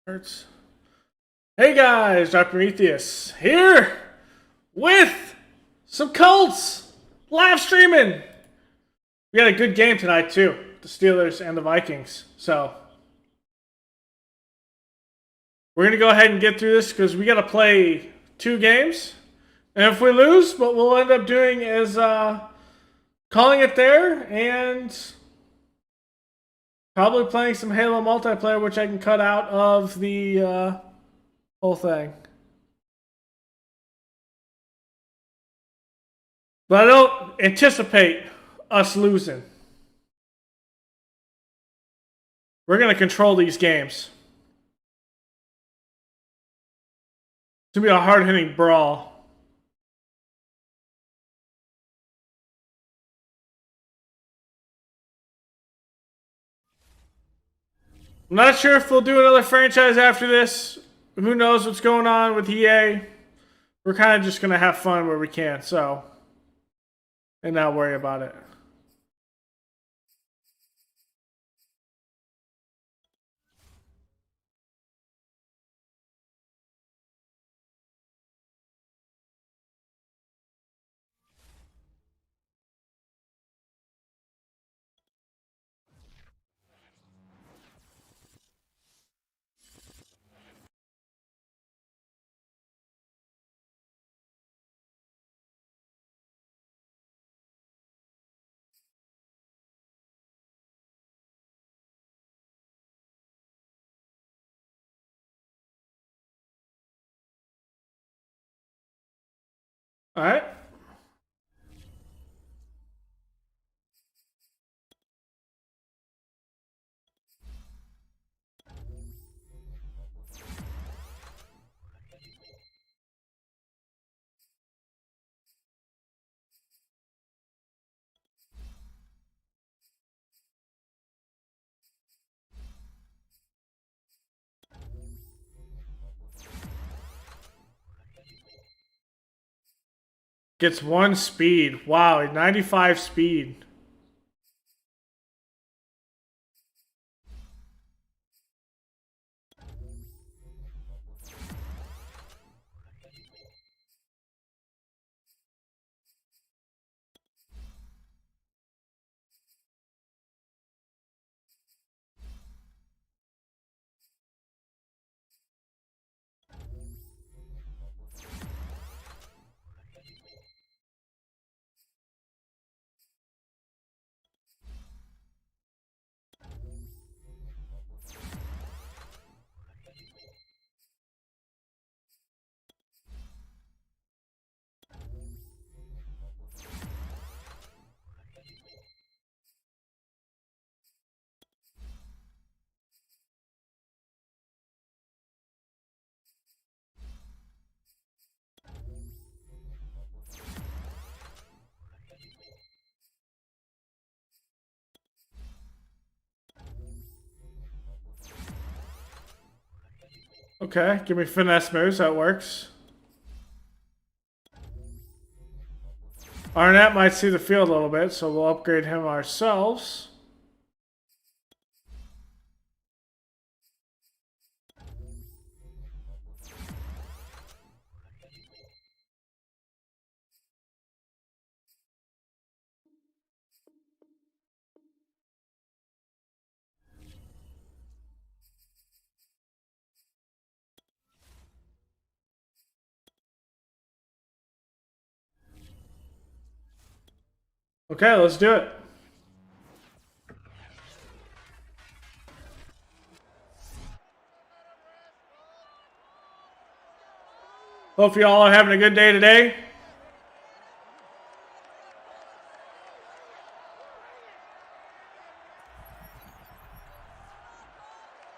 Hurts. Hey guys, Dr. Prometheus here with some Colts live streaming. We had a good game tonight too, the Steelers and the Vikings. So we're gonna go ahead and get through this because we got to play 2 games, and if we lose, what we'll end up doing is calling it there and probably playing some Halo multiplayer, which I can cut out of the whole thing. But I don't anticipate us losing. We're going to control these games. It's going to be a hard-hitting brawl. I'm not sure if they'll do another franchise after this. Who knows what's going on with EA. We're kind of just going to have fun where we can, so, and not worry about it. All right. Gets 1 speed. Wow, 95 speed. Okay, give me finesse moves. That works. Arnett might see the field a little bit, so we'll upgrade him ourselves. Okay, let's do it. Hope you all are having a good day today.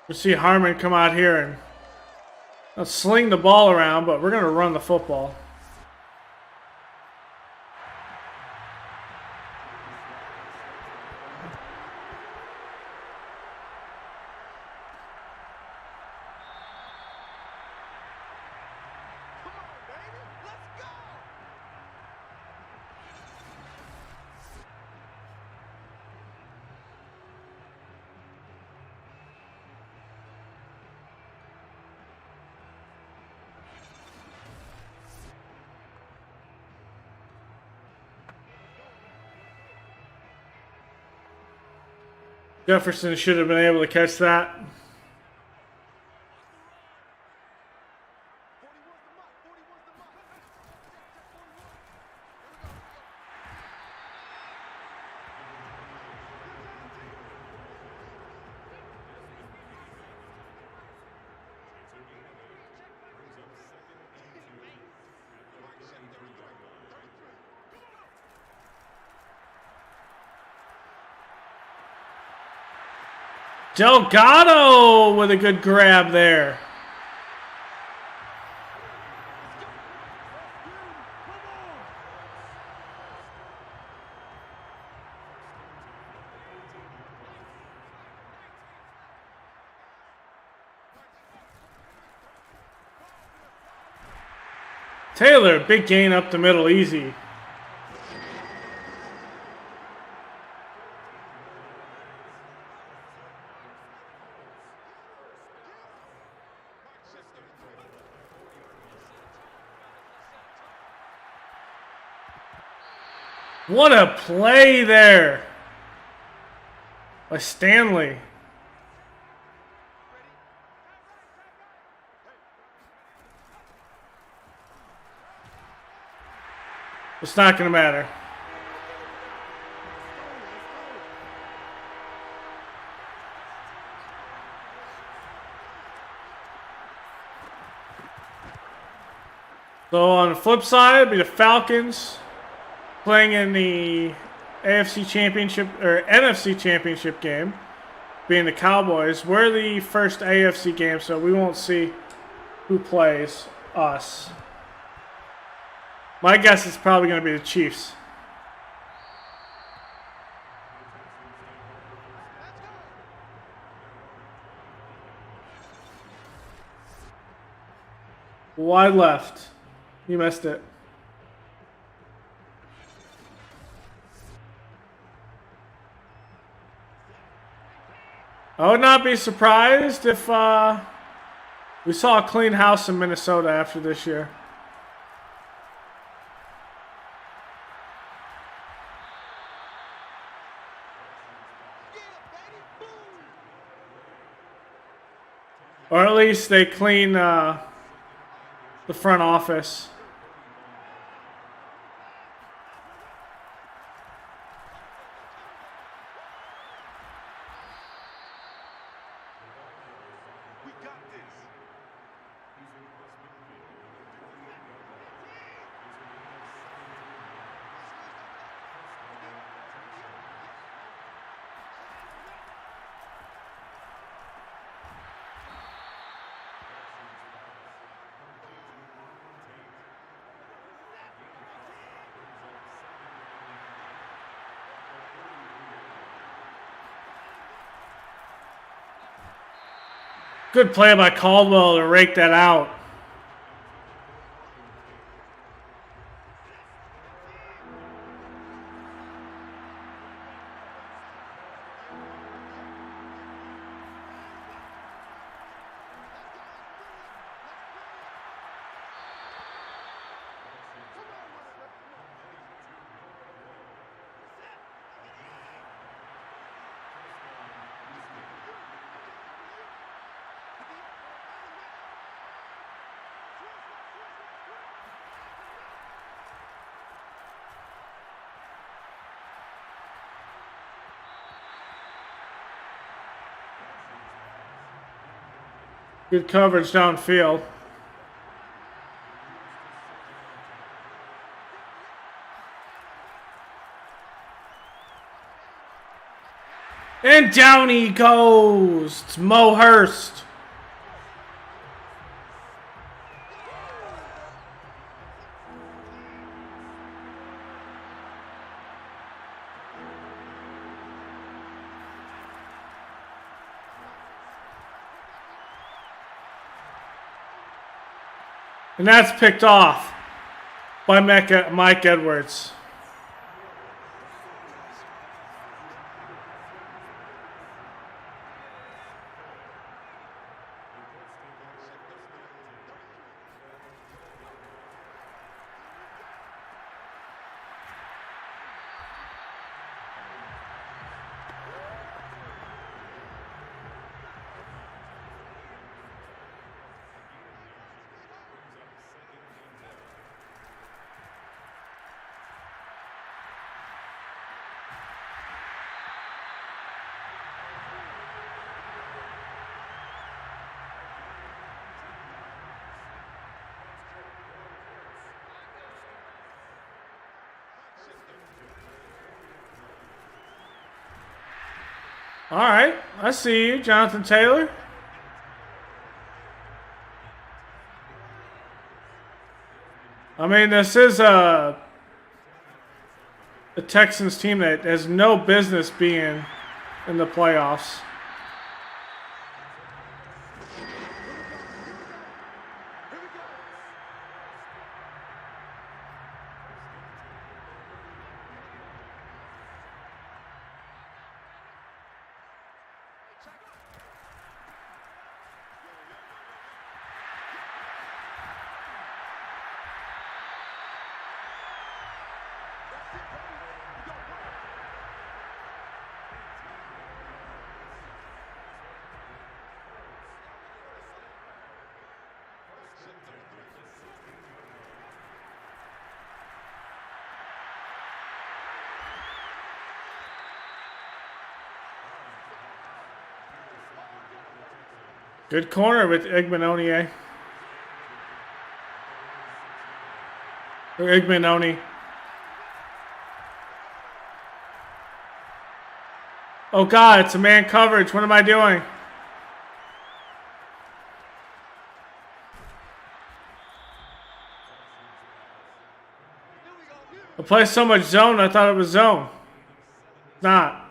We'll see Harmon come out here and let's sling the ball around, but we're going to run the football. Jefferson should have been able to catch that. Delgado with a good grab there. Taylor, big gain up the middle, easy. What a play there by Stanley. It's not going to matter. So on the flip side, it'd be the Falcons playing in the AFC Championship or NFC Championship game, being the Cowboys. We're the first AFC game, so we won't see who plays us. My guess is probably going to be the Chiefs. Wide left. You missed it. I would not be surprised if we saw a clean house in Minnesota after this year. Or at least they clean the front office. Good play by Caldwell to rake that out. Good coverage downfield. And down he goes. It's Mo Hurst. And that's picked off by Mike Edwards. All right, I see you, Jonathan Taylor. I mean, this is a Texans team that has no business being in the playoffs. Good corner with Igmanoni. Or Igmanoni. Oh God, it's a man coverage. What am I doing? I play so much zone, I thought it was zone. Not.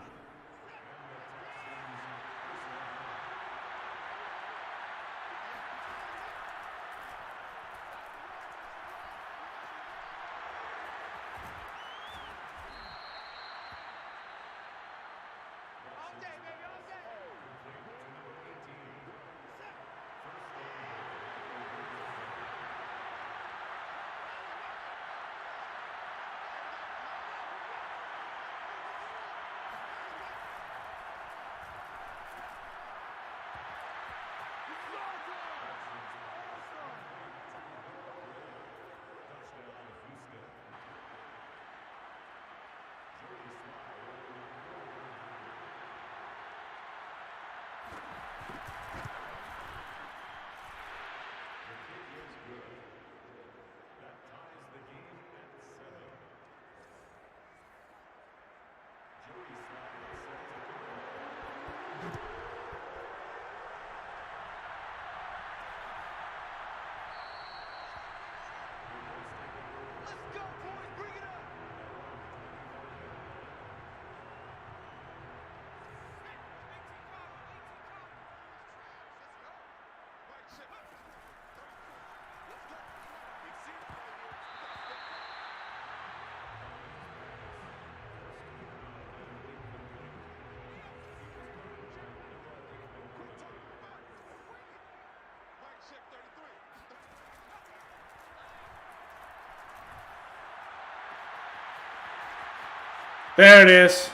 There it is.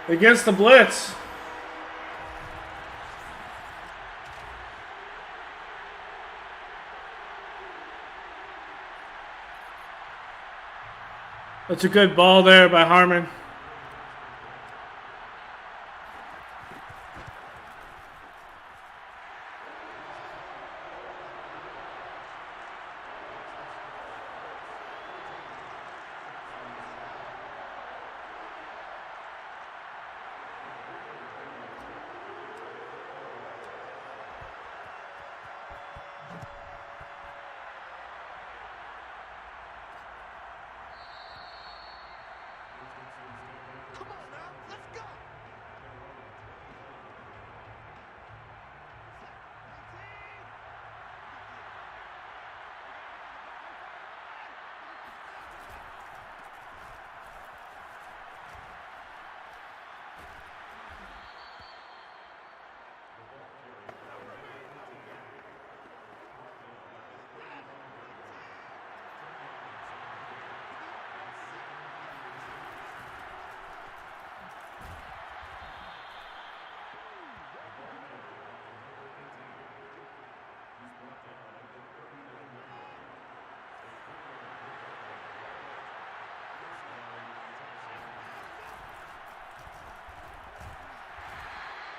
Against the blitz. That's a good ball there by Harmon.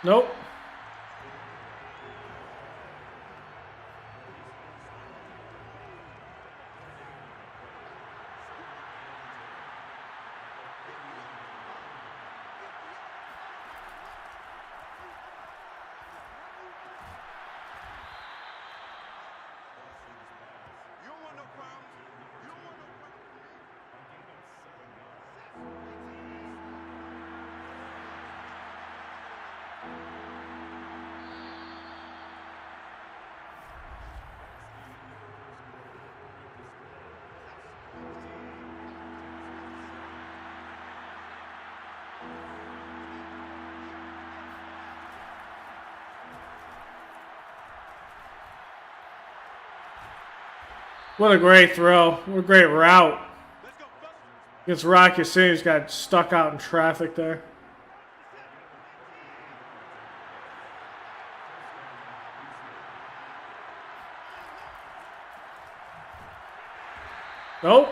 Nope. What a great throw. What a great route. Against Rocky City, he's got stuck out in traffic there. Nope.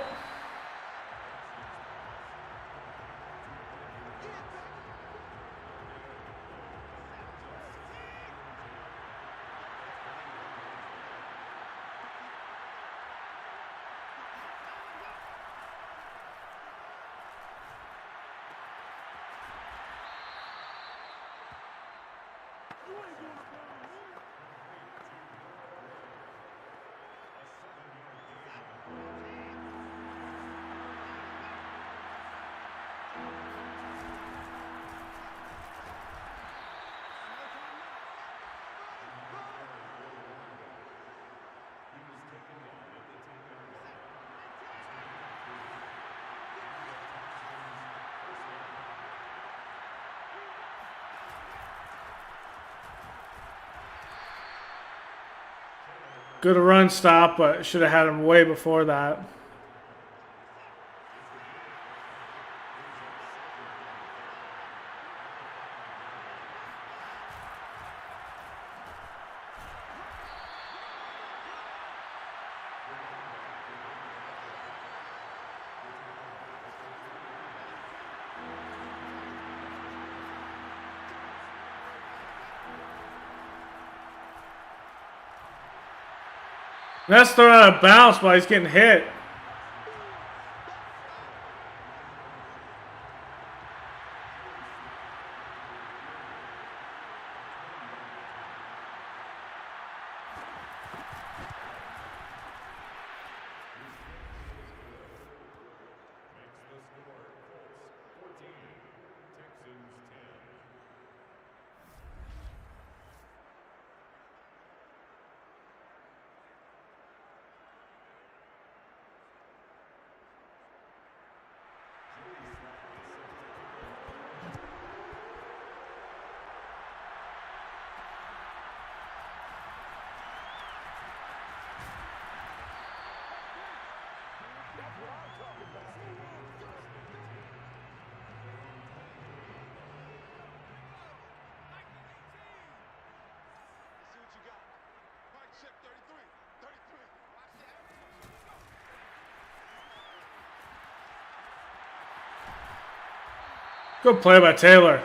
Good run stop, but should have had him way before that. That's thrown out of bounds while he's getting hit. Good play by Taylor.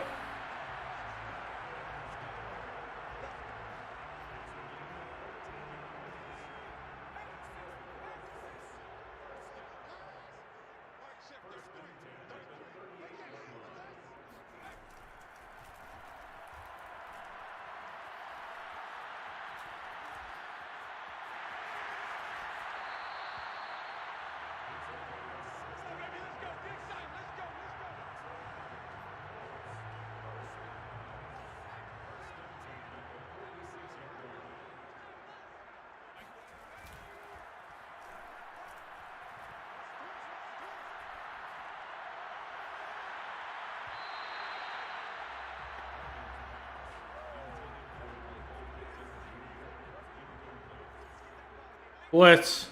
Blitz.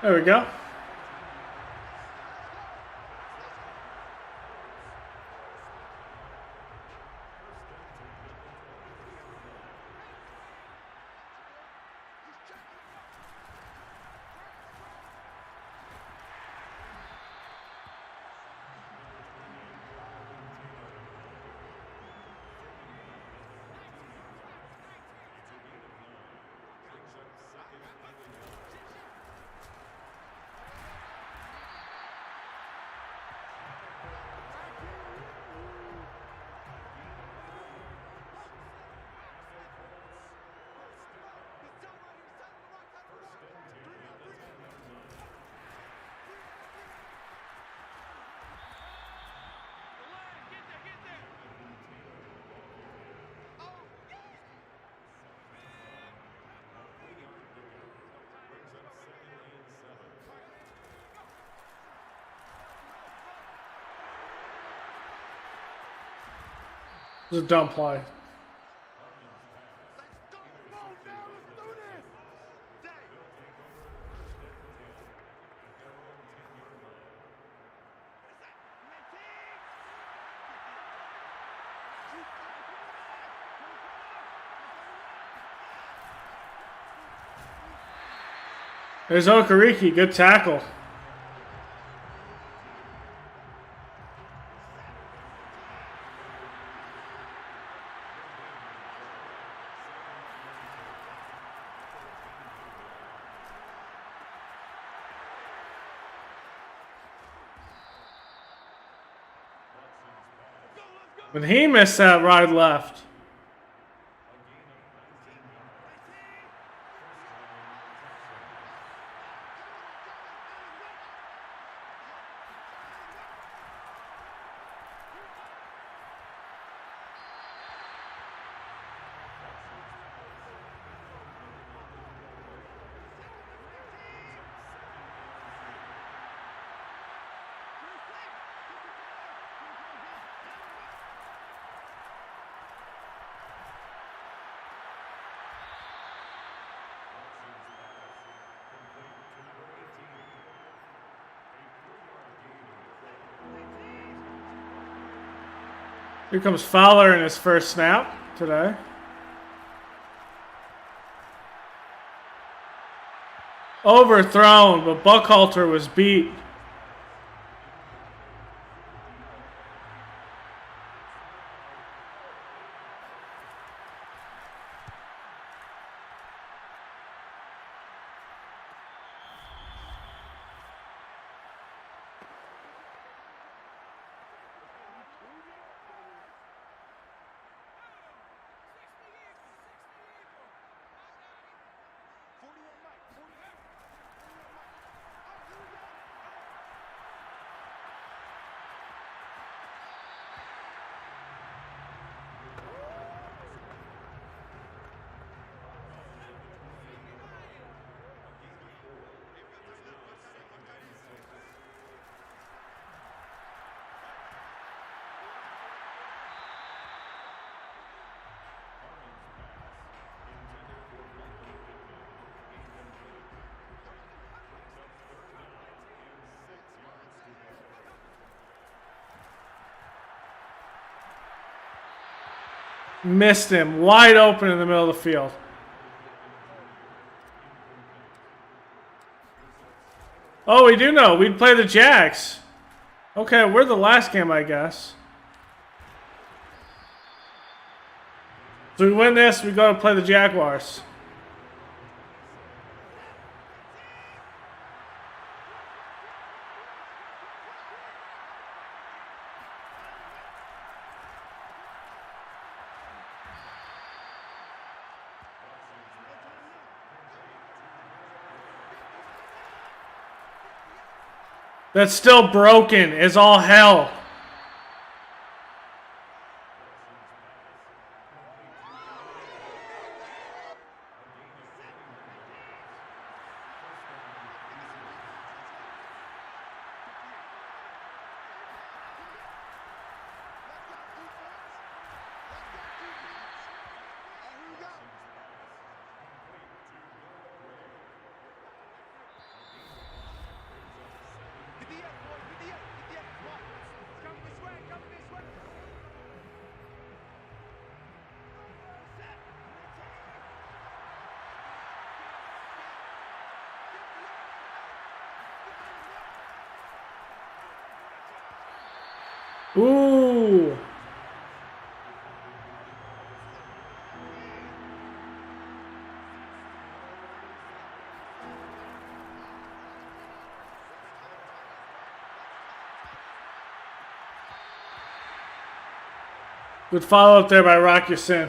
There we go. It was a dumb play. There's Okereke, good tackle. But he missed that right left. Here comes Fowler in his first snap today. Overthrown, but Buckhalter was beat. Missed him. Wide open in the middle of the field. Oh, we do know. We'd play the Jags. Okay, we're the last game, I guess. So we win this, we go to play the Jaguars. That's still broken as all hell. Ooh. Good follow up there by Rock Sin.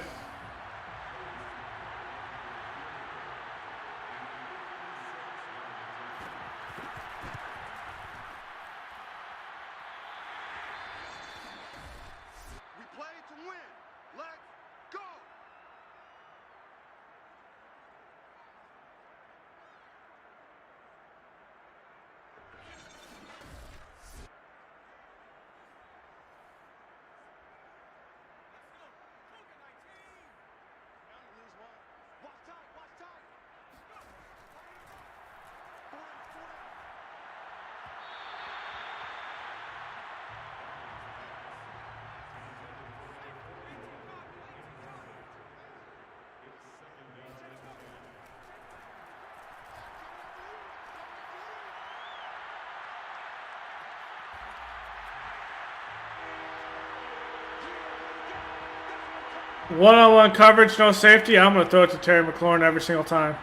One-on-one coverage, no safety. I'm going to throw it to Terry McLaurin every single time.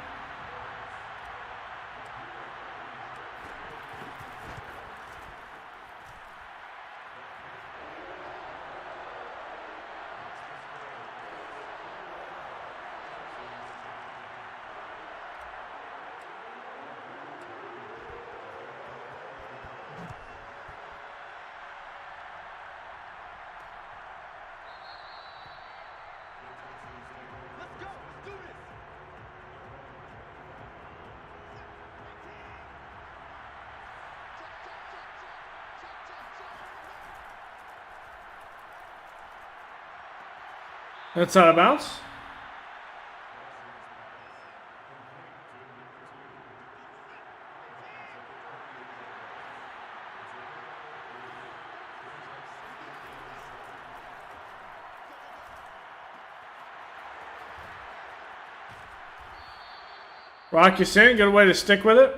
That's out of bounds. Rock your sin, good way to stick with it.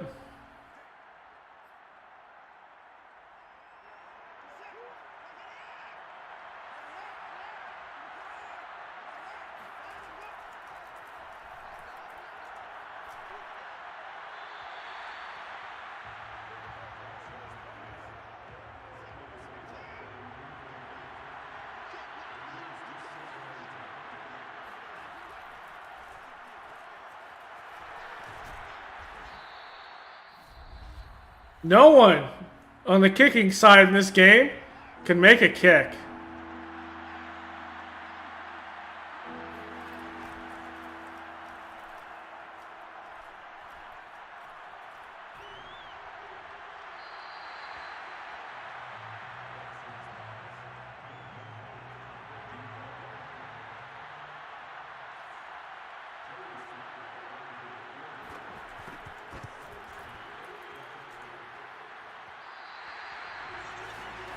No one on the kicking side in this game can make a kick.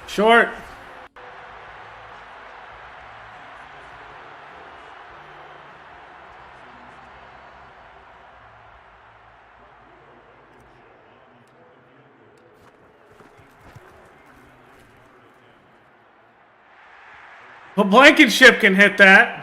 Short. But Blankenship can hit that.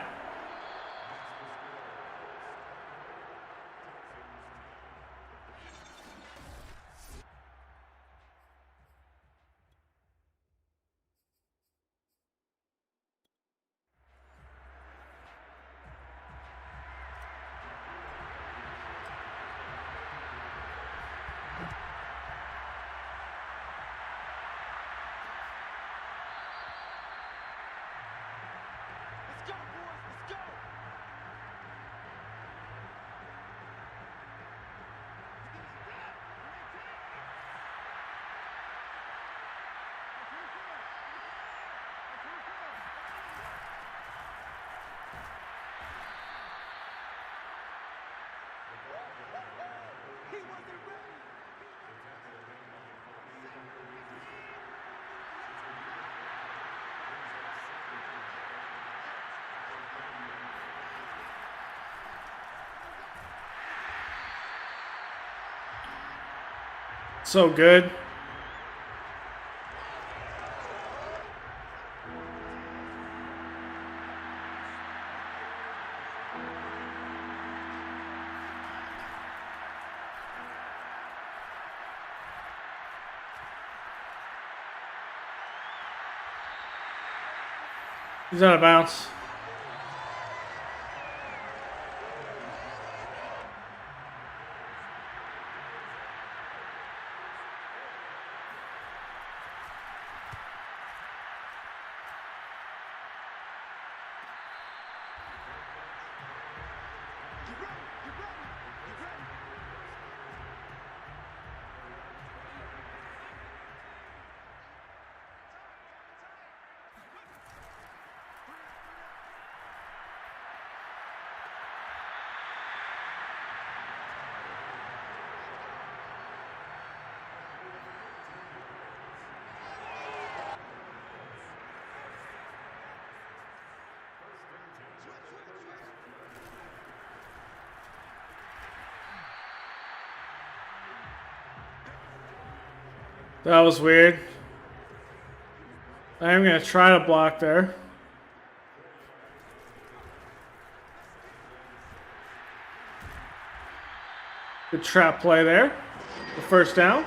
So good. He's out of bounds. That was weird. I am going to try to block there. Good trap play there. The first down.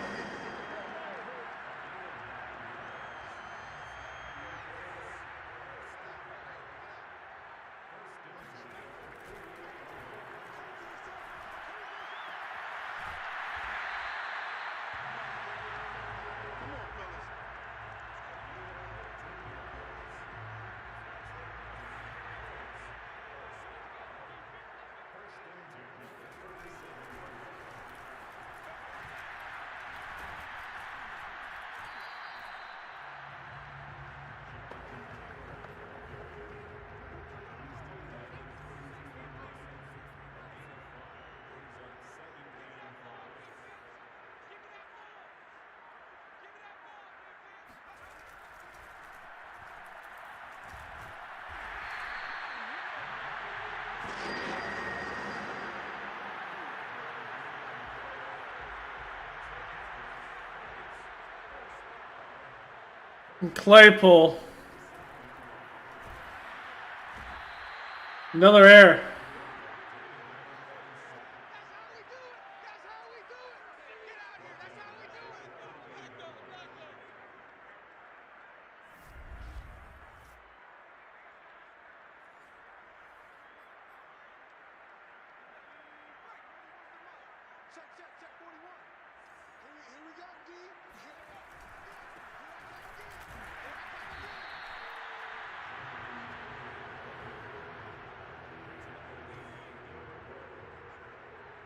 Claypool. Another error.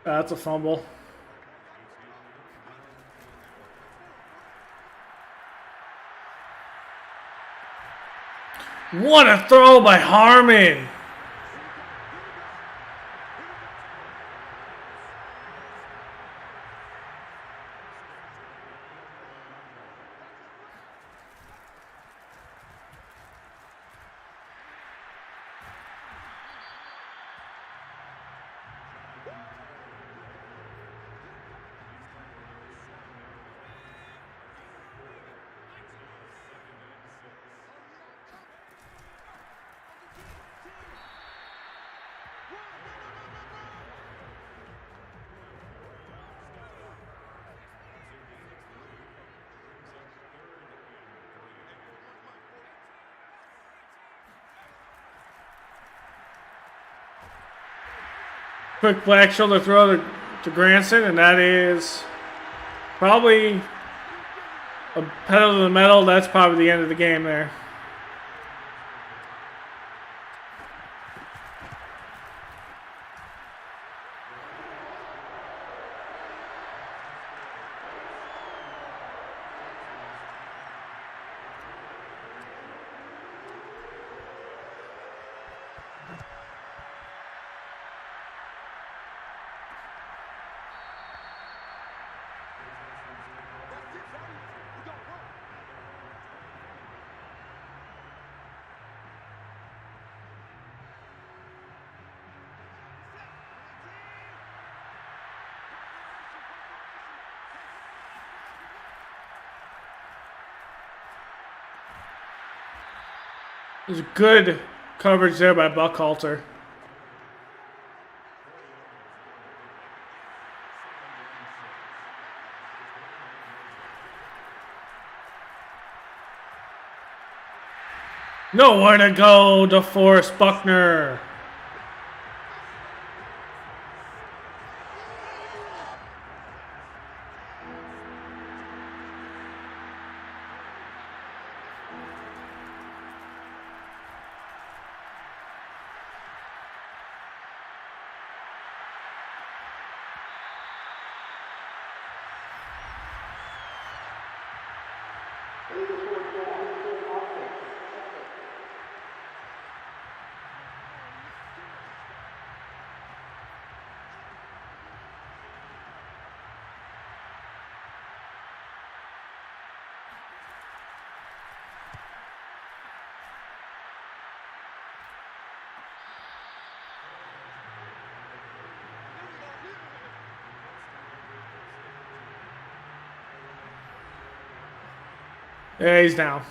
That's a fumble. What a throw by Harmon. Quick black shoulder throw to Granson, and that is probably a pedal to the metal. That's probably the end of the game there. There's good coverage there by Buckhalter. Nowhere to go, DeForest Buckner. Yeah, he's down.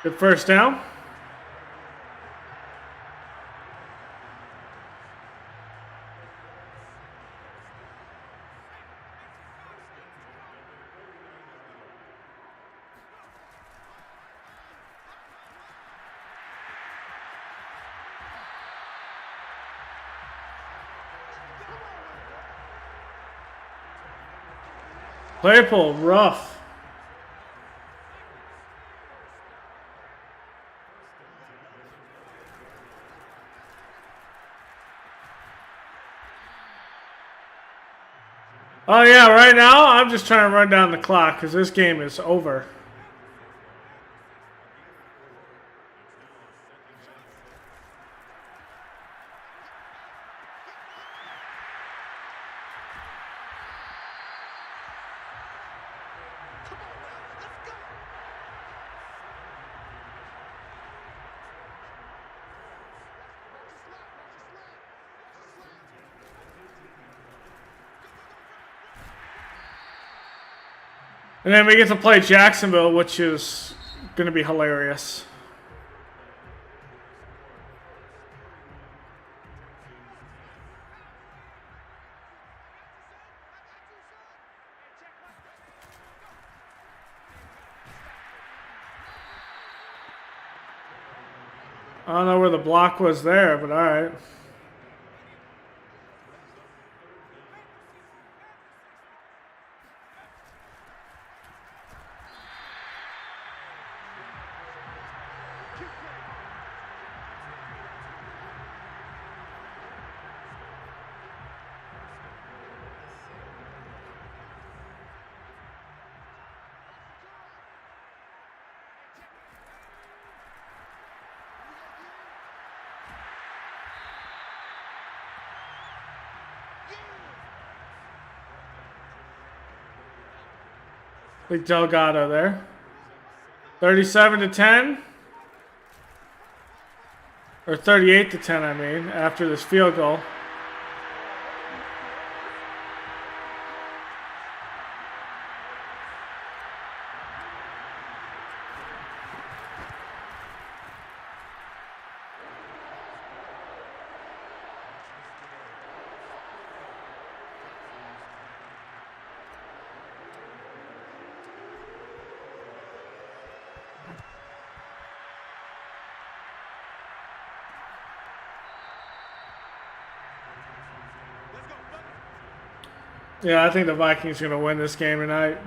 Good first down. Claypool, rough. Oh yeah, right now I'm just trying to run down the clock because this game is over. And then we get to play Jacksonville, which is going to be hilarious. I don't know where the block was there, but all right. Big Delgado there. 37-10. Or 38-10, I mean, after this field goal. Yeah, I think the Vikings are going to win this game tonight.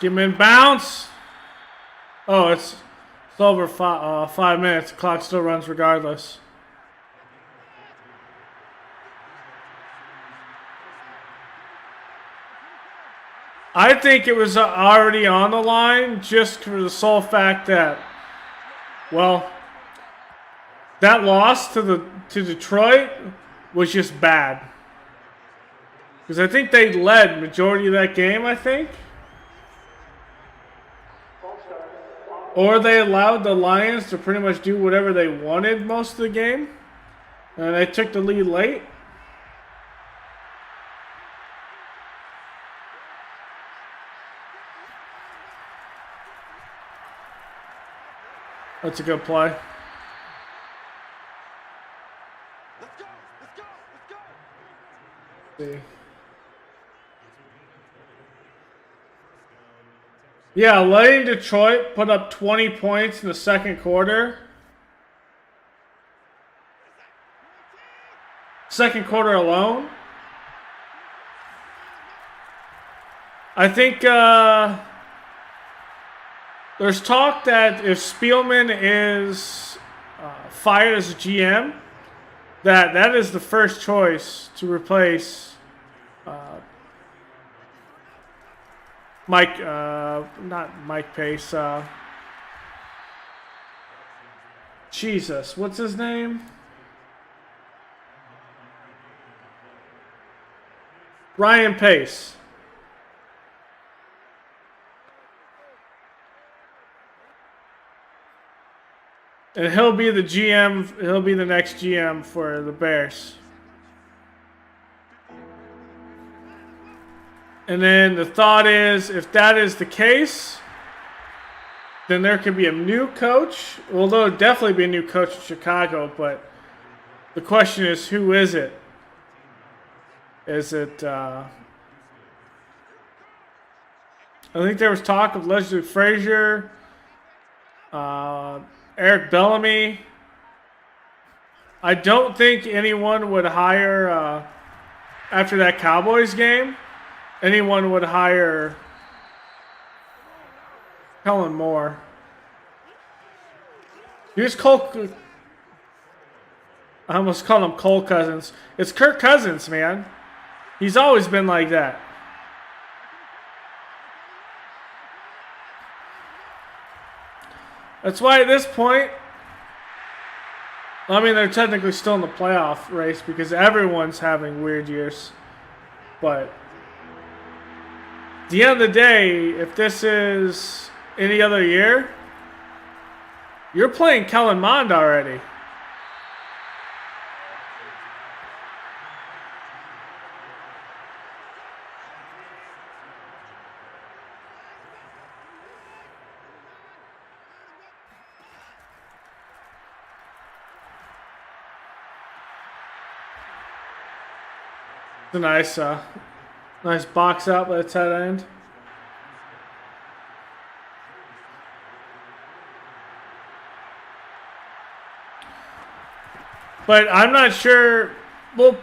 Get him in bounce. Oh, it's over 5 minutes. The clock still runs regardless. I think it was already on the line just for the sole fact that, well, that loss to Detroit was just bad. Because I think they led majority of that game, I think. Or they allowed the Lions to pretty much do whatever they wanted most of the game. And they took the lead late. That's a good play. Let's go! Let's go! Let's see. Yeah, letting Detroit put up 20 points in the second quarter. Second quarter alone. I think there's talk that if Spielman is fired as a GM, that is the first choice to replace Mike, not Mike Pace. Jesus, what's his name? Ryan Pace. And he'll be the GM. He'll be the next GM for the Bears. And then the thought is, if that is the case, then there could be a new coach. Well, there'll definitely be a new coach in Chicago, but the question is, who is it? Is it, I think there was talk of Leslie Frazier, Eric Bellamy. I don't think anyone would hire, after that Cowboys game, anyone would hire Kellen Moore. Here's Cole. I almost called him Cole Cousins. It's Kirk Cousins, man. He's always been like that. That's why at this point, I mean, they're technically still in the playoff race because everyone's having weird years. But at the end of the day, if this is any other year, you're playing Kellen Mond already. It's a nice box out by the tight end. But I'm not sure. Well,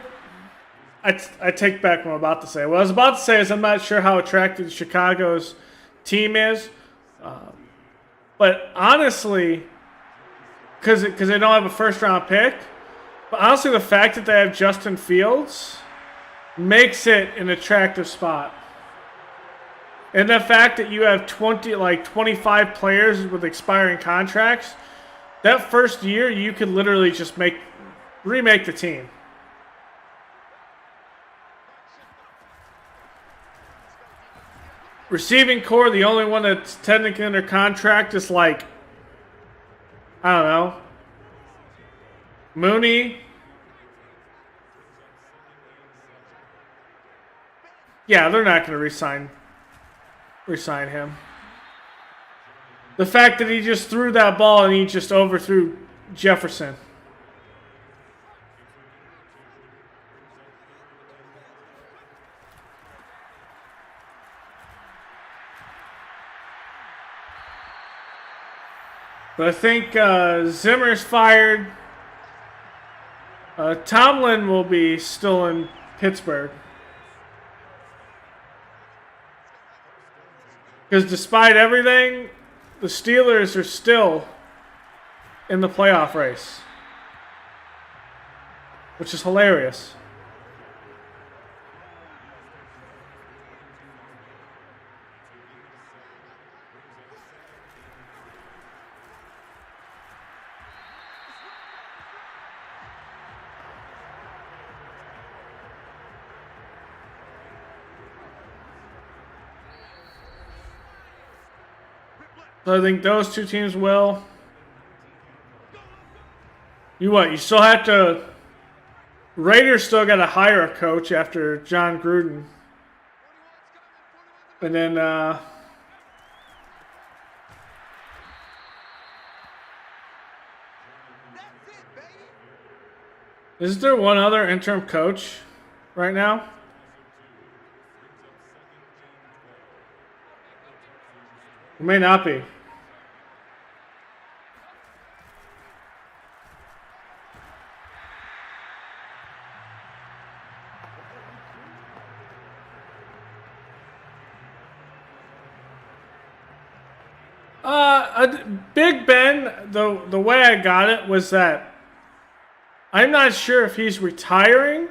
I take back what I'm about to say. What I was about to say is I'm not sure how attractive Chicago's team is. But honestly, because they don't have a first-round pick, but honestly, the fact that they have Justin Fields makes it an attractive spot. And the fact that you have 25 players with expiring contracts, that first year you could literally just remake the team. Receiving core, the only one that's technically under contract is I don't know, Mooney. Yeah, they're not going to resign him. The fact that he just threw that ball and he just overthrew Jefferson. But I think Zimmer's fired. Tomlin will be still in Pittsburgh. Because despite everything, the Steelers are still in the playoff race. Which is hilarious. So I think those two teams will. You still have to. Raiders still got to hire a coach after John Gruden. And then is there one other interim coach right now? It may not be. Big Ben, the way I got it was that I'm not sure if he's retiring,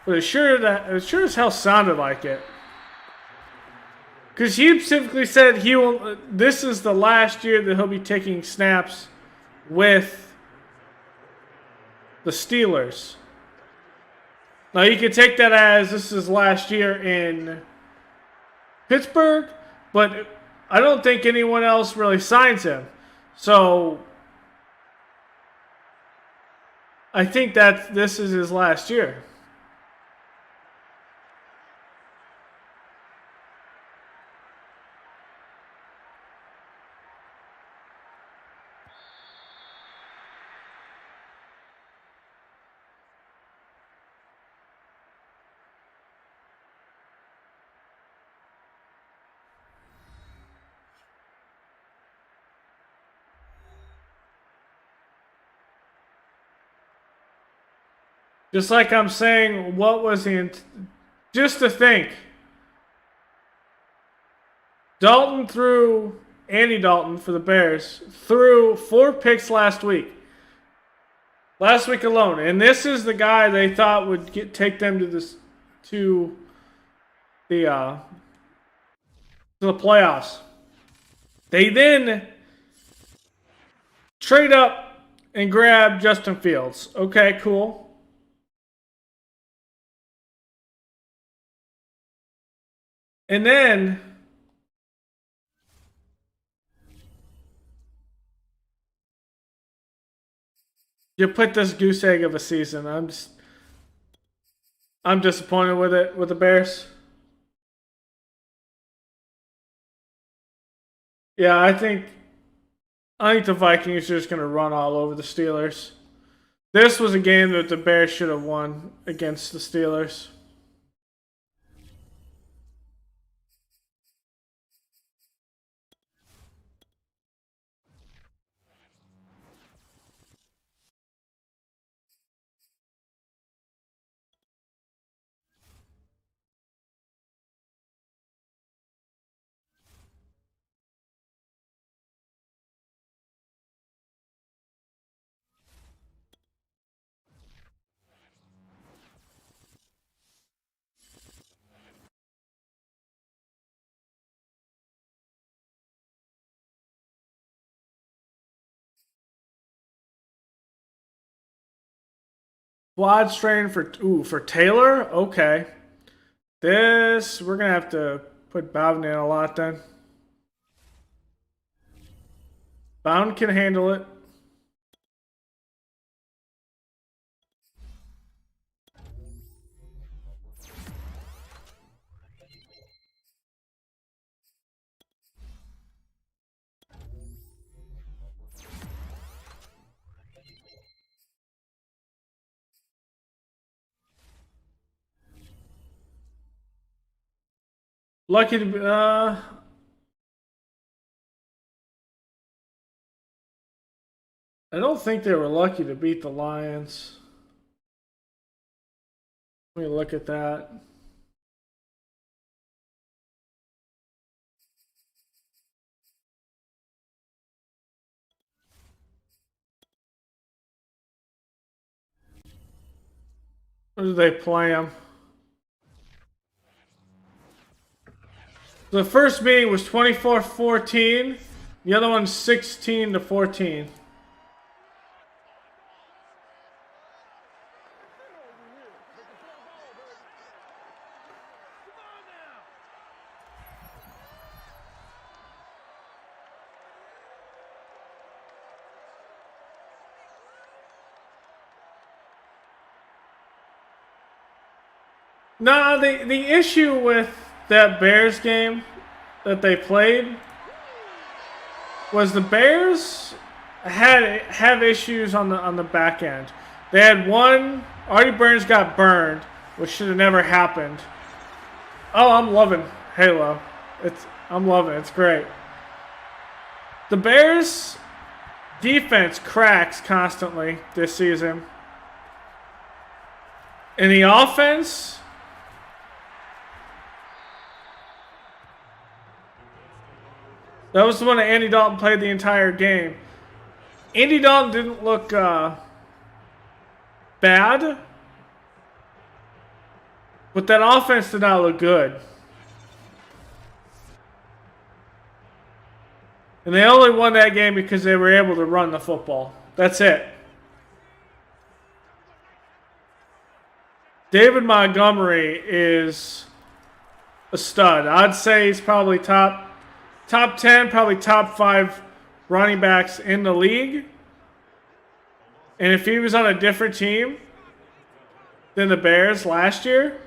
but it sure as hell sounded like it. Because he specifically said he will. This is the last year that he'll be taking snaps with the Steelers. Now you can take that as this is last year in Pittsburgh, but I don't think anyone else really signs him. So I think that this is his last year. Just like I'm saying, what was the... Just to think. Dalton threw... Andy Dalton for the Bears threw 4 picks last week. Last week alone. And this is the guy they thought would take them to the playoffs. They then trade up and grab Justin Fields. Okay, cool. And then you put this goose egg of a season. I'm disappointed with it with the Bears. Yeah, I think the Vikings are just going to run all over the Steelers. This was a game that the Bears should have won against the Steelers. Quad strain for Taylor? Okay. This, we're going to have to put Bowden in a lot then. Bowden can handle it. Lucky to be, I don't think they were lucky to beat the Lions. Let me look at that. Where did they play them? The first meeting was 24-14. The other one's 16-14. No, the issue with that Bears game that they played was the Bears have issues on the back end. They had one. Artie Burns got burned, which should have never happened. Oh, I'm loving Halo. I'm loving it. It's great. The Bears defense cracks constantly this season. And the offense, that was the one that Andy Dalton played the entire game. Andy Dalton didn't look bad, but that offense did not look good. And they only won that game because they were able to run the football. That's it. David Montgomery is a stud. I'd say he's probably top 10, probably top 5 running backs in the league. And if he was on a different team than the Bears last year,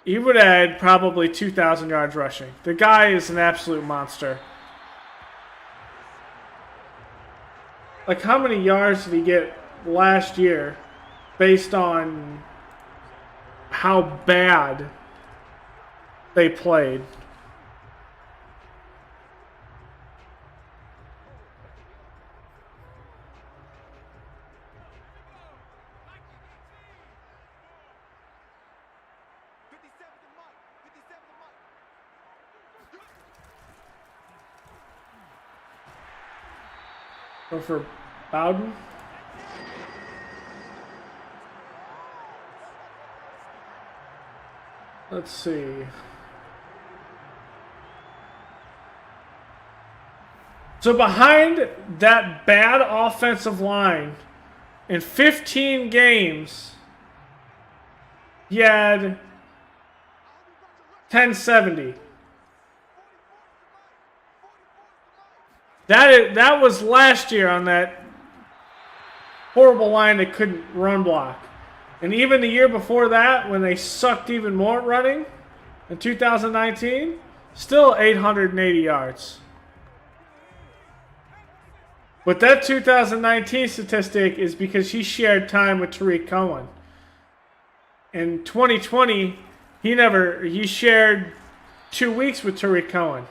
he would add probably 2,000 yards rushing. The guy is an absolute monster. Like, how many yards did he get last year based on how bad they played? Go for Bowden. Let's see. So behind that bad offensive line, in 15 games, he had 1070. That was last year on that horrible line that couldn't run block. And even the year before that, when they sucked even more at running, in 2019, still 880 yards. But that 2019 statistic is because he shared time with Tarik Cohen. In 2020, he shared 2 weeks with Tarik Cohen.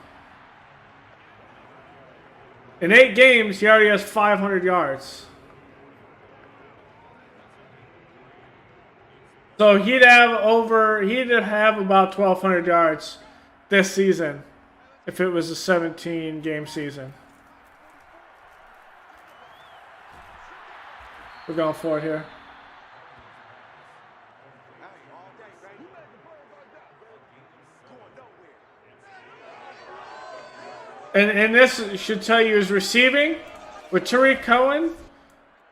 In 8 games, he already has 500 yards. So he'd have about 1,200 yards this season if it was a 17-game season. We're going for it here. And this should tell you his receiving with Tarik Cohen,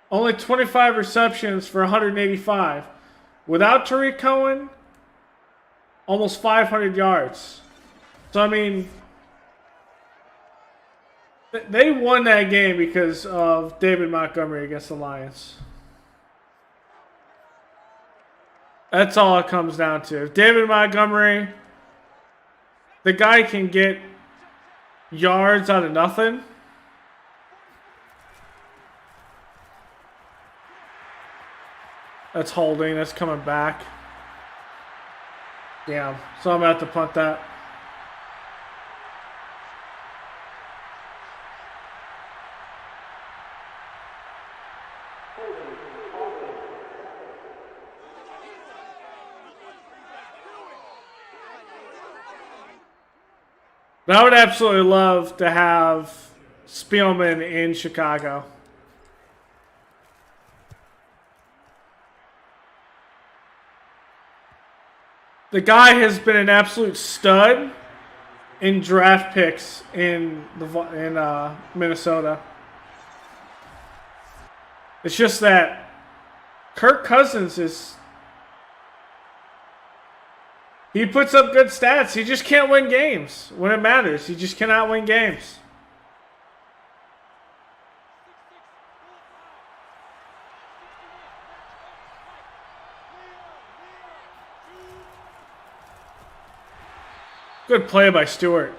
only 25 receptions for 185. Without Tarik Cohen, almost 500 yards. So, I mean, they won that game because of David Montgomery against the Lions. That's all it comes down to. David Montgomery, the guy can get yards out of nothing. That's holding. That's coming back. Damn. So I'm going to have to punt that. But I would absolutely love to have Spielman in Chicago. The guy has been an absolute stud in draft picks in Minnesota. It's just that Kirk Cousins is... He puts up good stats. He just can't win games when it matters. He just cannot win games. Good play by Stewart.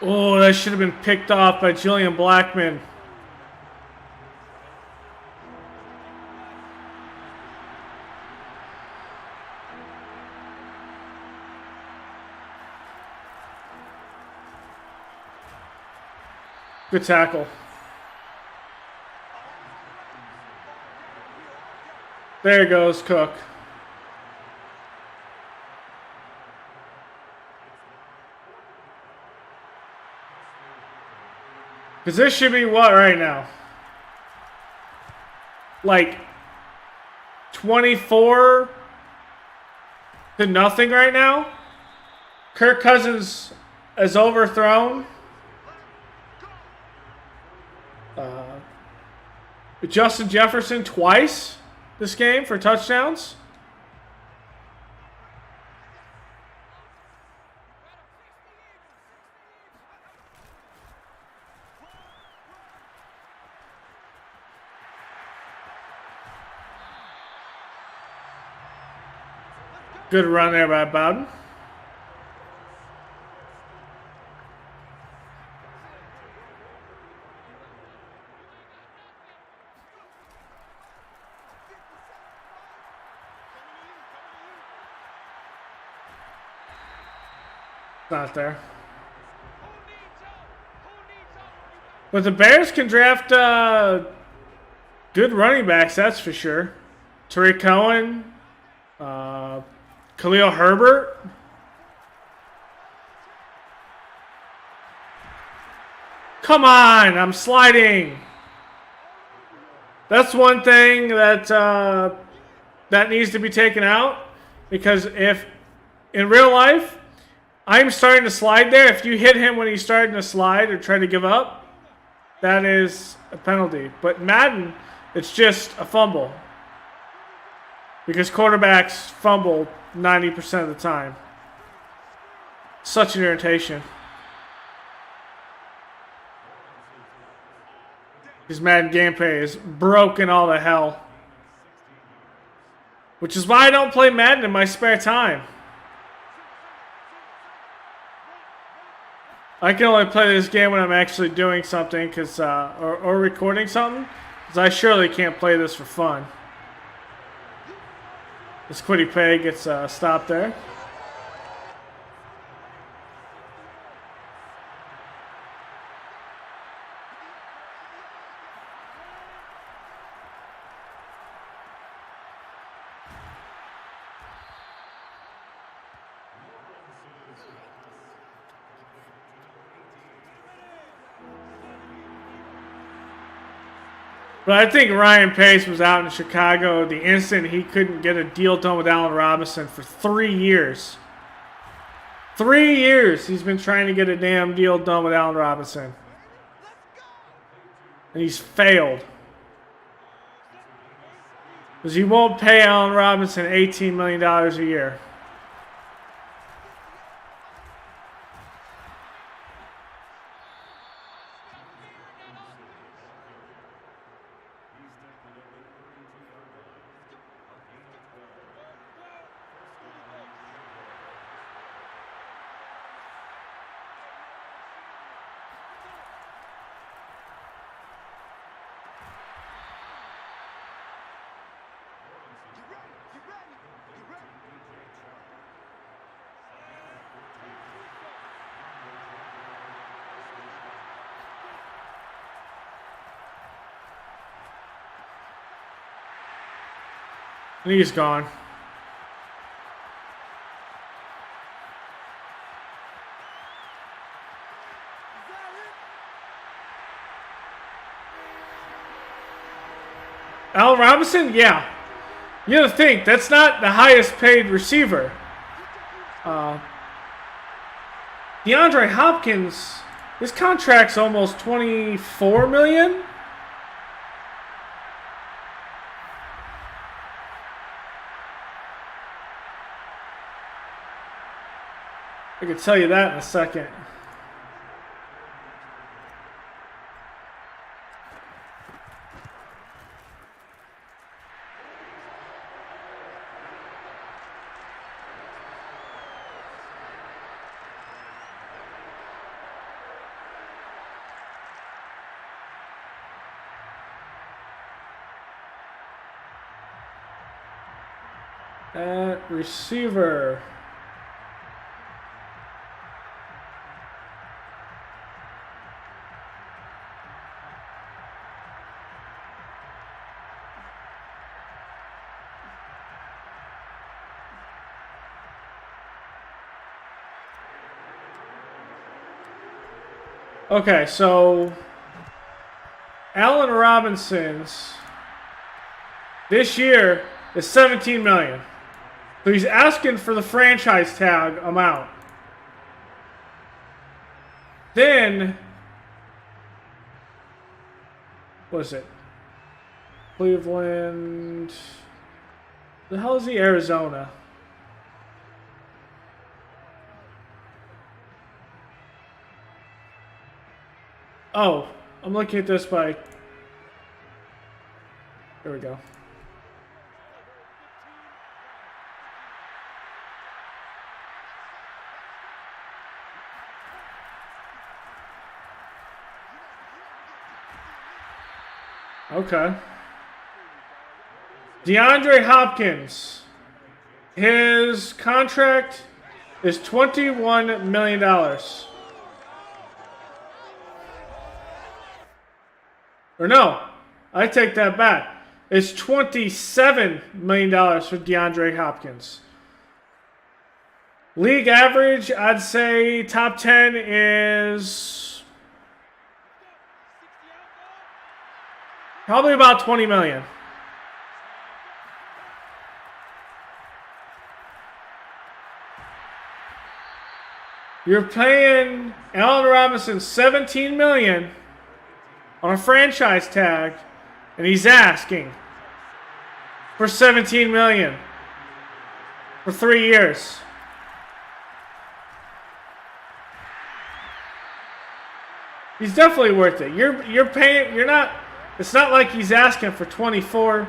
Oh, that should have been picked off by Julian Blackman. Good tackle. There goes Cook. Because this should be what right now? Like 24 to nothing right now. Kirk Cousins is overthrown. Justin Jefferson twice this game for touchdowns. Good run there by Bowden. Not there. But the Bears can draft good running backs, that's for sure. Tariq Cohen, Khalil Herbert. Come on, I'm sliding. That's one thing that that needs to be taken out, because if in real life I'm starting to slide there, if you hit him when he's starting to slide or try to give up, that is a penalty. But Madden, it's just a fumble, because quarterbacks fumble 90% of the time. Such an irritation. His Madden gameplay is broken all to hell. Which is why I don't play Madden in my spare time. I can only play this game when I'm actually doing something, or recording something, because I surely can't play this for fun. This Quiddy Pay gets stopped there. But I think Ryan Pace was out in Chicago the instant he couldn't get a deal done with Allen Robinson for 3 years. 3 years he's been trying to get a damn deal done with Allen Robinson. And he's failed. Because he won't pay Allen Robinson $18 million a year. I think he's gone. Allen Robinson? Yeah. You gotta think, that's not the highest paid receiver. DeAndre Hopkins, his contract's almost $24 million. I can tell you that in a second. At receiver. Okay, so Allen Robinson's this year is $17 million. So he's asking for the franchise tag amount. Then, what is it? Cleveland. The hell is he? Arizona. Oh, I'm looking at this by. There we go. Okay. DeAndre Hopkins. His contract is $21 million. Or no, I take that back. It's $27 million for DeAndre Hopkins. League average, I'd say top 10 is probably about $20 million. You're paying Allen Robinson $17 million on a franchise tag, and he's asking for $17 million for 3 years. He's definitely worth it. You're paying. You're not. It's not like he's asking for 24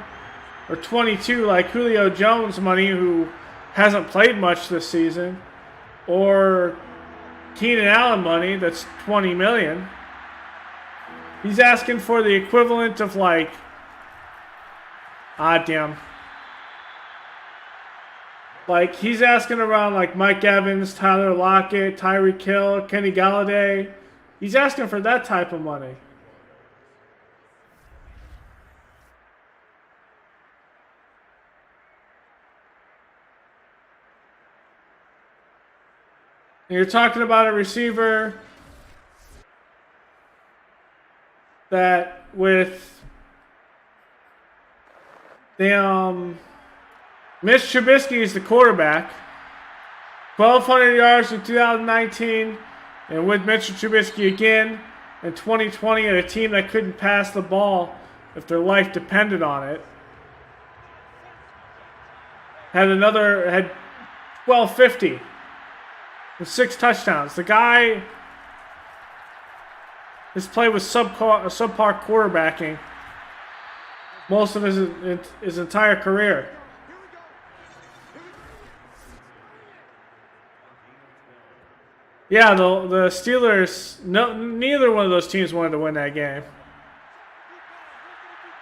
or 22 like Julio Jones money, who hasn't played much this season, or Keenan Allen money that's $20 million. He's asking for the equivalent of like, damn. Like he's asking around like Mike Evans, Tyler Lockett, Tyreek Hill, Kenny Galladay. He's asking for that type of money. And you're talking about a receiver that with Mitch Trubisky is the quarterback. 1,200 yards in 2019. And with Mitchell Trubisky again in 2020 at a team that couldn't pass the ball if their life depended on it. Had 1,250 with 6 touchdowns. The guy has played with subpar quarterbacking most of his entire career. Yeah, the Steelers, neither one of those teams wanted to win that game.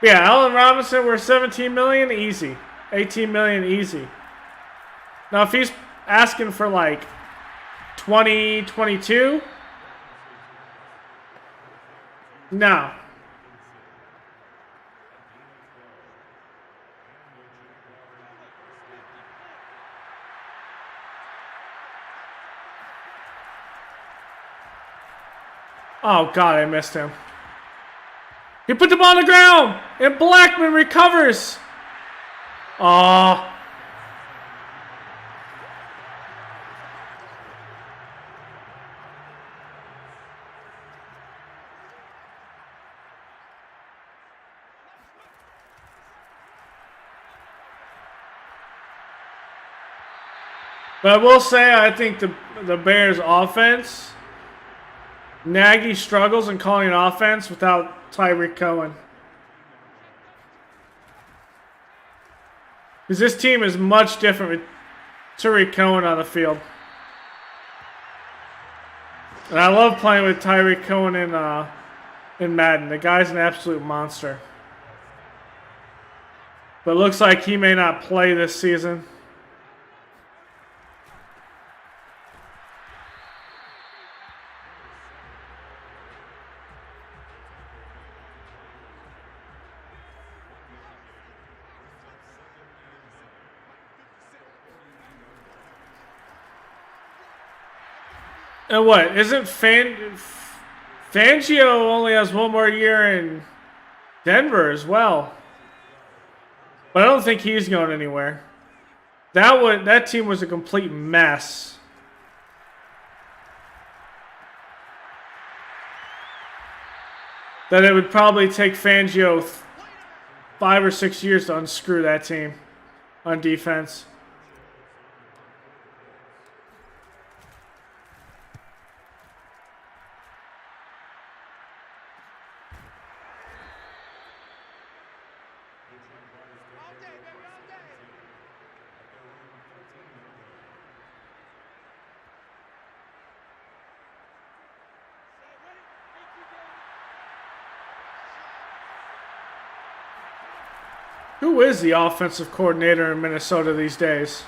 Yeah, Allen Robinson, we're $17 million, easy. $18 million, easy. Now, if he's asking for like 20, 22, no. Oh, God, I missed him. He put the ball on the ground, and Blackman recovers. Oh. But I will say, I think the Bears' offense, Nagy struggles in calling an offense without Tyreek Cohen. Because this team is much different with Tyreek Cohen on the field. And I love playing with Tyreek Cohen in Madden. The guy's an absolute monster. But it looks like he may not play this season. And what? Isn't Fangio only has one more year in Denver as well. But I don't think he's going anywhere. That team was a complete mess. That it would probably take Fangio 5 or 6 years to unscrew that team on defense. Who is the offensive coordinator in Minnesota these days?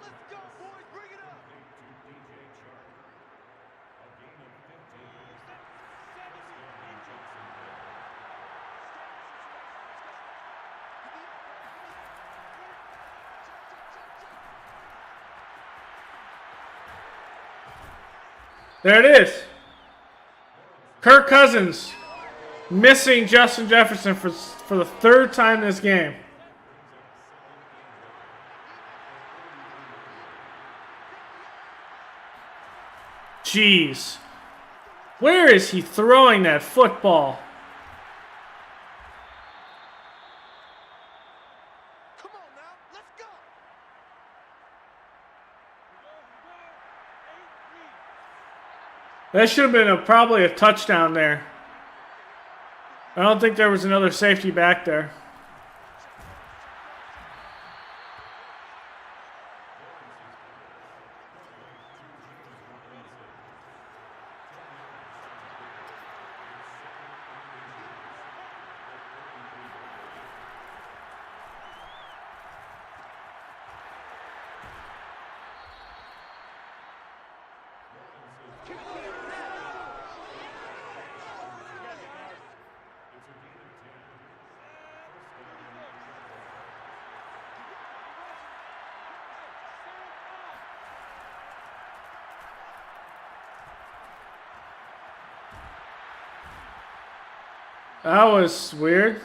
Let's go, boys. Bring it up. There it is. Kirk Cousins missing Justin Jefferson for the third time this game. Jeez. Where is he throwing that football? Come on now. Let's go. That should have been probably a touchdown there. I don't think there was another safety back there. That was weird.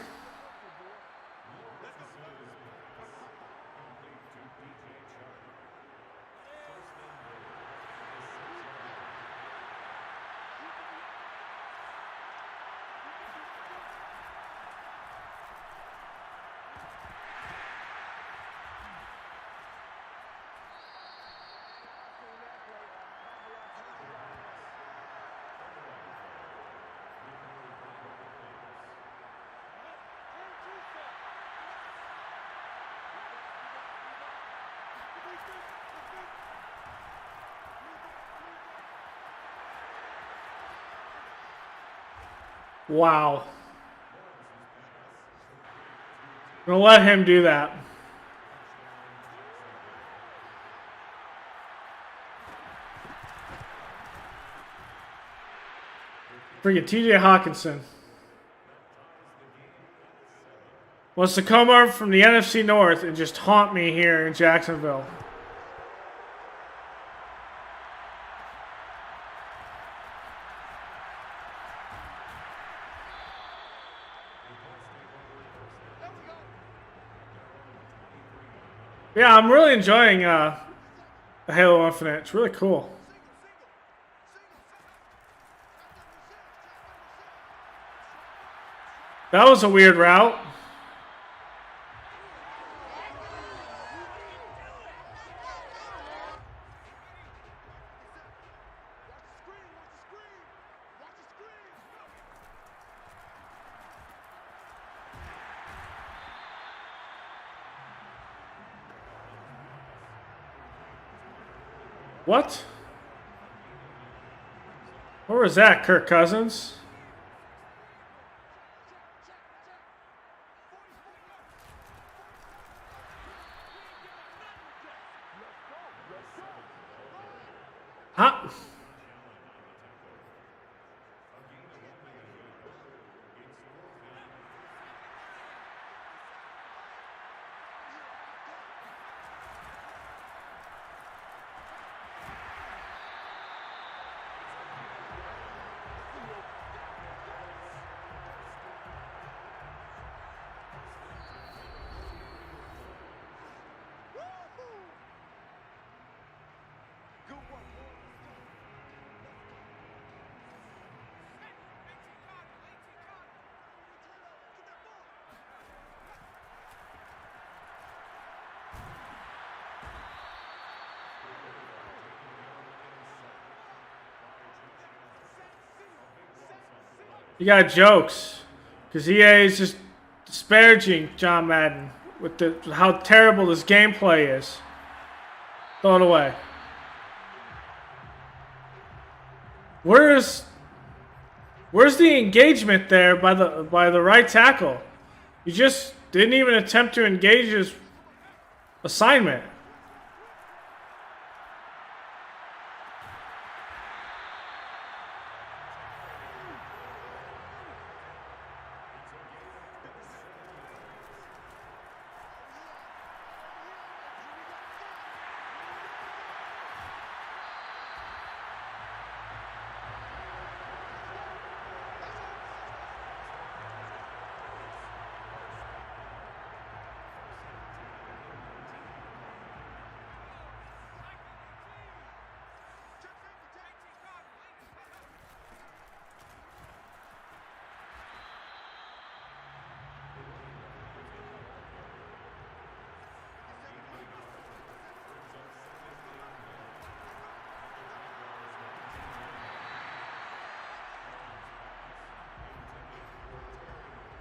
Wow. I'm gonna let him do that. Freaking TJ Hawkinson wants to come over from the NFC North and just haunt me here in Jacksonville. Yeah, I'm really enjoying the Halo Infinite. It's really cool. That was a weird route. What? Where was that, Kirk Cousins? Huh? You got jokes. Because EA is just disparaging John Madden with how terrible this gameplay is. Throw it away. Where's the engagement there by the right tackle? You just didn't even attempt to engage his assignment.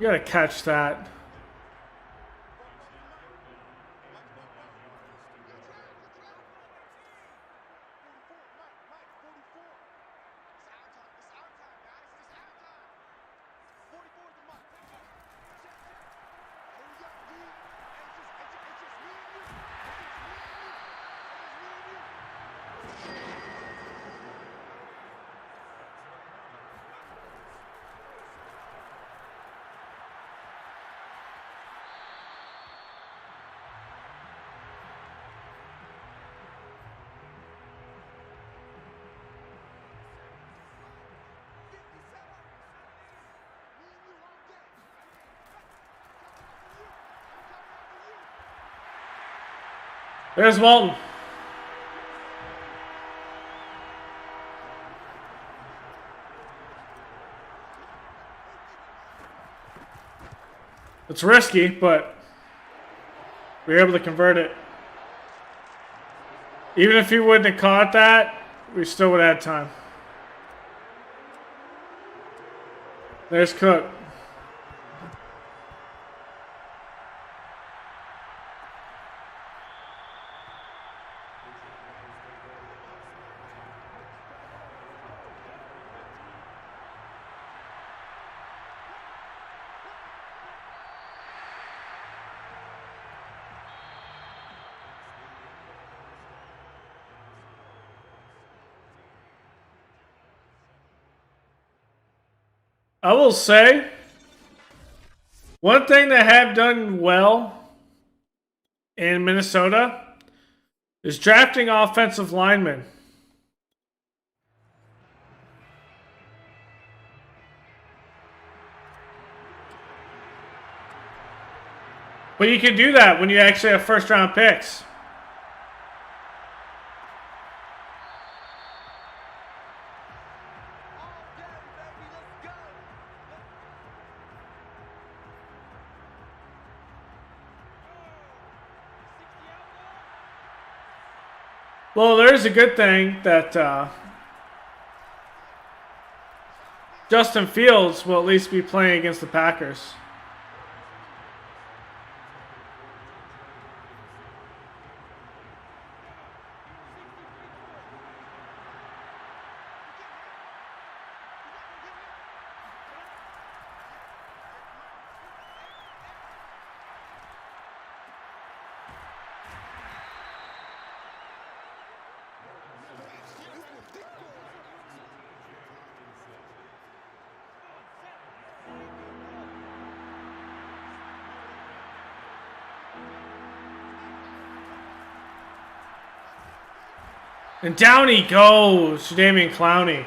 You gotta catch that. There's Walton. It's risky, but we were able to convert it. Even if he wouldn't have caught that, we still would have had time. There's Cook. I will say, one thing they have done well in Minnesota is drafting offensive linemen. But you can do that when you actually have first-round picks. Well, there is a good thing that Justin Fields will at least be playing against the Packers. And down he goes, Jadeveon Clowney.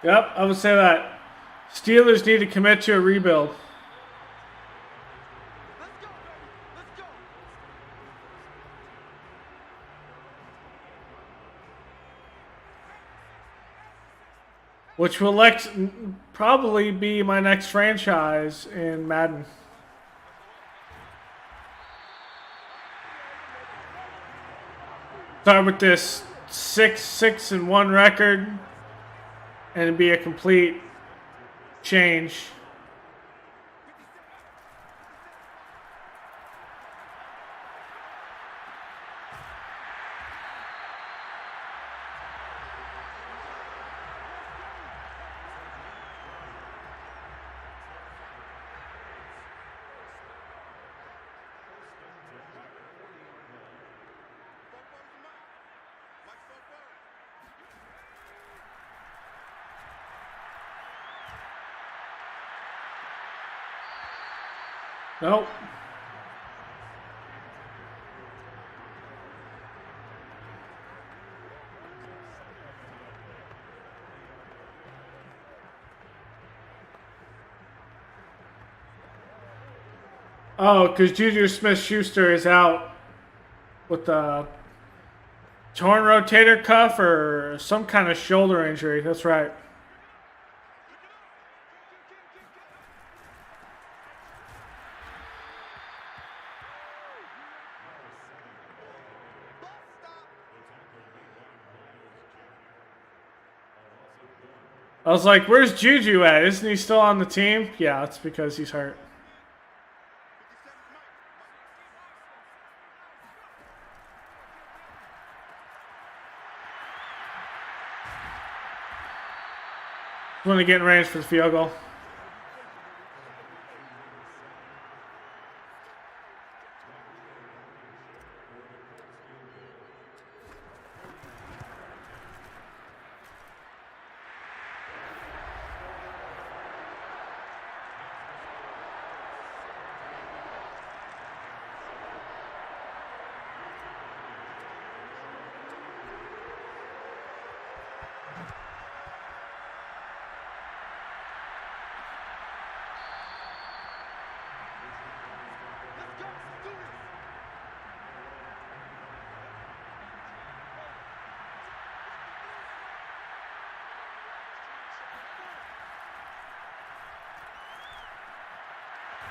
Yep, I would say that. Steelers need to commit to a rebuild. which will probably be my next franchise in Madden. Start with this 6-6-1 record, and it'd be a complete change. Nope. Oh, because Juju Smith-Schuster is out with a torn rotator cuff or some kind of shoulder injury. That's right. I was like, where's Juju at? Isn't he still on the team? Yeah, it's because he's hurt. Want to get in range for the field goal.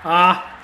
Ah.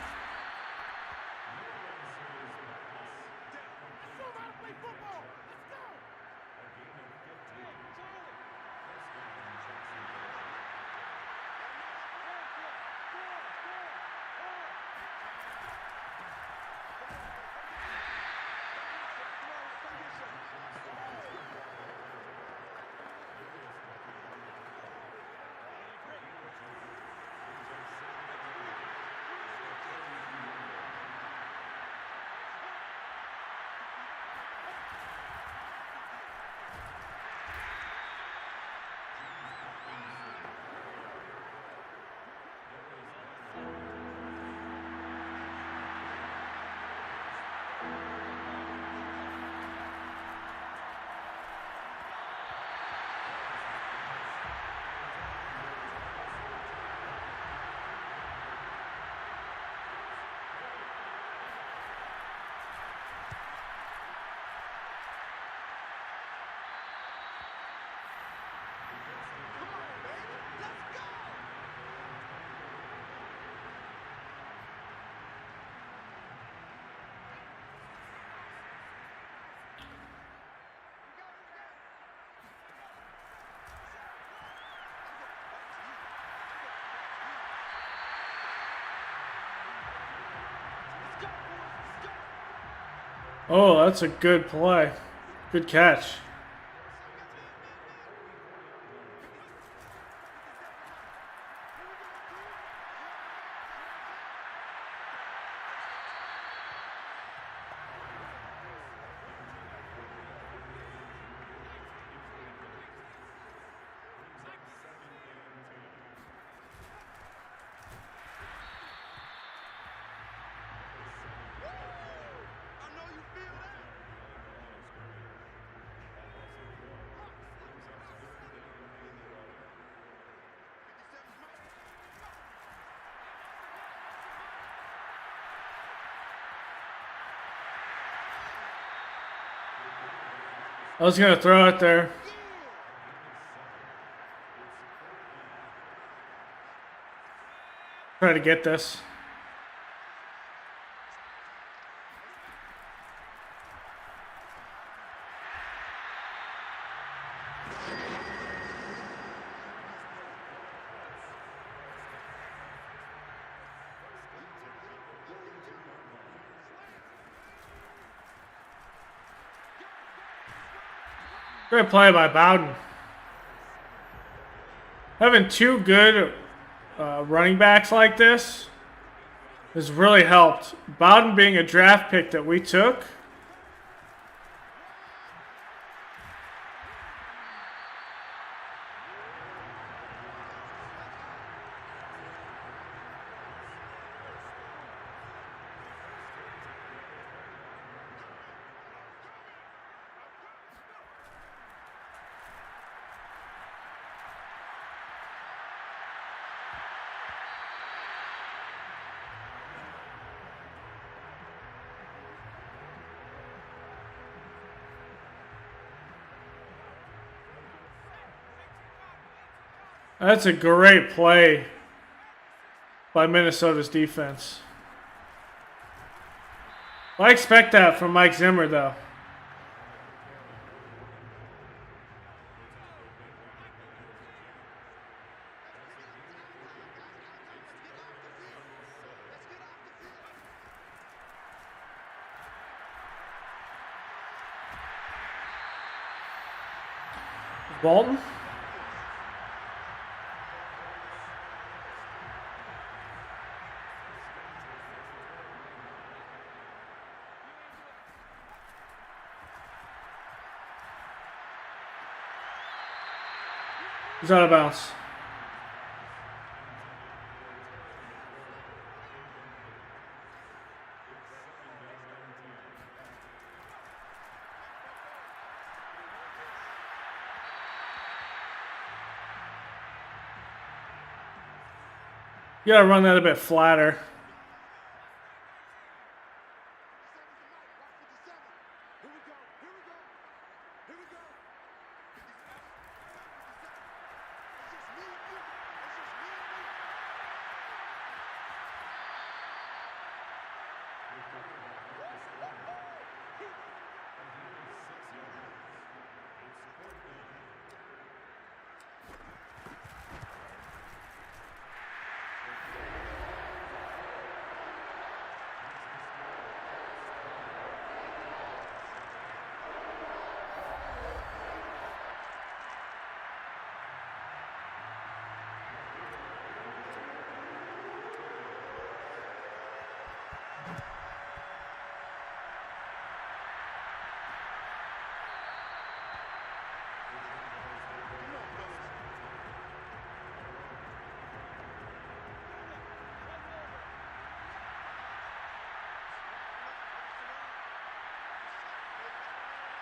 Oh, that's a good play. Good catch. I was going to throw it there. Try to get this. Great play by Bowden. Having two good running backs like this has really helped. Bowden being a draft pick that we took. That's a great play by Minnesota's defense. I expect that from Mike Zimmer, though. Bolton? He's out of bounds. You gotta run that a bit flatter.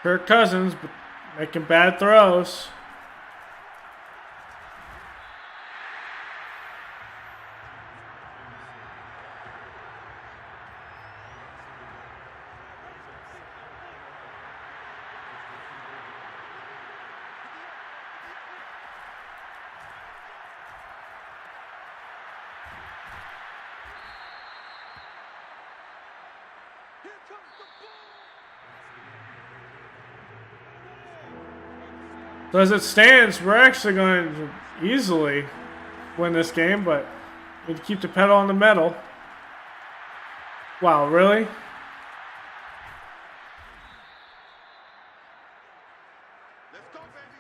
Kirk Cousins making bad throws. Here comes the ball. So as it stands, we're actually going to easily win this game, but we need to keep the pedal on the metal. Wow, really? Let's go, baby.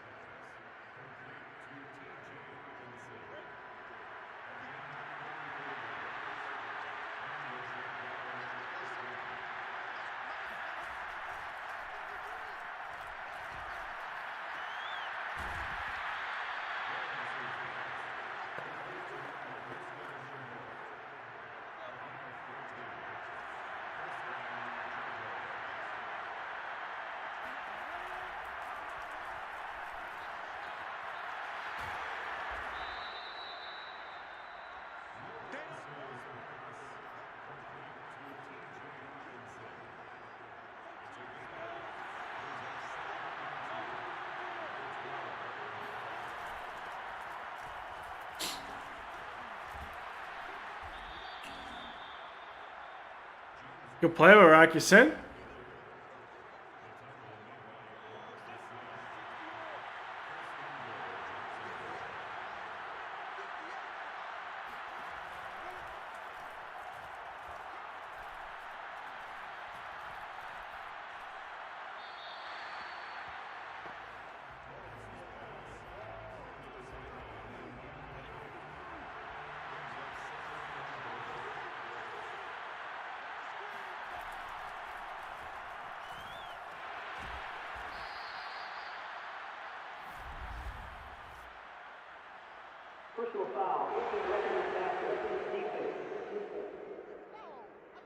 Good play by Rakusin.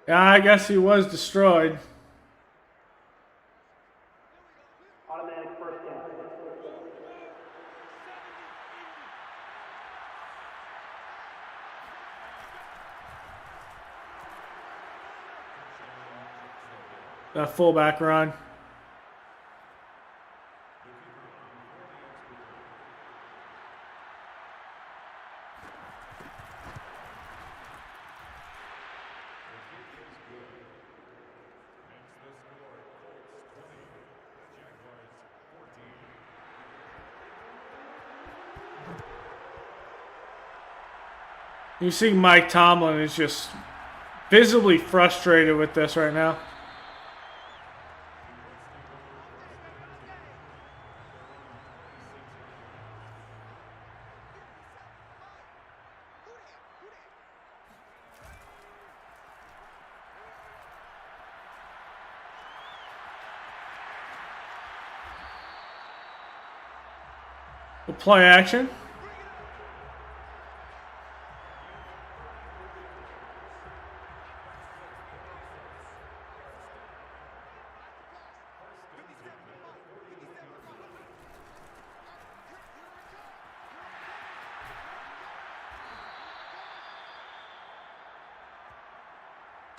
Yeah, I guess he was destroyed. Automatic first down. That fullback run. You see Mike Tomlin is just visibly frustrated with this right now. We'll play action.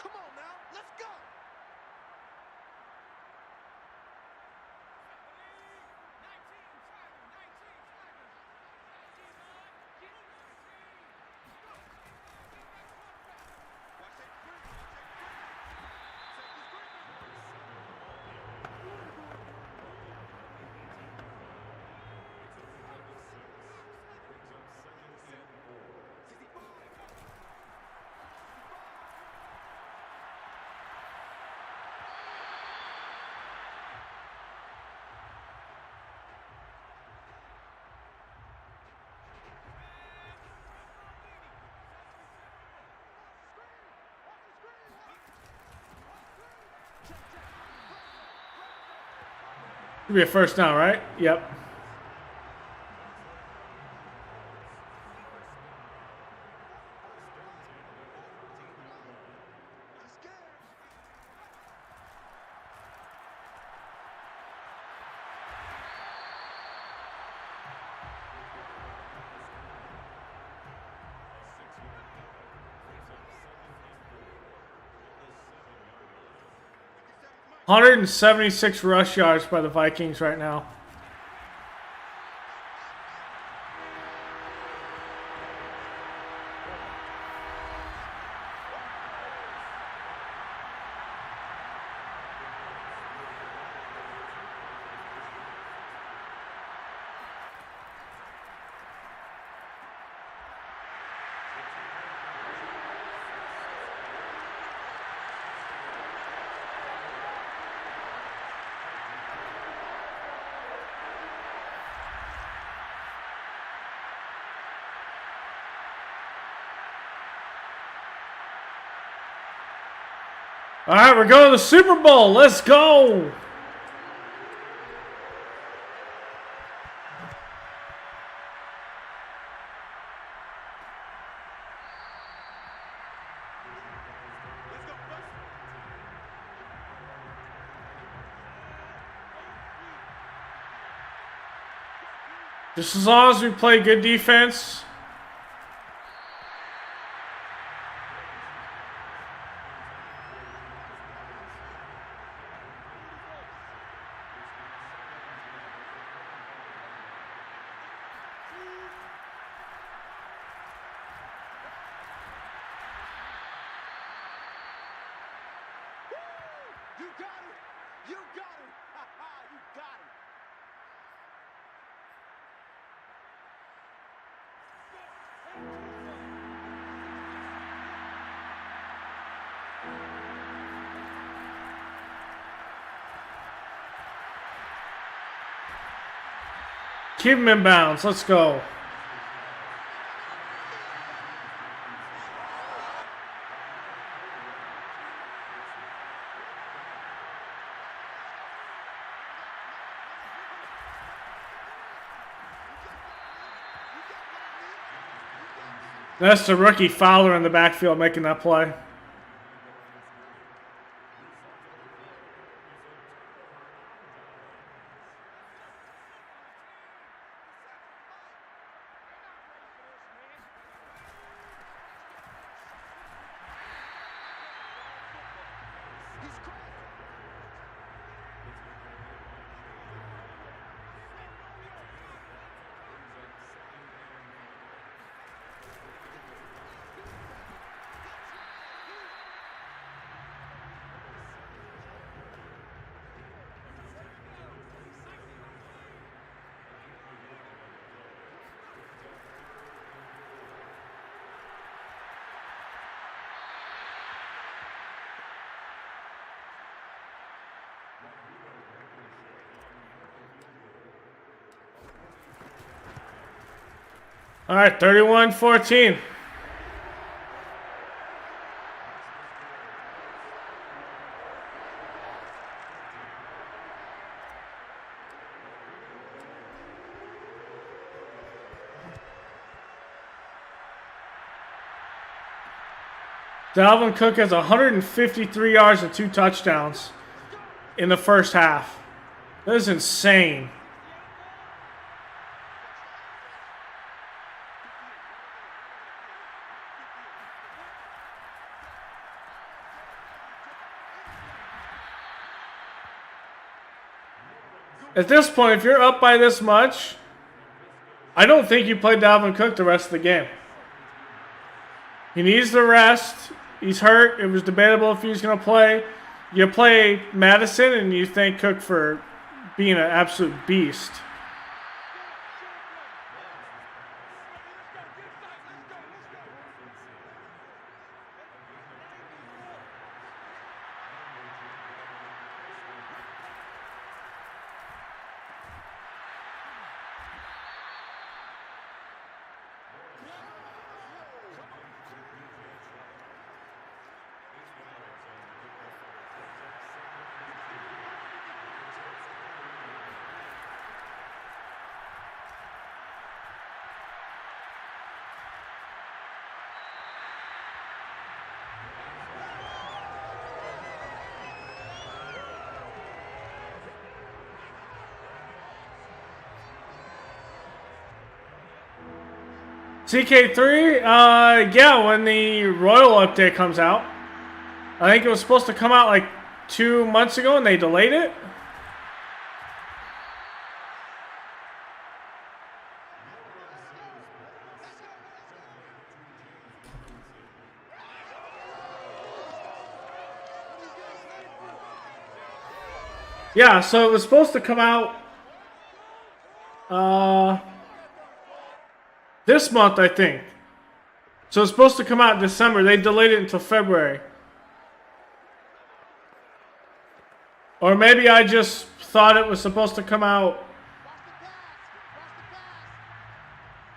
Come on now, let's go. It'll be a first down, right? Yep. $176 rush yards by the Vikings right now. All right, we're going to the Super Bowl. Let's go. Just as long as we play good defense. You got it. You got it. Ha ha. You got it. Keep him in bounds. Let's go. That's the rookie Fowler in the backfield making that play. All right, 31-14. Dalvin Cook has 153 yards and 2 touchdowns in the first half. That is insane. At this point, if you're up by this much, I don't think you play Dalvin Cook the rest of the game. He needs the rest. He's hurt. It was debatable if he was going to play. You play Madison and you thank Cook for being an absolute beast. CK3, yeah, when the Royal update comes out. I think it was supposed to come out like 2 months ago and they delayed it. Yeah, so it was supposed to come out this month, I think. So it's supposed to come out in December. They delayed it until February. Or maybe I just thought it was supposed to come out.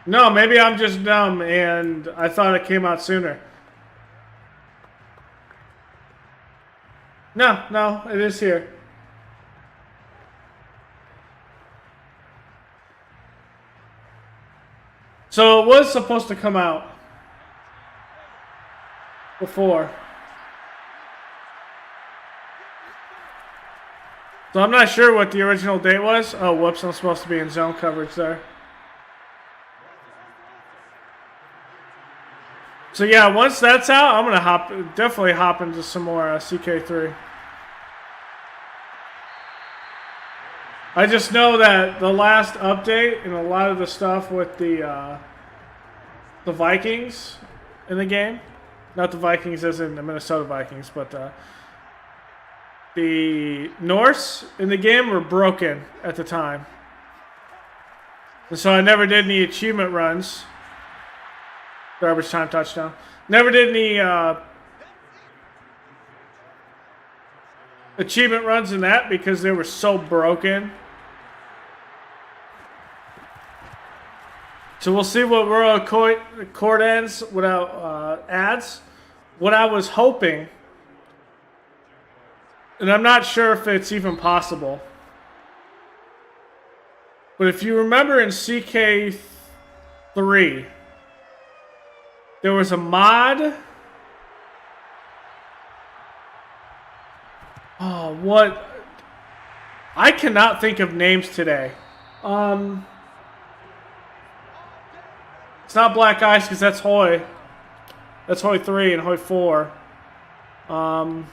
No, maybe I'm just dumb and I thought it came out sooner. No, it is here. So it was supposed to come out before. So I'm not sure what the original date was. Oh, whoops, I'm supposed to be in zone coverage there. So yeah, once that's out, I'm gonna definitely hop into some more CK3. I just know that the last update and a lot of the stuff with the Vikings in the game, not the Vikings as in the Minnesota Vikings, but the Norse in the game were broken at the time. And so I never did any achievement runs. Garbage time touchdown. Never did any achievement runs in that because they were so broken. So we'll see what World Court ends without ads. What I was hoping, and I'm not sure if it's even possible, but if you remember in CK3, there was a mod. Oh, what? I cannot think of names today. It's not Black Ice because that's Hoy. That's Hoy 3 and Hoy 4. Or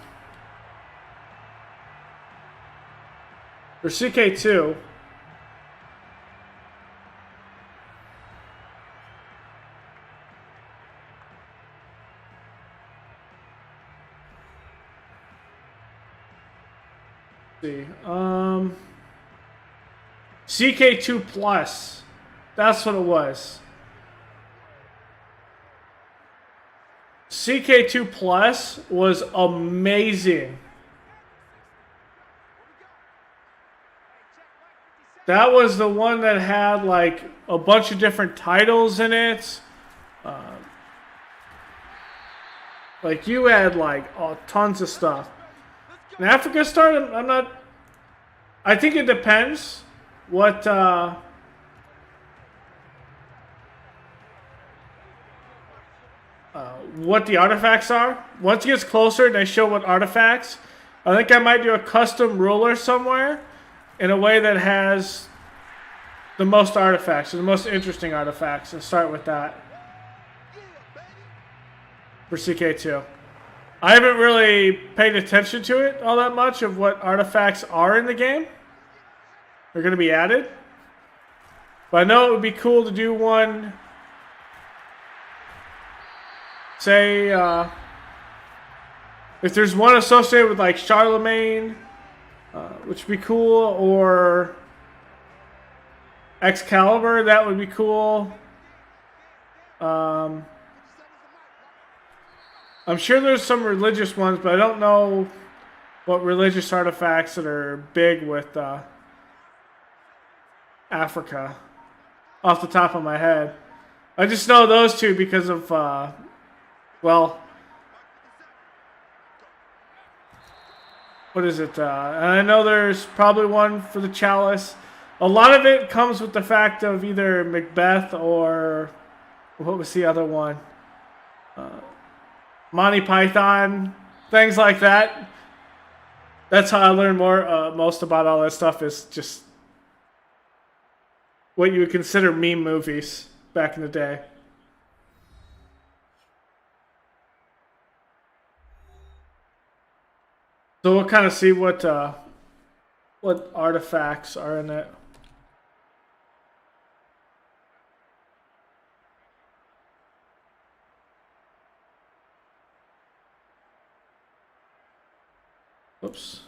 CK2. See. CK2 Plus. That's what it was. CK2 Plus was amazing. That was the one that had like a bunch of different titles in it. Like you had like tons of stuff. And Africa Star, I'm not. I think it depends what. What the artifacts are. Once it gets closer and they show what artifacts, I think I might do a custom ruler somewhere in a way that has the most artifacts, the most interesting artifacts, and start with that for CK2. I haven't really paid attention to it all that much of what artifacts are in the game. They're going to be added. But I know it would be cool to do one. Say, if there's one associated with like Charlemagne, which would be cool, or Excalibur, that would be cool. I'm sure there's some religious ones, but I don't know what religious artifacts that are big with Africa off the top of my head. I just know those two because of well, what is it? And I know there's probably one for the chalice. A lot of it comes with the fact of either Macbeth or what was the other one? Monty Python, things like that. That's how I learned most about all that stuff is just what you would consider meme movies back in the day. So we'll kind of see what artifacts are in it. Oops.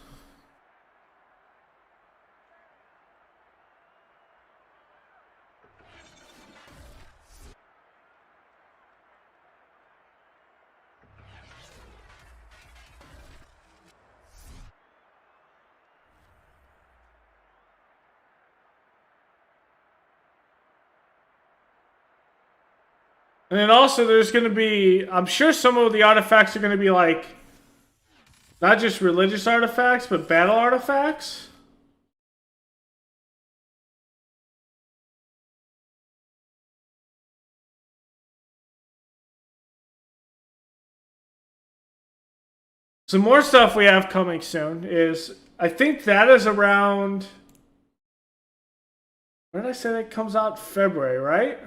And then also there's going to be, I'm sure some of the artifacts are going to be like, not just religious artifacts, but battle artifacts. Some more stuff we have coming soon is, I think that is around, when did I say that comes out? February, right?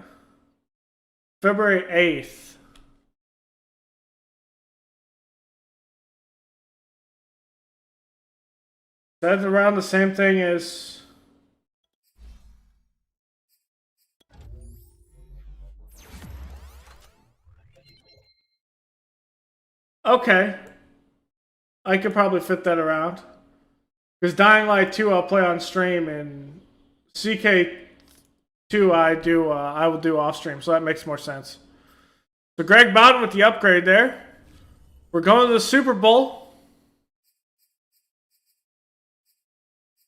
February 8th. That's around the same thing as... Okay. I could probably fit that around. Because Dying Light 2 I'll play on stream, and CK2 I will do off stream, so that makes more sense. So Greg Bowden with the upgrade there. We're going to the Super Bowl.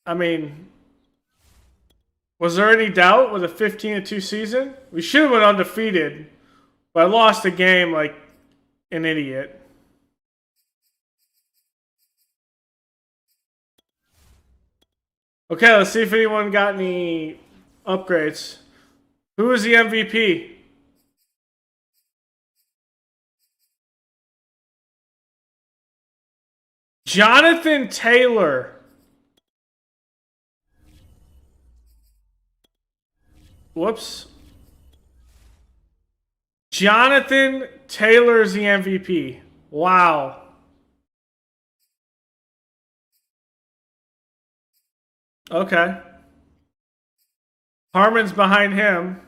I mean, was there any doubt with a 15-2 season? We should have went undefeated, but I lost the game like an idiot. Okay, let's see if anyone got any upgrades. Who is the MVP? Jonathan Taylor. Whoops. Jonathan Taylor is the MVP. Wow. Okay. Harmon's behind him.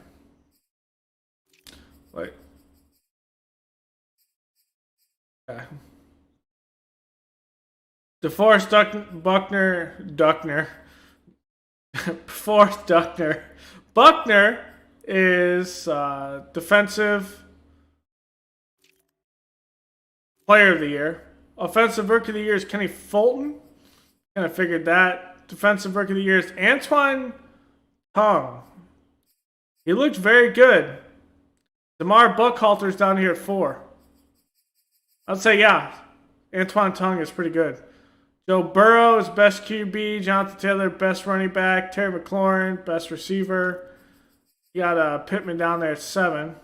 Wait. Okay. DeForest Buckner. Forrest Duckner. Buckner is defensive player of the year. Offensive rookie of the year is Kenny Fulton. Kind of figured that. Defensive rookie of the year is Antoine Tongue. He looked very good. DeMar Buckhalter's down here at 4. I'd say, yeah, Antoine Tongue is pretty good. Joe Burrow is best QB. Jonathan Taylor, best running back. Terry McLaurin, best receiver. You got Pittman down there at 7.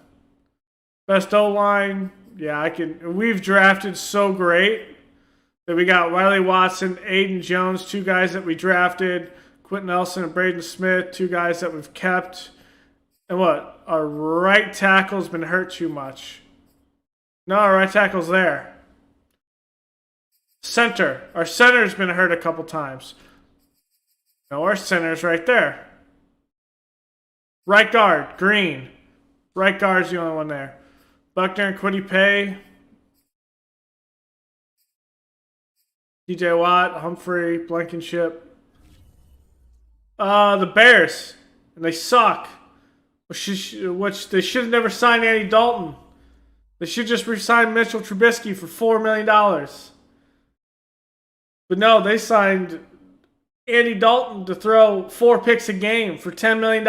Best O-line. Yeah, we've drafted so great that we got Riley Watson, Aiden Jones, 2 guys that we drafted. Quentin Nelson and Braden Smith, 2 guys that we've kept. And what? Our right tackle's been hurt too much. No, our right tackle's there. Center. Our center's been hurt a couple times. No, our center's right there. Right guard, Green. Right guard's the only one there. Buckner and Quiddy Pay. TJ Watt, Humphrey, Blankenship. The Bears. And they suck. Which they should have never signed Andy Dalton. They should just re-sign Mitchell Trubisky for $4 million. But no, they signed Andy Dalton to throw 4 picks a game for $10 million.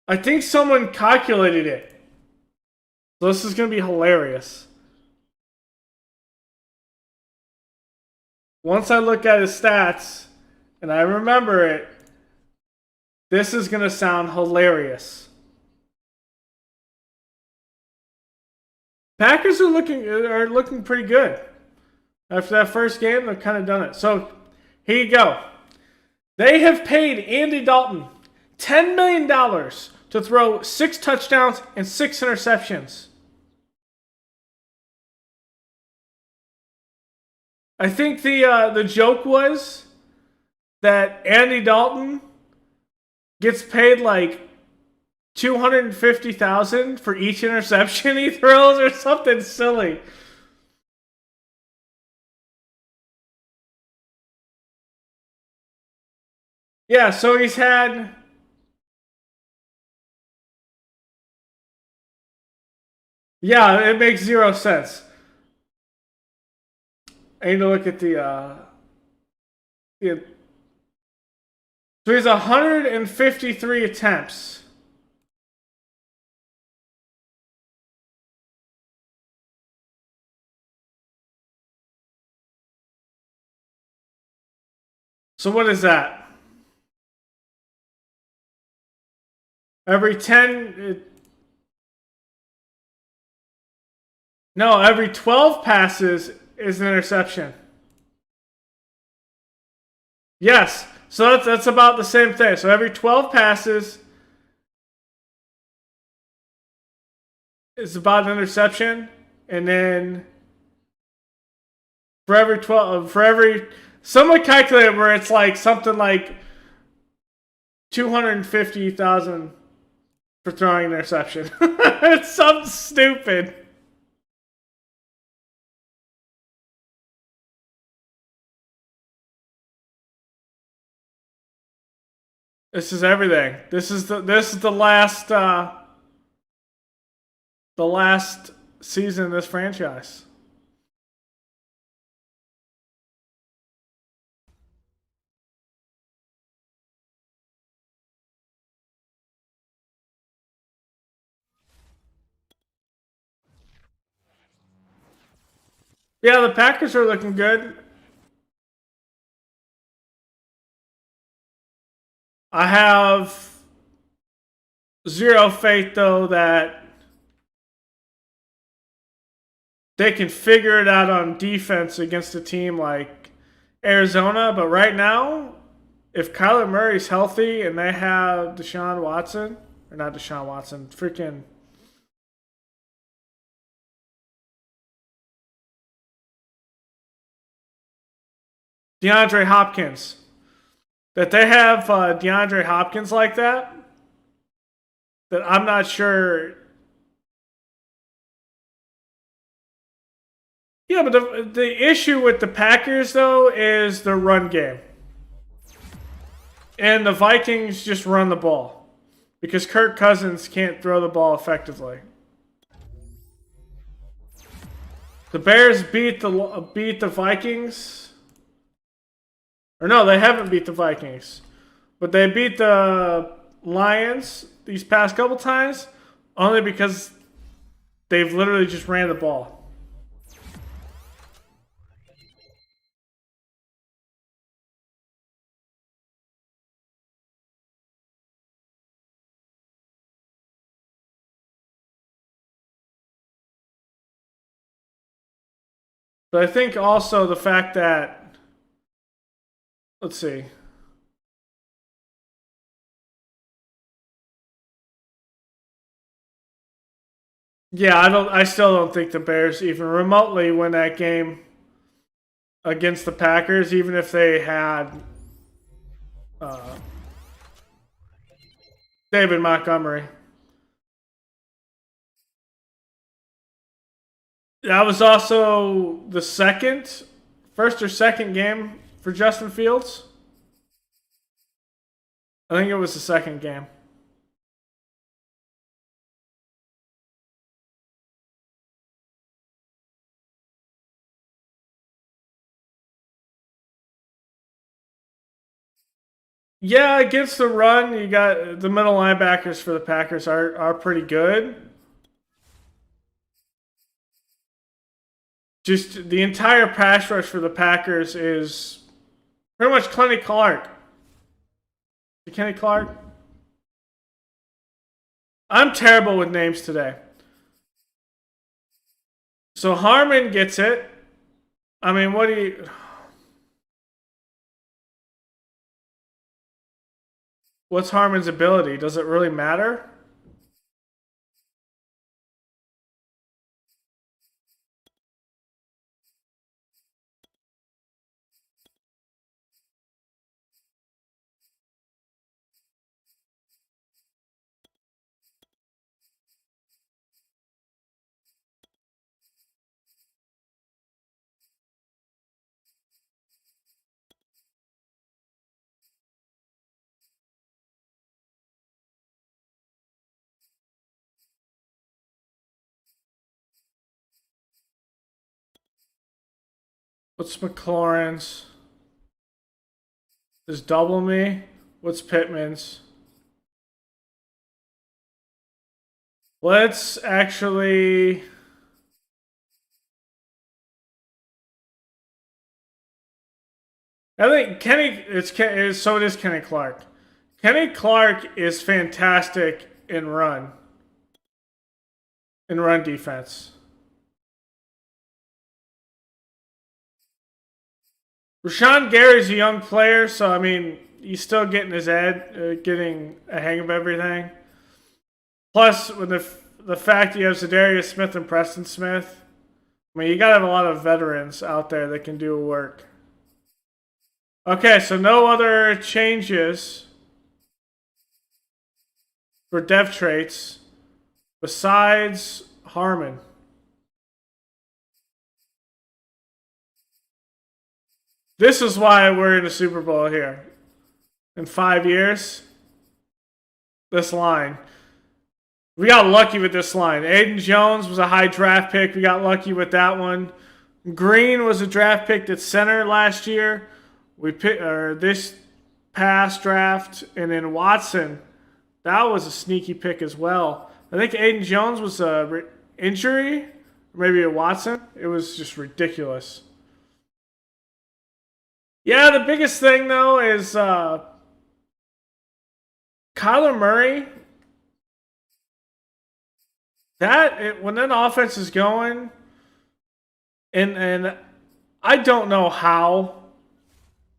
I think someone calculated it. So this is going to be hilarious. Once I look at his stats and I remember it, this is going to sound hilarious. Packers are looking pretty good. After that first game, they've kind of done it. So, here you go. They have paid Andy Dalton $10 million to throw 6 touchdowns and 6 interceptions. I think the joke was that Andy Dalton gets paid like $250,000 for each interception he throws or something silly. Yeah, so he's had... Yeah, it makes 0 sense. I need to look at the so he's 153 attempts. So what is that? Every 10... No, every 12 passes is an interception. Yes, so that's about the same thing. So every 12 passes is about an interception, and then for every someone calculated where it's like something like 250,000 for throwing an interception. It's something stupid. This is everything. This is the last season of this franchise. Yeah, the Packers are looking good. I have zero faith, though, that they can figure it out on defense against a team like Arizona. But right now, if Kyler Murray's healthy and they have Deshaun Watson, or not Deshaun Watson, freaking DeAndre Hopkins, that they have DeAndre Hopkins like that, that I'm not sure. Yeah, but the issue with the Packers, though, is the run game. And the Vikings just run the ball. Because Kirk Cousins can't throw the ball effectively. The Bears beat the Vikings. Or no, they haven't beat the Vikings. But they beat the Lions these past couple times only because they've literally just ran the ball. But I think also the fact that, let's see. Yeah, I still don't think the Bears even remotely win that game against the Packers, even if they had David Montgomery. That was also the first or second game for Justin Fields. I think it was the second game. Yeah, against the run, you got the middle linebackers for the Packers are pretty good. Just the entire pass rush for the Packers is pretty much Kenny Clark. Kenny Clark? I'm terrible with names today. So Harmon gets it. I mean, what do you... What's Harmon's ability? Does it really matter? What's McLaurin's? Is double me? What's Pittman's? Let's actually... I think so it is Kenny Clark. Kenny Clark is fantastic in run defense. Rashawn Gary's a young player, so I mean, he's still getting his getting a hang of everything. Plus, with the fact you have Zadarius Smith and Preston Smith, I mean, you gotta have a lot of veterans out there that can do work. Okay, so no other changes for dev traits besides Harmon. This is why we're in the Super Bowl here. In 5 years. this line. We got lucky with this line. Aiden Jones was a high draft pick. We got lucky with that one. Green was a draft pick at center last year. We picked this past draft, and then Watson, that was a sneaky pick as well. I think Aiden Jones was a injury, or maybe a Watson. It was just ridiculous. Yeah, the biggest thing though is Kyler Murray. When that offense is going, and I don't know how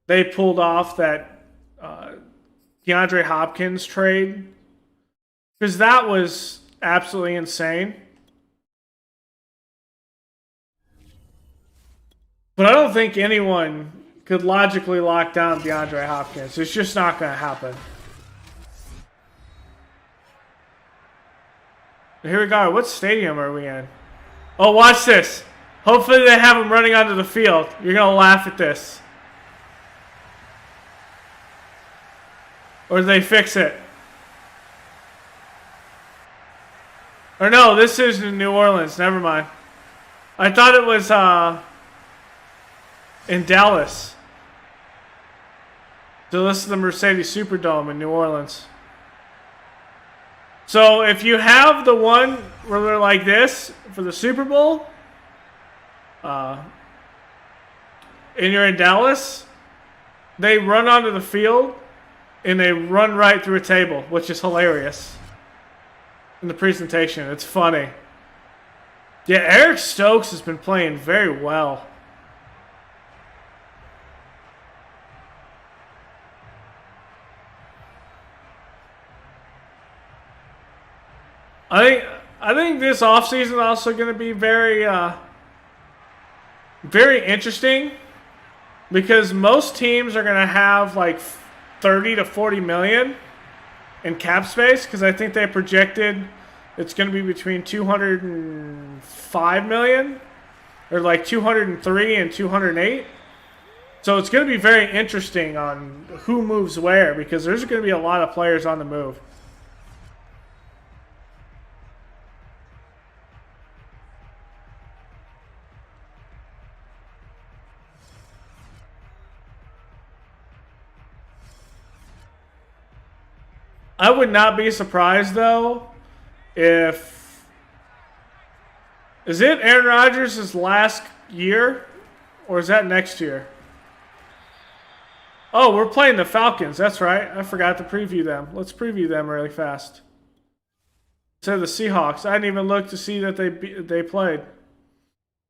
they pulled off that DeAndre Hopkins trade, because that was absolutely insane. But I don't think anyone could logically lock down DeAndre Hopkins. It's just not going to happen. Here we go. What stadium are we in? Oh, watch this. Hopefully they have him running onto the field. You're going to laugh at this. Or do they fix it? Or no, this is in New Orleans. Never mind. I thought it was in Dallas. So this is the Mercedes Superdome in New Orleans. So if you have the one where they're like this for the Super Bowl, and you're in Dallas, they run onto the field and they run right through a table, which is hilarious. In the presentation, it's funny. Yeah, Eric Stokes has been playing very well. I think this offseason is also going to be very very interesting, because most teams are going to have like 30 to 40 million in cap space, because I think they projected it's going to be between 205 million or like 203 and 208. So it's going to be very interesting on who moves where, because there's going to be a lot of players on the move. I would not be surprised, though, if... Is it Aaron Rodgers' last year? Or is that next year? Oh, we're playing the Falcons. That's right. I forgot to preview them. Let's preview them really fast. Instead of the Seahawks. I didn't even look to see that they played.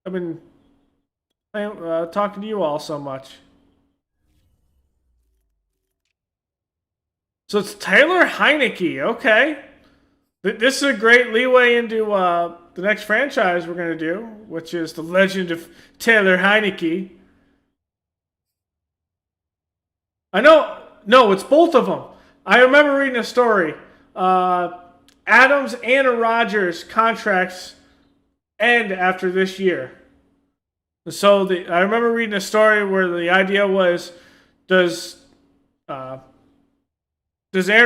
I've been talking to you all so much. So it's Taylor Heineke. Okay. This is a great leeway into the next franchise we're going to do, which is the Legend of Taylor Heineke. I know. No, it's both of them. I remember reading a story. Adams and Rodgers contracts end after this year. So I remember reading a story where the idea was, does Aaron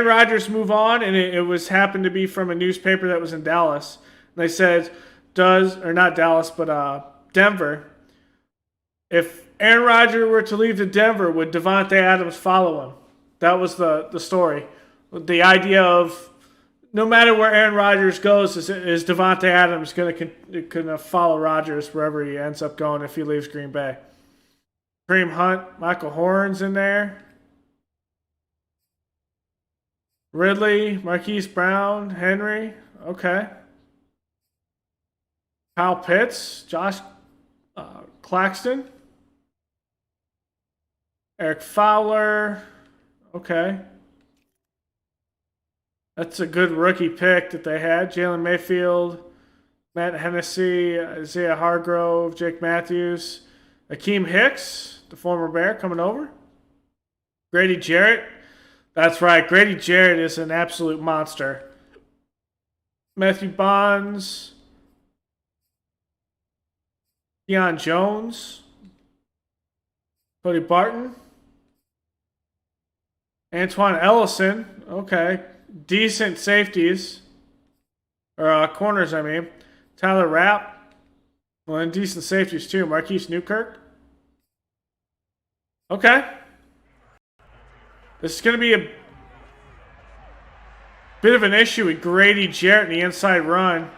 Rodgers move on? And it was happened to be from a newspaper that was in Dallas. And they said, not Dallas, but Denver. If Aaron Rodgers were to leave to Denver, would Davante Adams follow him? That was the story. The idea of no matter where Aaron Rodgers goes, is Davante Adams going to follow Rodgers wherever he ends up going if he leaves Green Bay? Kareem Hunt, Michael Horn's in there. Ridley, Marquise Brown, Henry. Okay. Kyle Pitts, Josh Claxton. Eric Fowler. Okay. That's a good rookie pick that they had. Jalen Mayfield, Matt Hennessy, Isaiah Hargrove, Jake Matthews, Akeem Hicks, the former Bear, coming over. Grady Jarrett. That's right. Grady Jarrett is an absolute monster. Matthew Bonds. Deion Jones. Cody Barton. Antoine Ellison. Okay. decent safeties. Or corners, I mean. Tyler Rapp. Well, and decent safeties too. Marquise Newkirk. Okay. This is going to be a bit of an issue with Grady Jarrett in the inside run.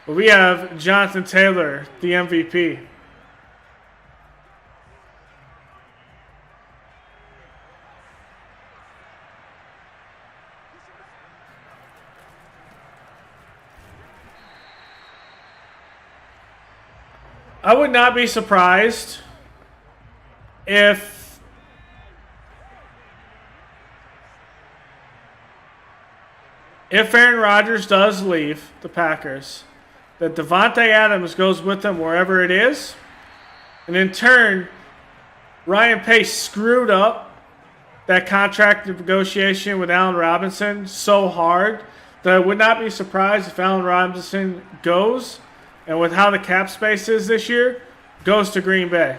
But we have Jonathan Taylor, the MVP. I would not be surprised if Aaron Rodgers does leave the Packers, that Davante Adams goes with them wherever it is, and in turn, Ryan Pace screwed up that contract negotiation with Allen Robinson so hard that I would not be surprised if Allen Robinson goes, and with how the cap space is this year, goes to Green Bay.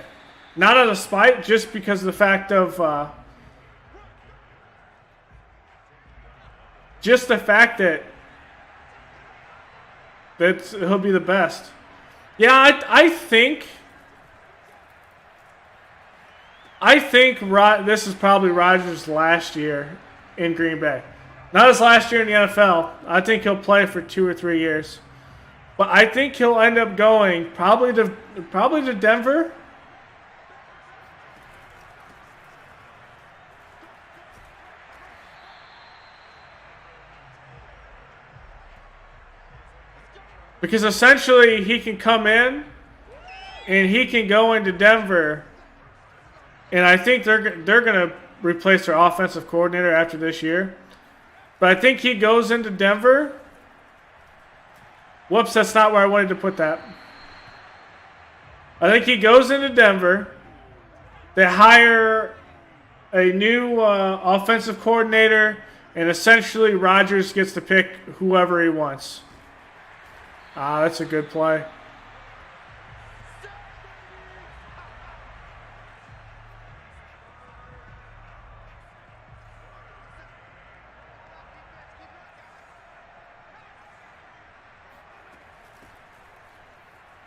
Not out of spite, just because of the fact of just the fact that he'll be the best. Yeah, I think this is probably Rodgers' last year in Green Bay. Not his last year in the NFL. I think he'll play for 2 or 3 years. But I think he'll end up going probably to Denver. Because essentially he can come in and he can go into Denver, and I think they're going to replace their offensive coordinator after this year. But I think he goes into Denver. Whoops, that's not where I wanted to put that. I think he goes into Denver. They hire a new offensive coordinator, and essentially Rodgers gets to pick whoever he wants. That's a good play.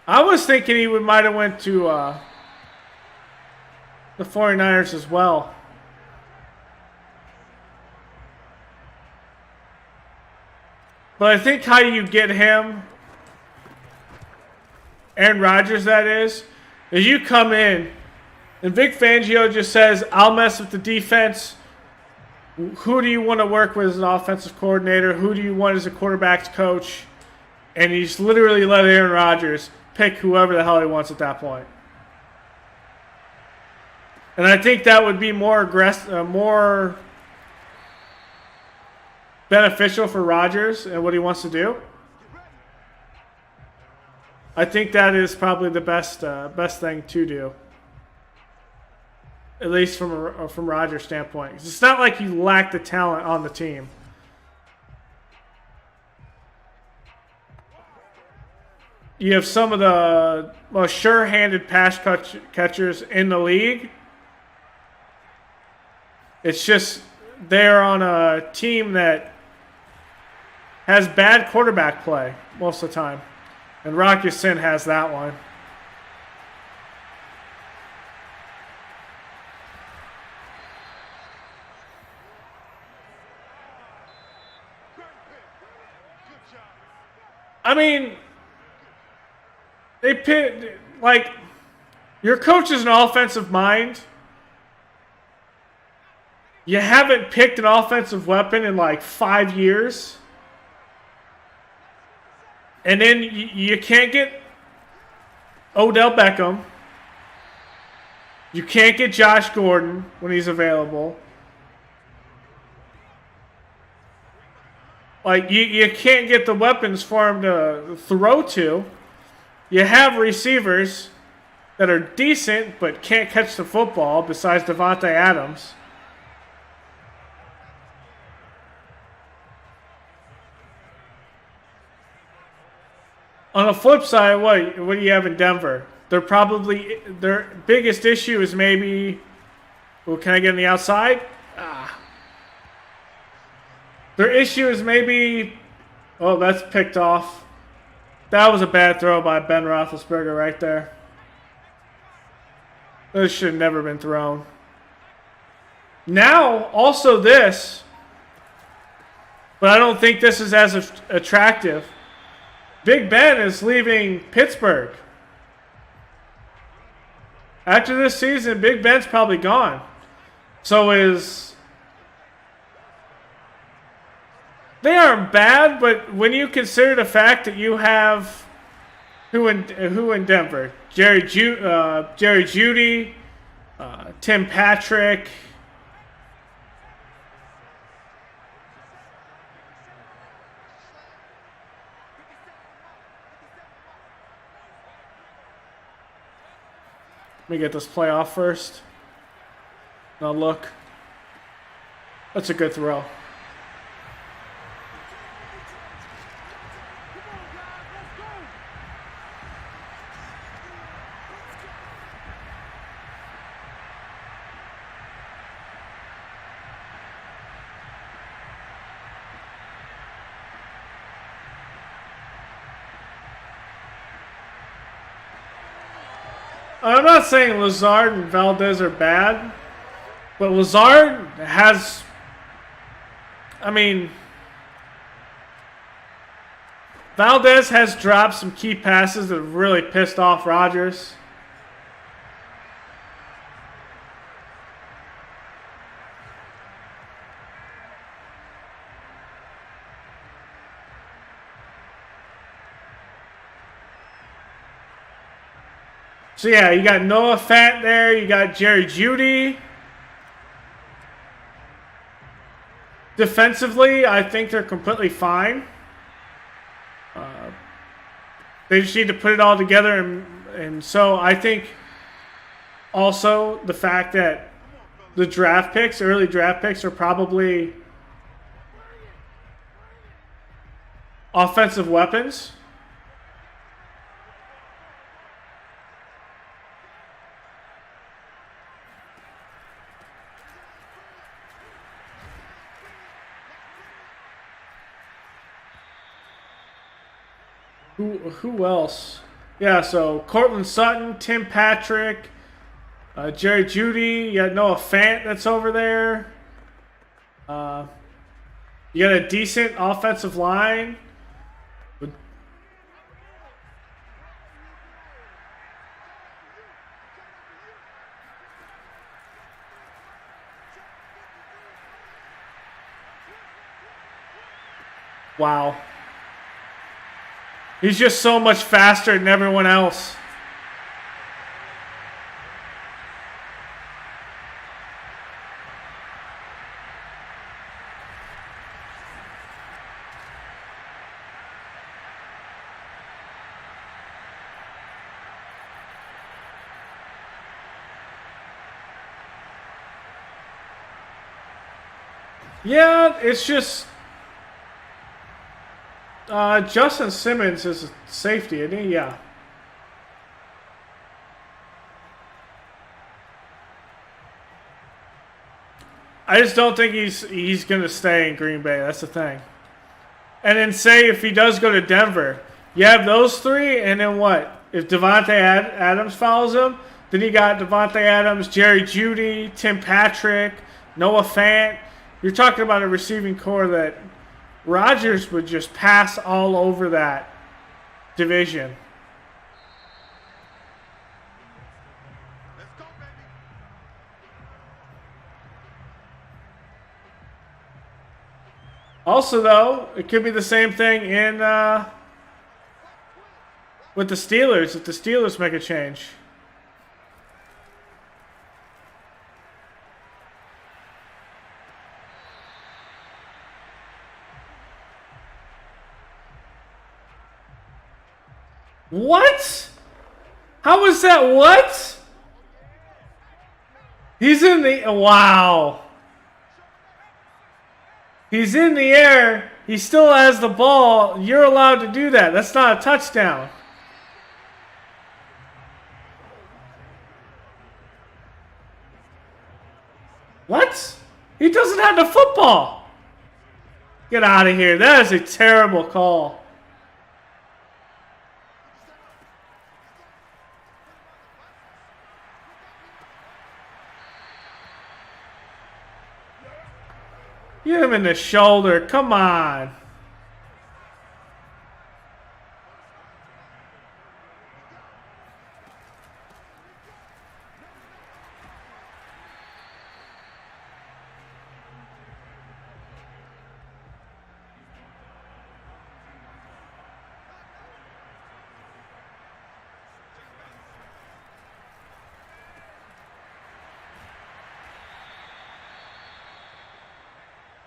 I was thinking he might have went to the 49ers as well. But I think how you get him, Aaron Rodgers that is you come in and Vic Fangio just says, I'll mess with the defense. Who do you want to work with as an offensive coordinator? Who do you want as a quarterback's coach? And he's literally let Aaron Rodgers pick whoever the hell he wants at that point. And I think that would be more aggressive, more beneficial for Rodgers and what he wants to do. I think that is probably the best thing to do, at least from Rodgers' standpoint. It's not like you lack the talent on the team. You have some of the most sure-handed pass catchers in the league. It's just they're on a team that has bad quarterback play most of the time. And Rocky Sin has that one. I mean, they pick, like, your coach is an offensive mind. You haven't picked an offensive weapon in like 5 years. And then you can't get Odell Beckham. You can't get Josh Gordon when he's available. Like, you can't get the weapons for him to throw to. You have receivers that are decent but can't catch the football besides Davante Adams. On the flip side, what do you have in Denver? Their biggest issue is maybe Well, can I get on the outside? Ah. Their issue is maybe... Oh, that's picked off. That was a bad throw by Ben Roethlisberger right there. This should have never been thrown. Now, also this. But I don't think this is as attractive. Big Ben is leaving Pittsburgh. After this season, Big Ben's probably gone. So is... They aren't bad, but when you consider the fact that you have... Who in Denver? Jerry Jeudy, Tim Patrick... Let me get this play off first. Now look. That's a good throw. I'm not saying Lazard and Valdez are bad, but Lazard has, I mean, Valdez has dropped some key passes that have really pissed off Rodgers. So yeah, you got Noah Fant there, you got Jerry Jeudy. Defensively, I think they're completely fine. They just need to put it all together, and so I think also the fact that the draft picks, early draft picks, are probably offensive weapons. Who else? Yeah, so Cortland Sutton, Tim Patrick, Jerry Jeudy. You got Noah Fant that's over there. You got a decent offensive line. Wow. He's just so much faster than everyone else. Yeah, it's just... Justin Simmons is a safety, isn't he? Yeah. I just don't think he's going to stay in Green Bay. That's the thing. And then say if he does go to Denver, you have those three, and then what? If Devontae Adams follows him, then you got Devontae Adams, Jerry Jeudy, Tim Patrick, Noah Fant. You're talking about a receiving core that Rodgers would just pass all over that division. Let's go, baby. Also, though, it could be the same thing in with the Steelers if the Steelers make a change. What? How is that? What? He's in the... Wow. He's in the air. He still has the ball. You're allowed to do that. That's not a touchdown. What? He doesn't have the football. Get out of here. That is a terrible call. Get him in the shoulder. Come on.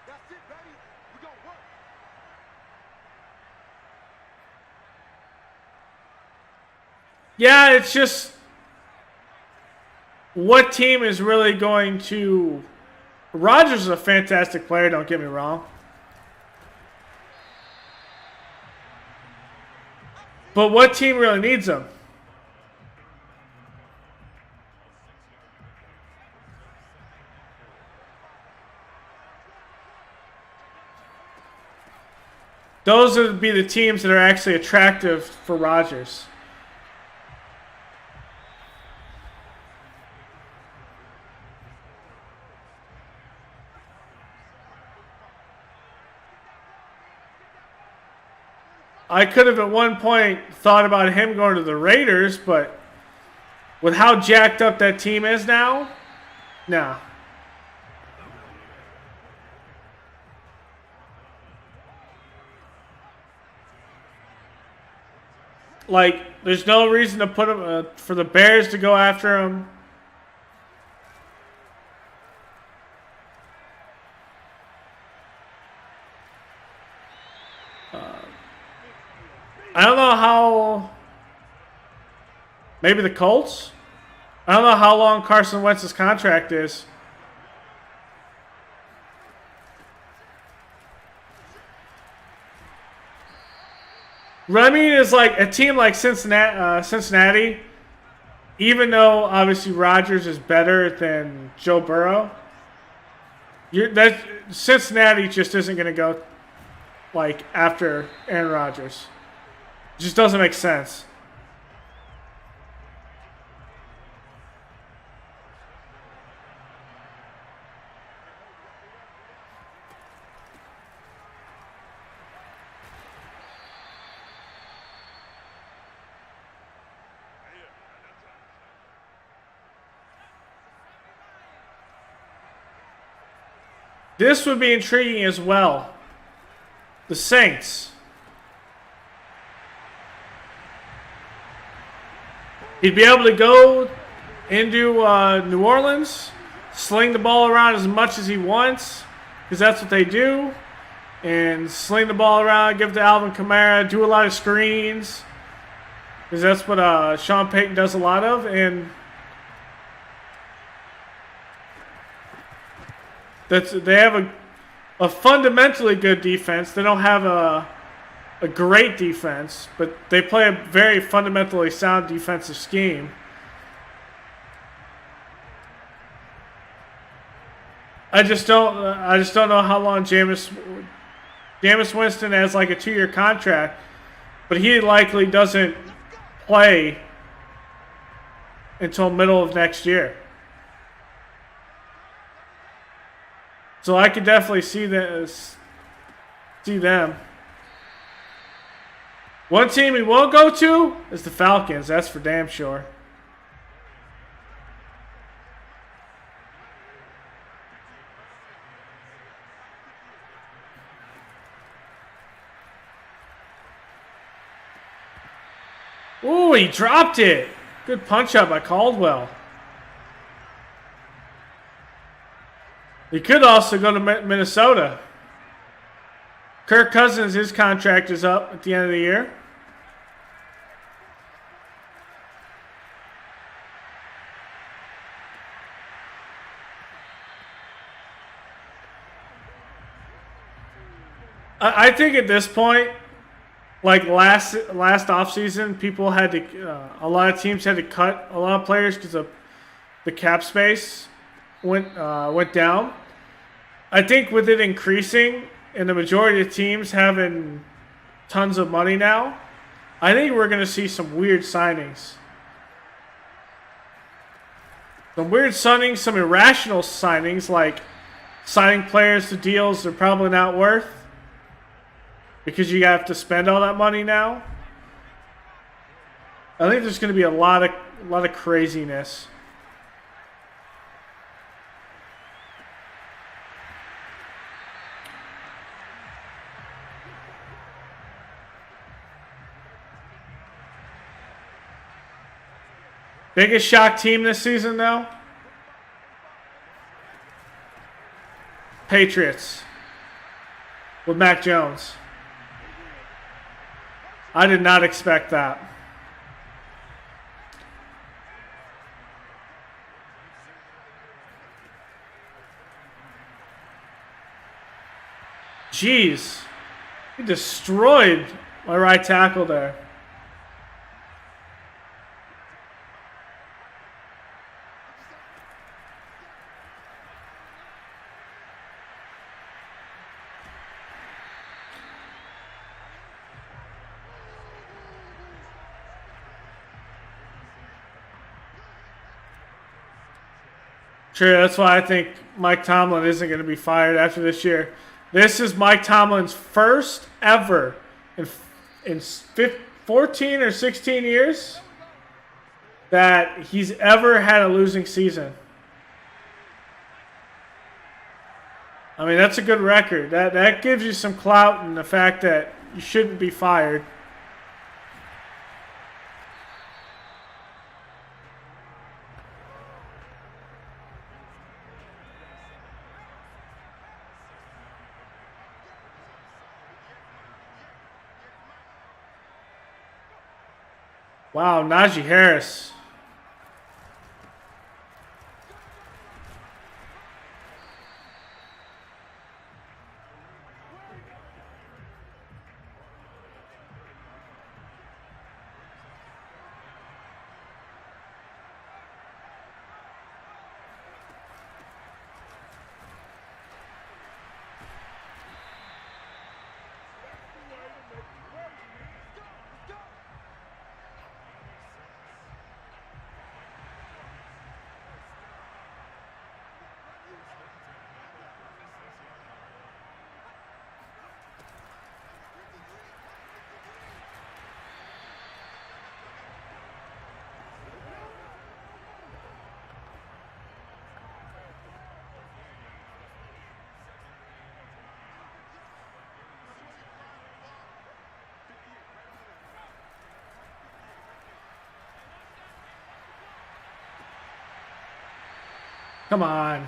That's it, baby. We gonna work. Yeah, it's just what team is really going to... Rodgers is a fantastic player, don't get me wrong. But what team really needs him? Those would be the teams that are actually attractive for Rodgers. I could have at one point thought about him going to the Raiders, but with how jacked up that team is now, nah. Like, there's no reason to put him for the Bears to go after him. I don't know how. Maybe the Colts? I don't know how long Carson Wentz's contract is. What I mean is, like, a team like Cincinnati, even though obviously Rodgers is better than Joe Burrow, Cincinnati just isn't going to go like after Aaron Rodgers. It just doesn't make sense. This would be intriguing as well. The Saints. He'd be able to go into New Orleans, sling the ball around as much as he wants, because that's what they do, and sling the ball around, give it to Alvin Kamara, do a lot of screens, because that's what Sean Payton does a lot of, and they have a fundamentally good defense. They don't have a great defense, but they play a very fundamentally sound defensive scheme. I just don't know how long Jameis Winston has like a 2-year contract, but he likely doesn't play until middle of next year. So I could definitely see them. One team he won't go to is the Falcons. That's for damn sure. Ooh, he dropped it. Good punch up by Caldwell. He could also go to Minnesota. Kirk Cousins, his contract is up at the end of the year. I think at this point, like last offseason, people had to, a lot of teams had to cut a lot of players because of the cap space. went down. I think with it increasing and the majority of teams having tons of money now, I think we're going to see some weird signings. Some weird signings, some irrational signings, like signing players to deals they're probably not worth because you have to spend all that money now. I think there's going to be a lot of craziness. Biggest shock team this season, though? Patriots. With Mac Jones. I did not expect that. Jeez. He destroyed my right tackle there. True, that's why I think Mike Tomlin isn't going to be fired after this year. This is Mike Tomlin's first ever in 14 or 16 years that he's ever had a losing season. I mean, that's a good record. That gives you some clout in the fact that you shouldn't be fired. Wow, Najee Harris. Come on.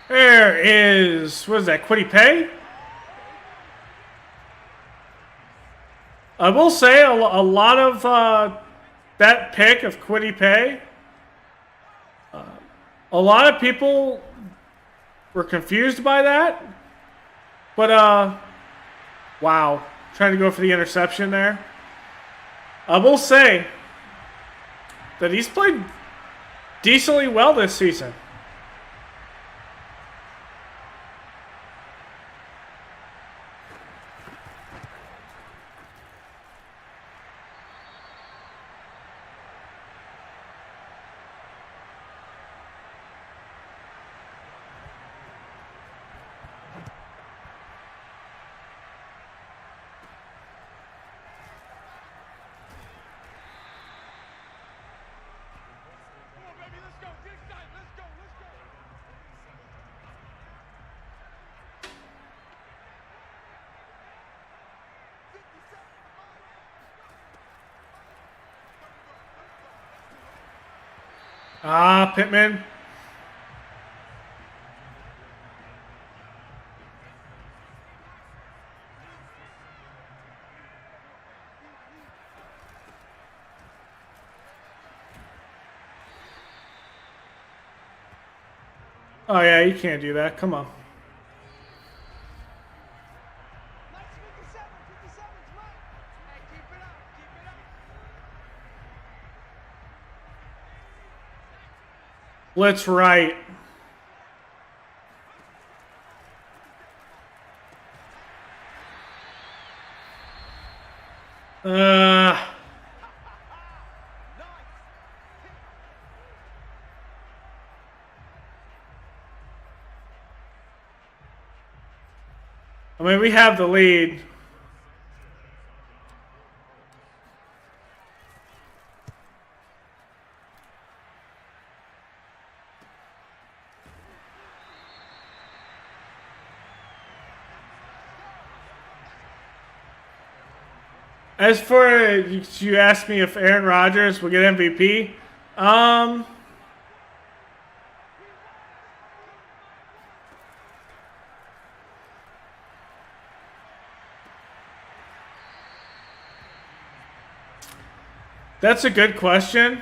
There is, what is that, Kwity Paye? I will say a lot of that pick of Kwity Paye, a lot of people were confused by that. But, wow. Trying to go for the interception there. I will say that he's played decently well this season. Ah, Pittman. Oh yeah, you can't do that. Come on. Nice 57. 57's right. Hey, keep it up. Keep it up. Blitz right. I mean, we have the lead. As for you asked me if Aaron Rodgers will get MVP. That's a good question.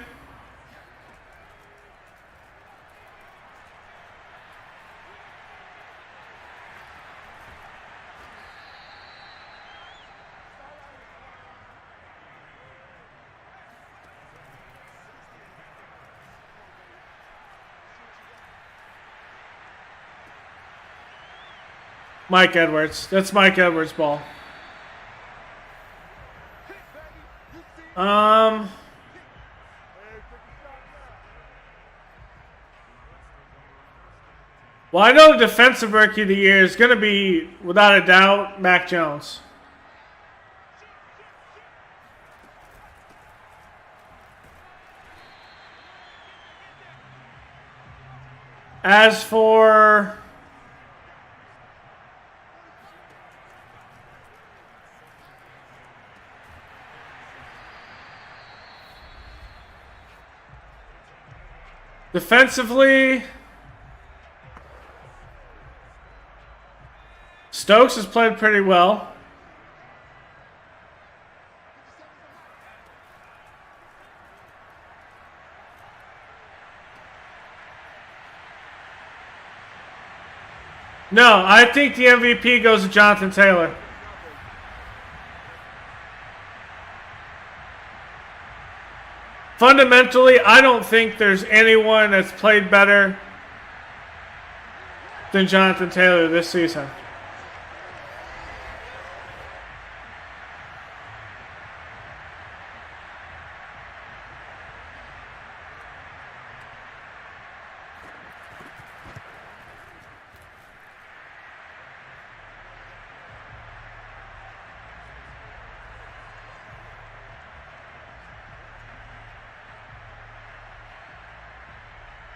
Mike Edwards. That's Mike Edwards' ball. Well, I know the defensive rookie of the year is going to be, without a doubt, Mac Jones. As for defensively, Stokes has played pretty well. No, I think the MVP goes to Jonathan Taylor. Fundamentally, I don't think there's anyone that's played better than Jonathan Taylor this season.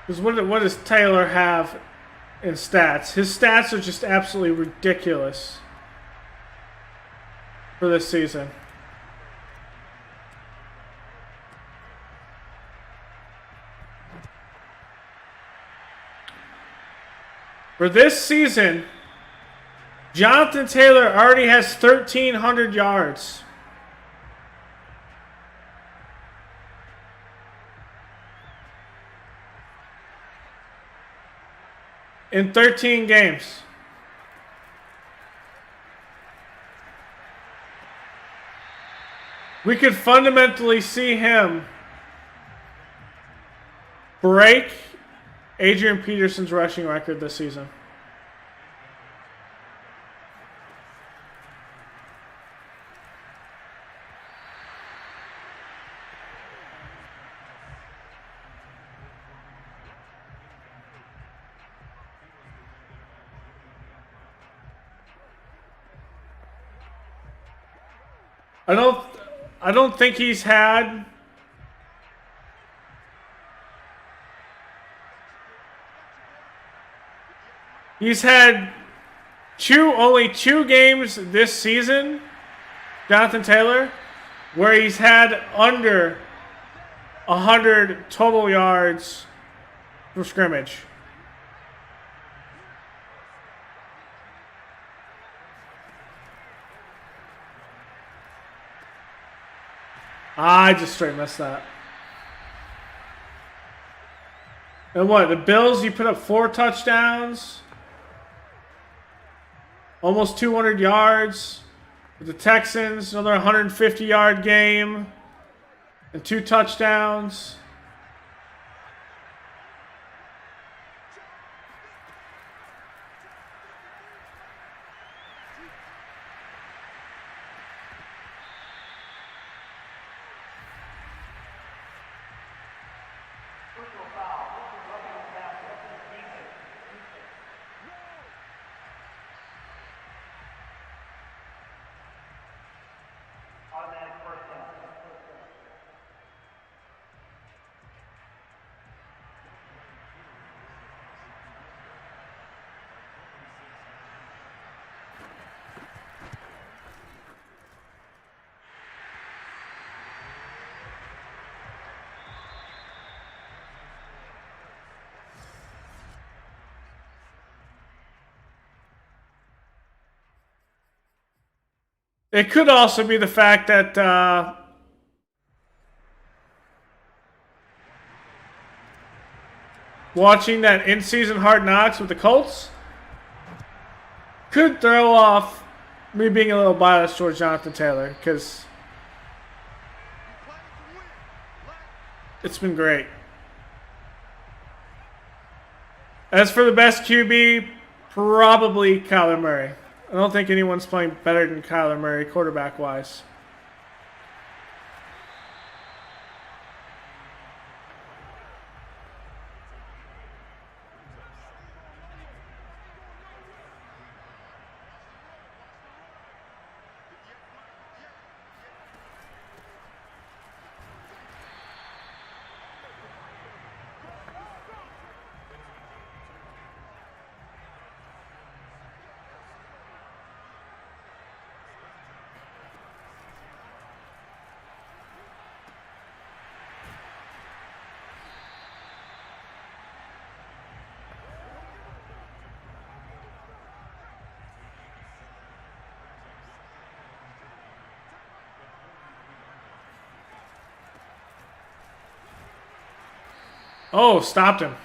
Because what does Taylor have in stats? His stats are just absolutely ridiculous for this season. For this season, Jonathan Taylor already has 1,300 yards. In 13 games. We could fundamentally see him break Adrian Peterson's rushing record this season. I don't think he's had only two games this season, Jonathan Taylor, where he's had under 100 total yards from scrimmage. I just straight missed that. And what? The Bills, you put up 4 touchdowns. Almost 200 yards. With the Texans, another 150-yard game. And 2 touchdowns. Automatic first down. It could also be the fact that watching that in-season Hard Knocks with the Colts could throw off me being a little biased towards Jonathan Taylor, because it's been great. As for the best QB, probably Kyler Murray. I don't think anyone's playing better than Kyler Murray quarterback-wise. Oh, stopped him.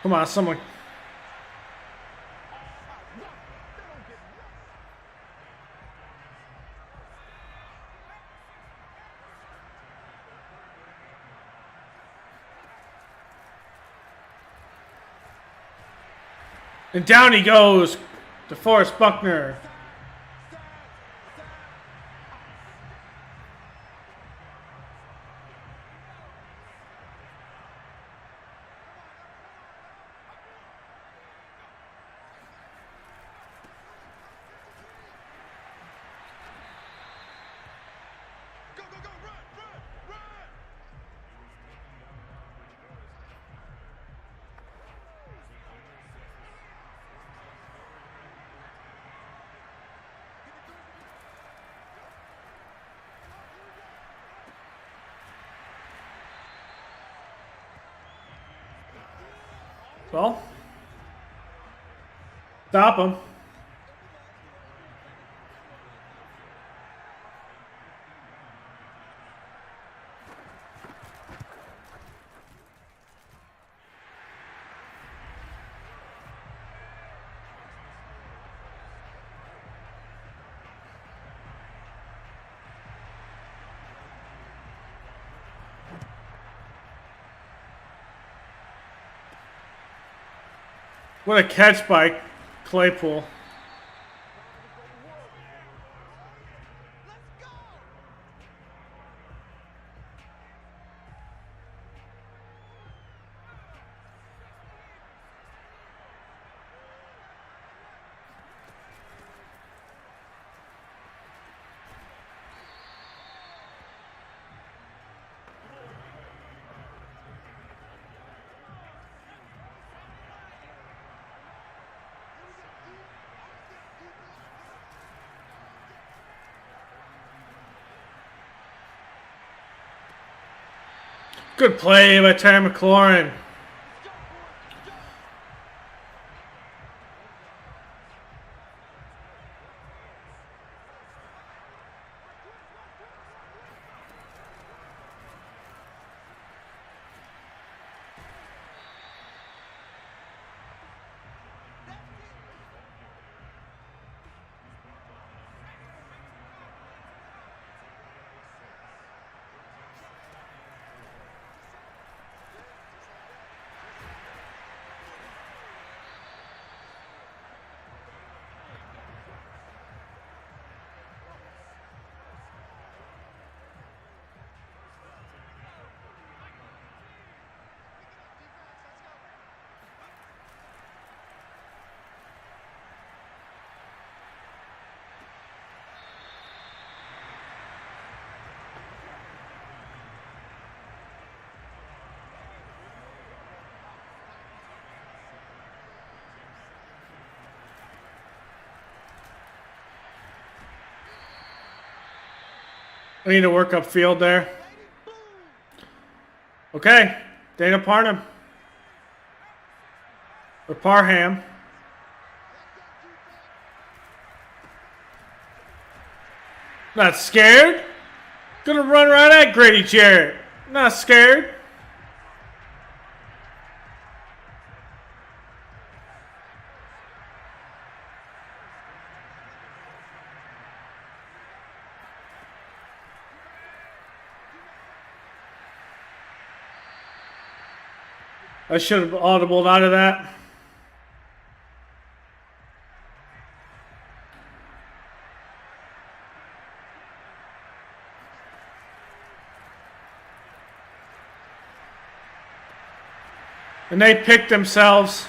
Come on, someone. And down he goes, DeForest Buckner. Well, stop him. What a catch by Claypool. Good play by Terry McLaurin. I need to work upfield there. Okay, Dana Parham. Or Parham. Not scared. Gonna run right at Grady Jarrett. Not scared. I should have audibled out of that. And they picked themselves.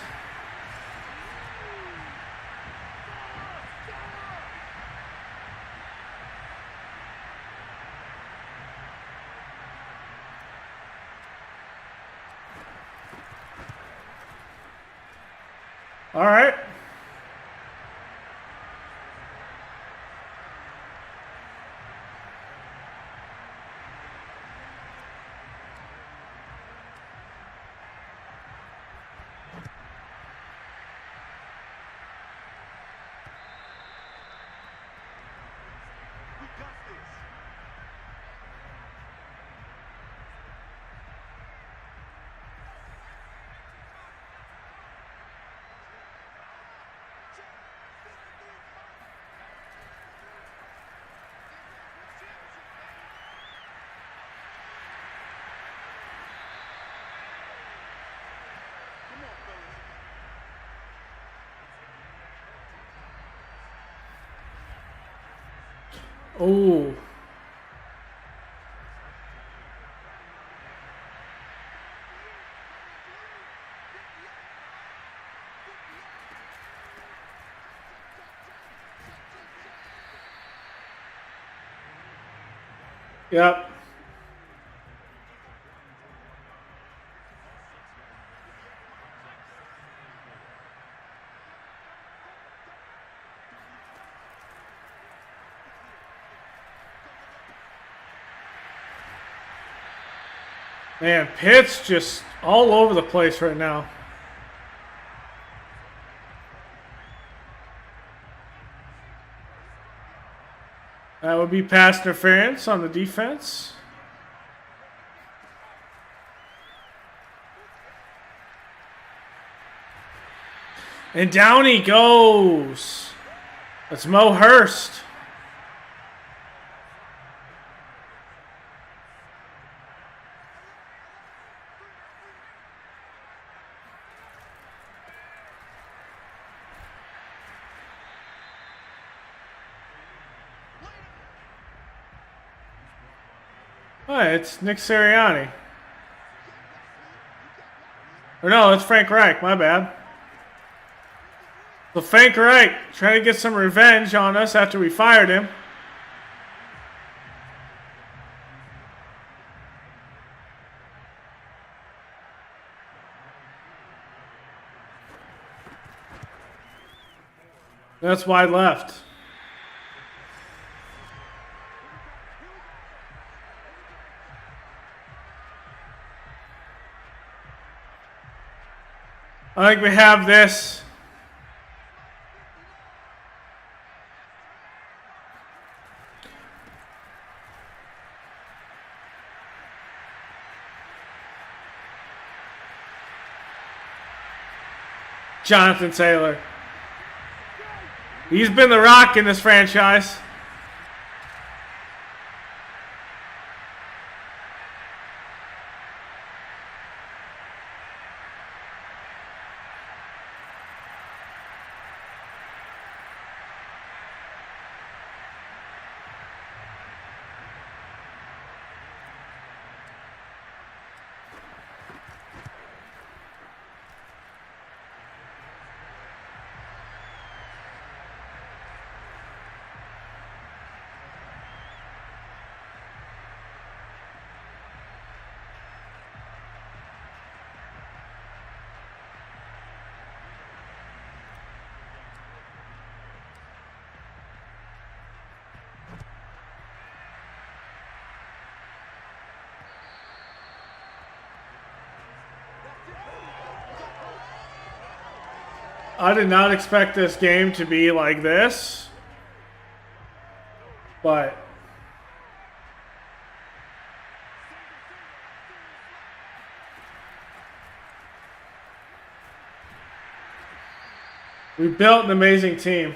All right. Oh. Yep. Man, Pitt's just all over the place right now. That would be pass interference on the defense. And down he goes. That's Mo Hurst. Oh, it's Nick Sirianni. Or no, it's Frank Reich. My bad. So Frank Reich trying to get some revenge on us after we fired him. That's wide left. I think we have this. Jonathan Taylor. He's been the rock in this franchise. I did not expect this game to be like this, but we built an amazing team.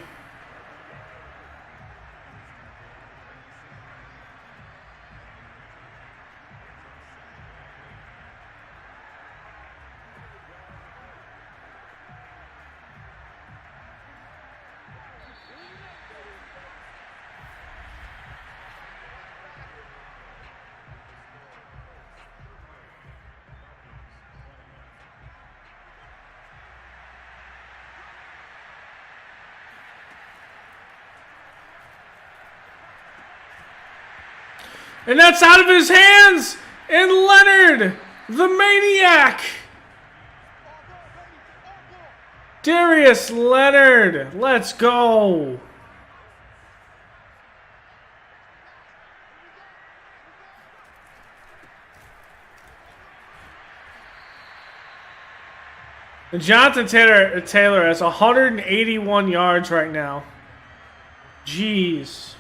And that's out of his hands! And Leonard, the maniac! Darius Leonard, let's go! And Jonathan Taylor has 181 yards right now. Jeez.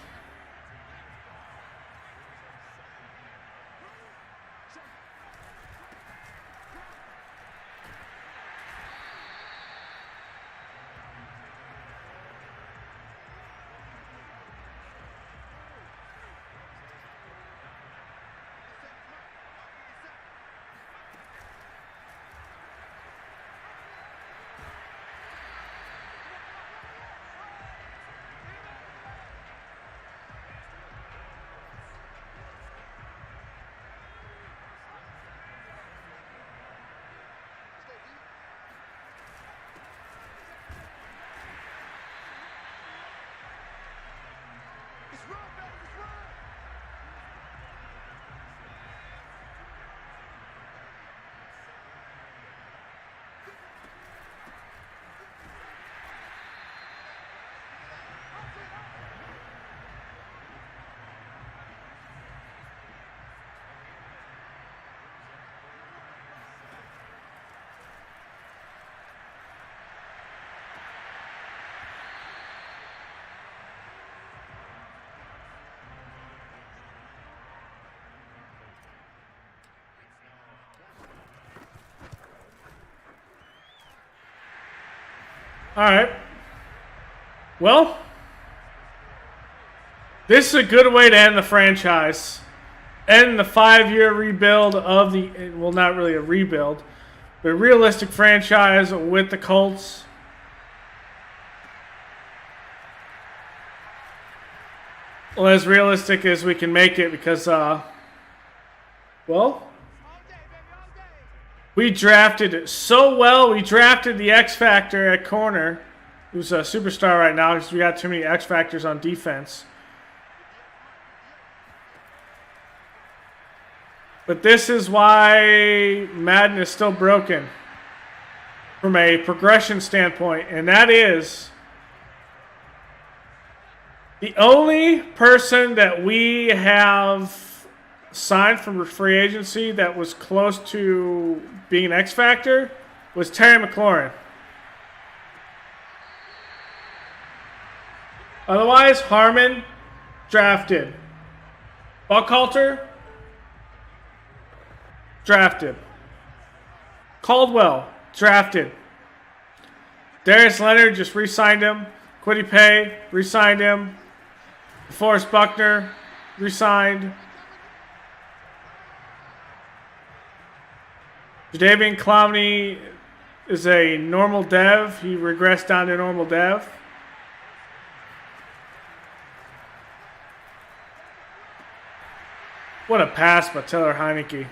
All right. Well, this is a good way to end the franchise. End the 5-year rebuild of the, well, not really a rebuild, but a realistic franchise with the Colts. Well, as realistic as we can make it because, well, we drafted so well. We drafted the X Factor at corner, who's a superstar right now because we got too many X Factors on defense. But this is why Madden is still broken from a progression standpoint, and that is the only person that we have signed from free agency that was close to being an X Factor was Terry McLaurin. Otherwise, Harmon, drafted. Buckhalter, drafted. Caldwell, drafted. Darius Leonard, just re-signed him. Quiddy Pay, re-signed him. Forrest Buckner, re-signed. Jadeveon Clowney is a normal dev. He regressed down to normal dev. What a pass by Taylor Heineke.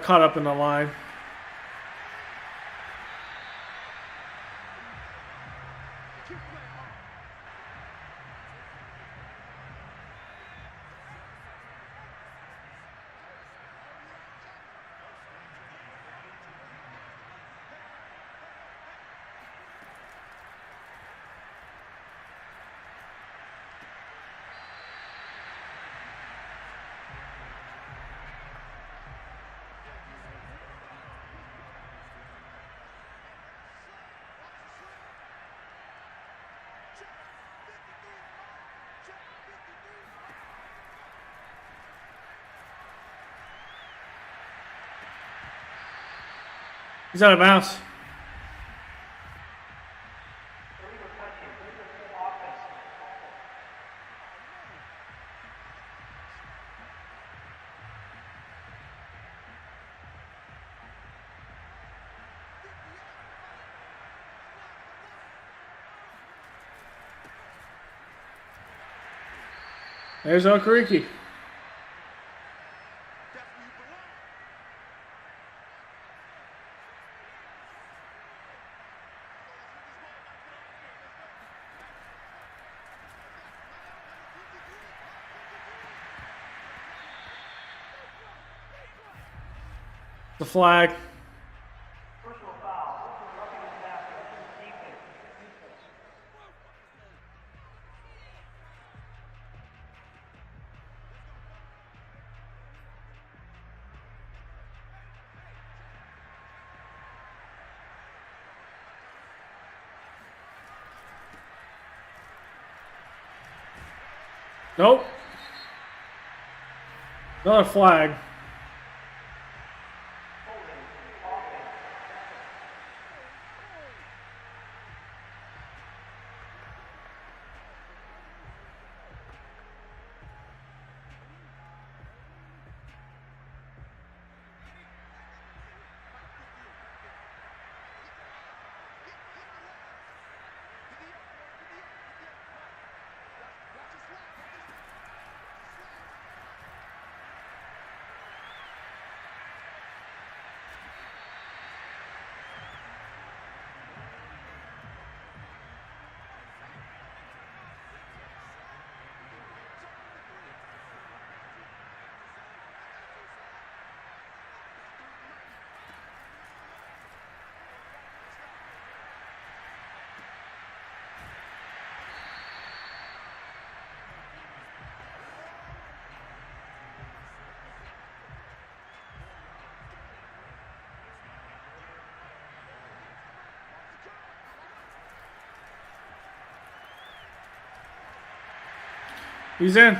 Caught up in the line. He's out of bounds. Illegal touching. Illegal full offense. There's Okariki. The flag. Personal foul. This is roughing the passer. This is defense. Nope. Another flag. He's in.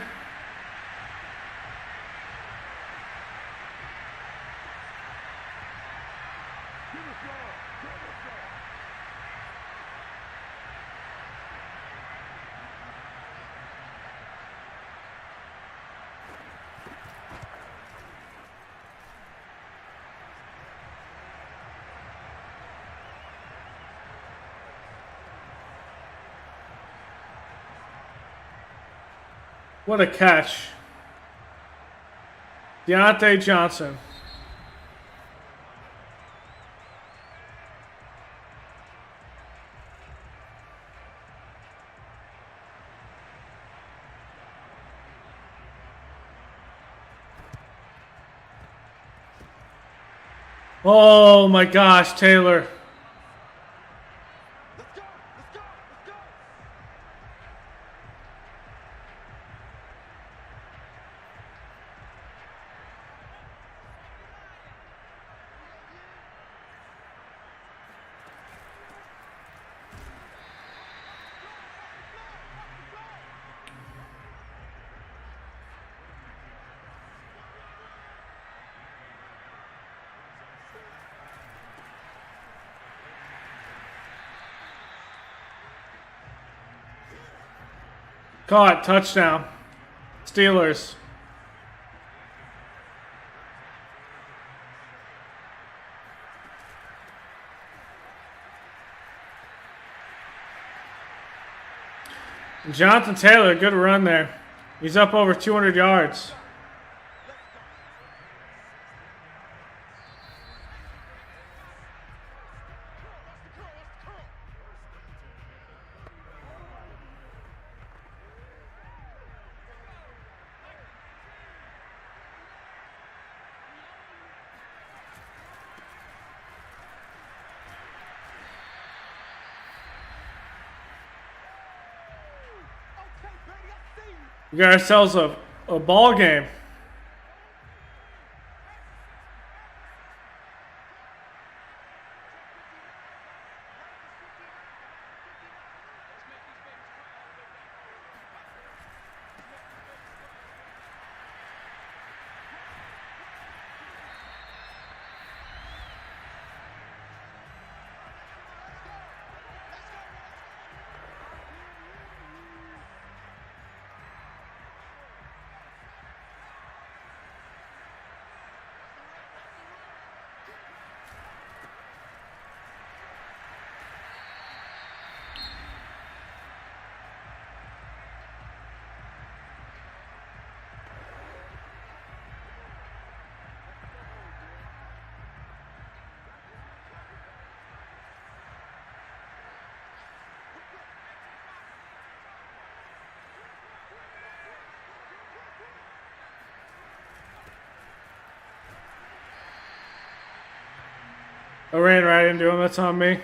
What a catch. Deontay Johnson. Oh my gosh, Taylor. Caught, touchdown. Steelers. Jonathan Taylor, good run there. He's up over 200 yards. We got ourselves a ball game. I ran right into him. That's on me.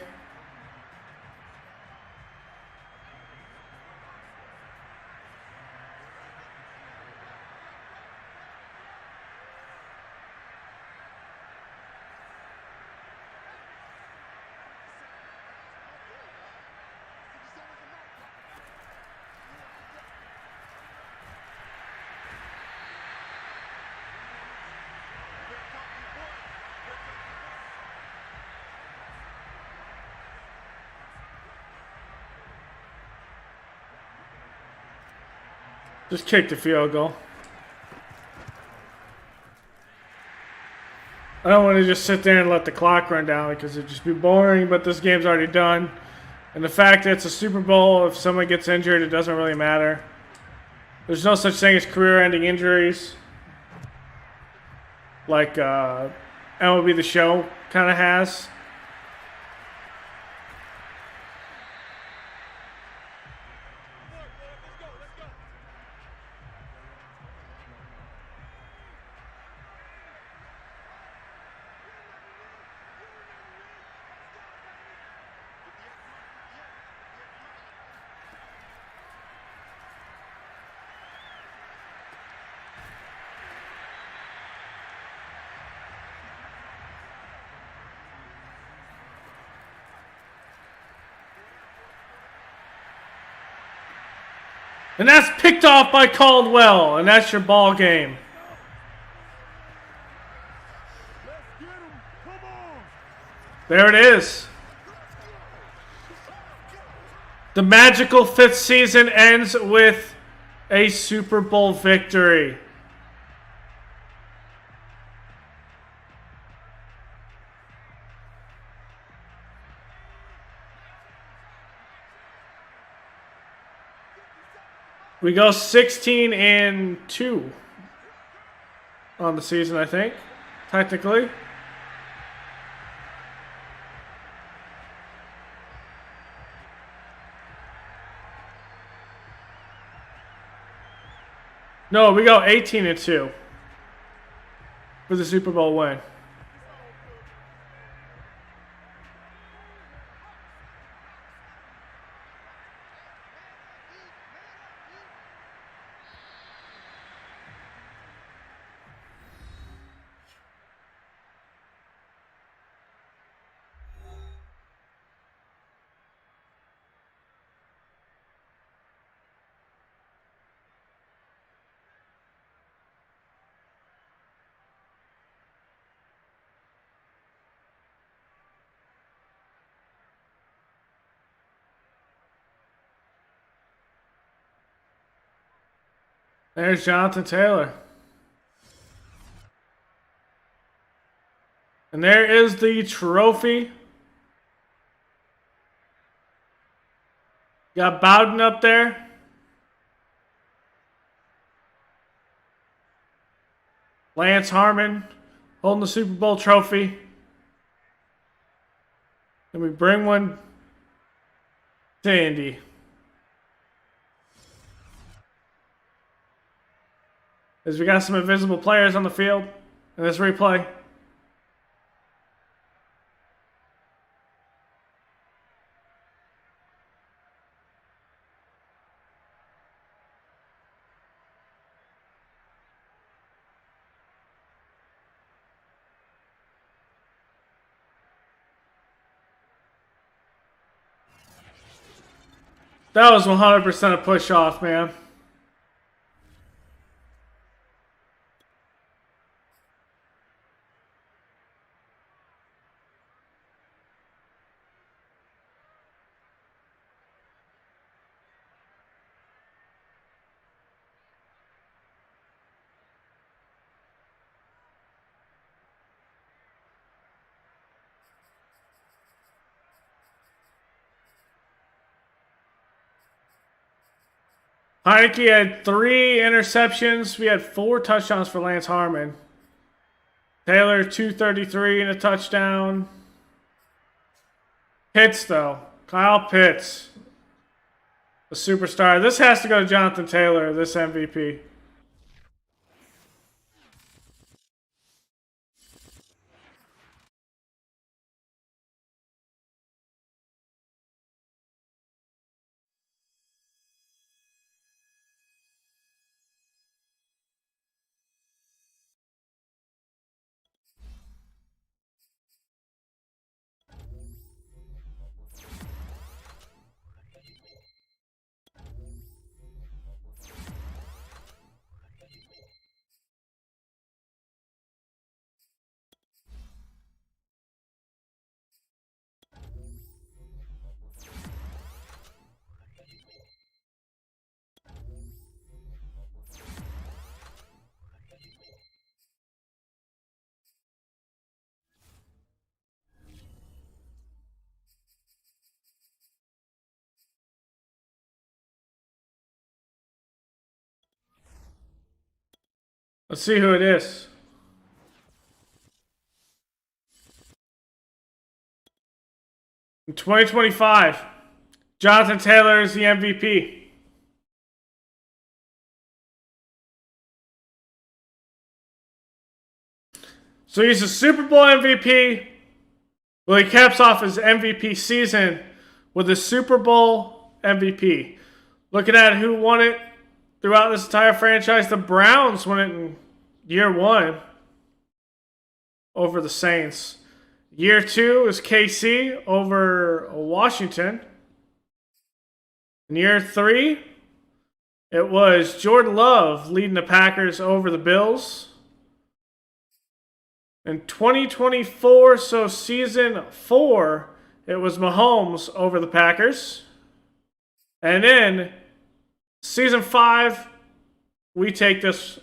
Just kick the field goal. I don't want to just sit there and let the clock run down because it'd just be boring, but this game's already done. And the fact that it's a Super Bowl, if someone gets injured, it doesn't really matter. There's no such thing as career-ending injuries. Like MLB The Show kind of has. And that's picked off by Caldwell, and that's your ball game. There it is. The magical 5th season ends with a Super Bowl victory. We go 16-2 on the season, I think, technically. No, we go 18-2 for the Super Bowl win. There's Jonathan Taylor. And there is the trophy. Got Bowden up there. Lance Harmon holding the Super Bowl trophy. And we bring one to Indy. As we got some invisible players on the field in this replay. That was 100% a push off, man. Heineke had 3 interceptions. We had 4 touchdowns for Lance Harmon. Taylor, 233 and a touchdown. Pitts, though. Kyle Pitts. A superstar. This has to go to Jonathan Taylor, this MVP. Let's see who it is. In 2025, Jonathan Taylor is the MVP. So he's a Super Bowl MVP. Well, he caps off his MVP season with a Super Bowl MVP. Looking at who won it throughout this entire franchise, the Browns won it in year 1 over the Saints. Year 2 is KC over Washington. In year 3, it was Jordan Love leading the Packers over the Bills. In 2024, so season 4, it was Mahomes over the Packers. And then season 5, we take this.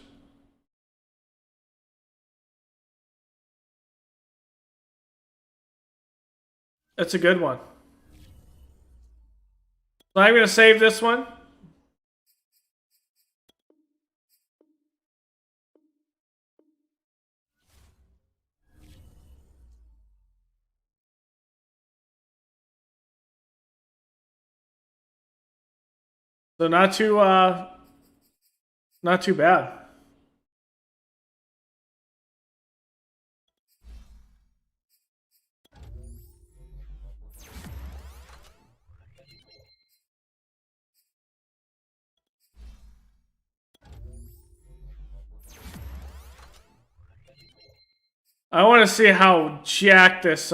That's a good one. So I'm going to save this one. So not too bad. I want to see how jacked this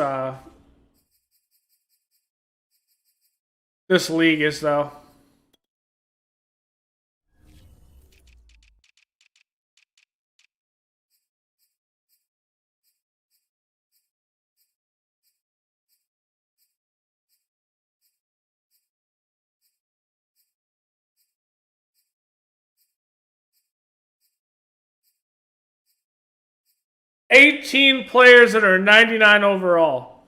this league is, though. $18 players that are 99 overall.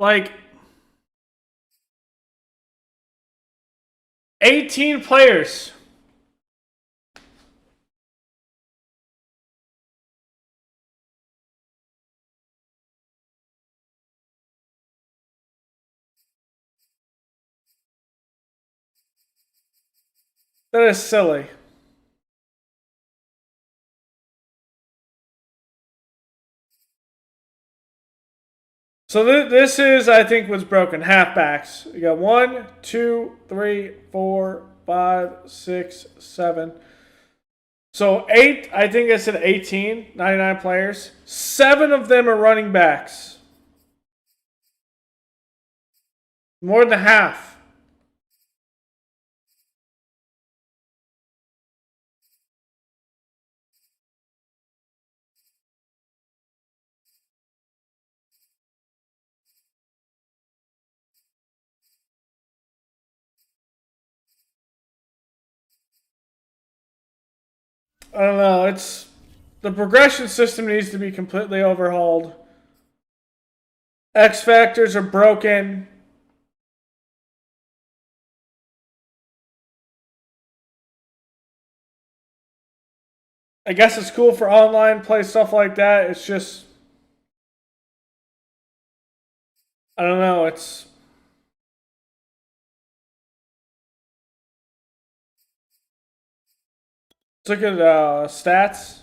Like 18 players. That is silly. So this is, I think, what's broken. Halfbacks. You got 1, 2, 3, 4, 5, 6, 7. So 8, I think I said 18, 99 players. 7 of them are running backs. More than half. I don't know. It's the progression system needs to be completely overhauled. X factors are broken. I guess it's cool for online play, stuff like that. It's just, I don't know. Let's look at stats.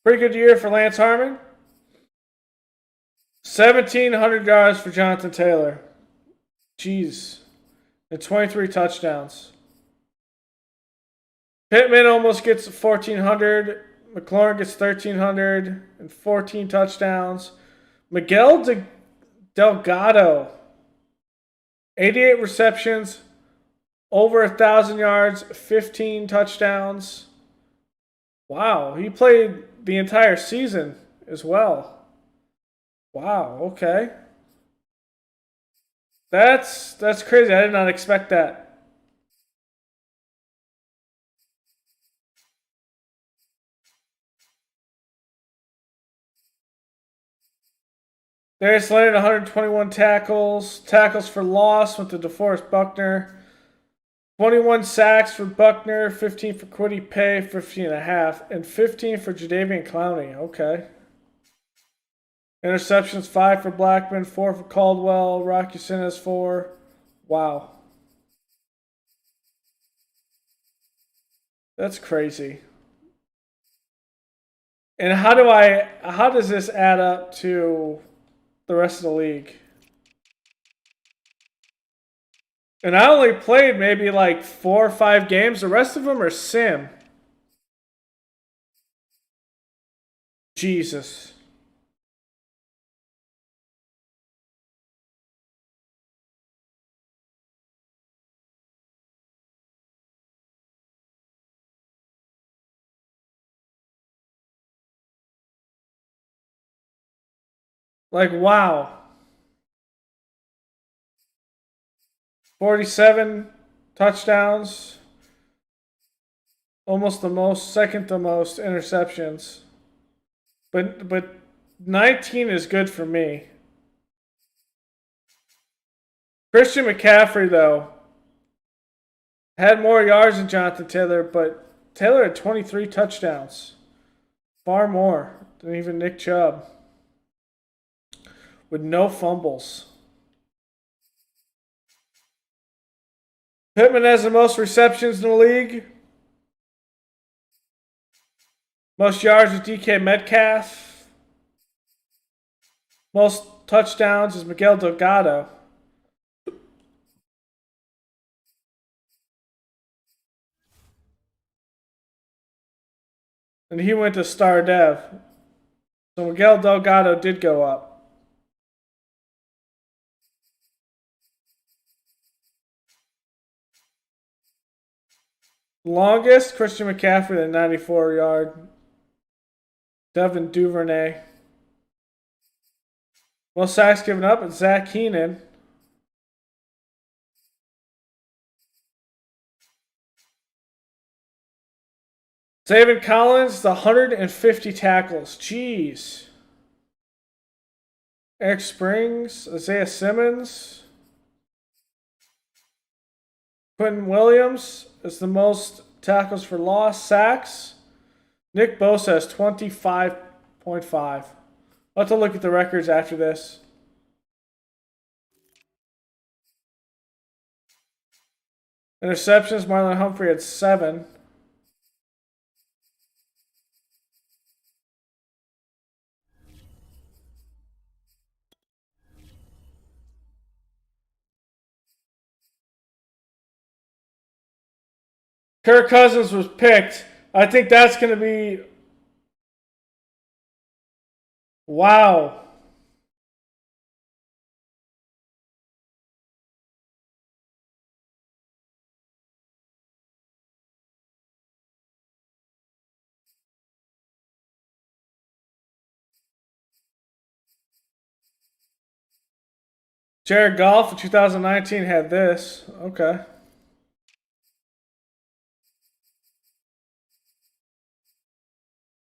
Pretty good year for Lance Harmon. 1,700 yards for Jonathan Taylor. Jeez. And 23 touchdowns. Pittman almost gets 1,400. McLaurin gets 1,300 and 14 touchdowns. Miguel Delgado, 88 receptions, over 1,000 yards, 15 touchdowns. Wow, he played the entire season as well. Wow, okay. That's crazy. I did not expect that. Darius Leonard, 121 tackles. Tackles for loss went to DeForest Buckner. 21 sacks for Buckner, 15 for Kwity Paye, 15 and a half, and 15 for Jadeveon Clowney. Okay. Interceptions, 5 for Blackman, 4 for Caldwell. Rocky Sin has 4. Wow. That's crazy. And how does this add up to the rest of the league? And I only played maybe like 4 or 5 games. The rest of them are sim. Jesus. Like, wow. 47 touchdowns. Almost the most, second to most interceptions. But 19 is good for me. Christian McCaffrey, though, had more yards than Jonathan Taylor, but Taylor had 23 touchdowns. Far more than even Nick Chubb. With no fumbles. Pittman has the most receptions in the league. Most yards with DK Metcalf. Most touchdowns is Miguel Delgado. And he went to Star Dev. So Miguel Delgado did go up. Longest, Christian McCaffrey, the 94-yard. Devin Duvernay. Most sacks given up, it's Zach Keenan. David Collins, the 150 tackles. Jeez. Eric Springs, Isaiah Simmons. Quentin Williams is the most tackles for loss, sacks. Nick Bosa has 25.5. I'll have to look at the records after this. Interceptions, Marlon Humphrey had 7. Kirk Cousins was picked. I think that's going to be... Wow. Jared Goff in 2019 had this. Okay.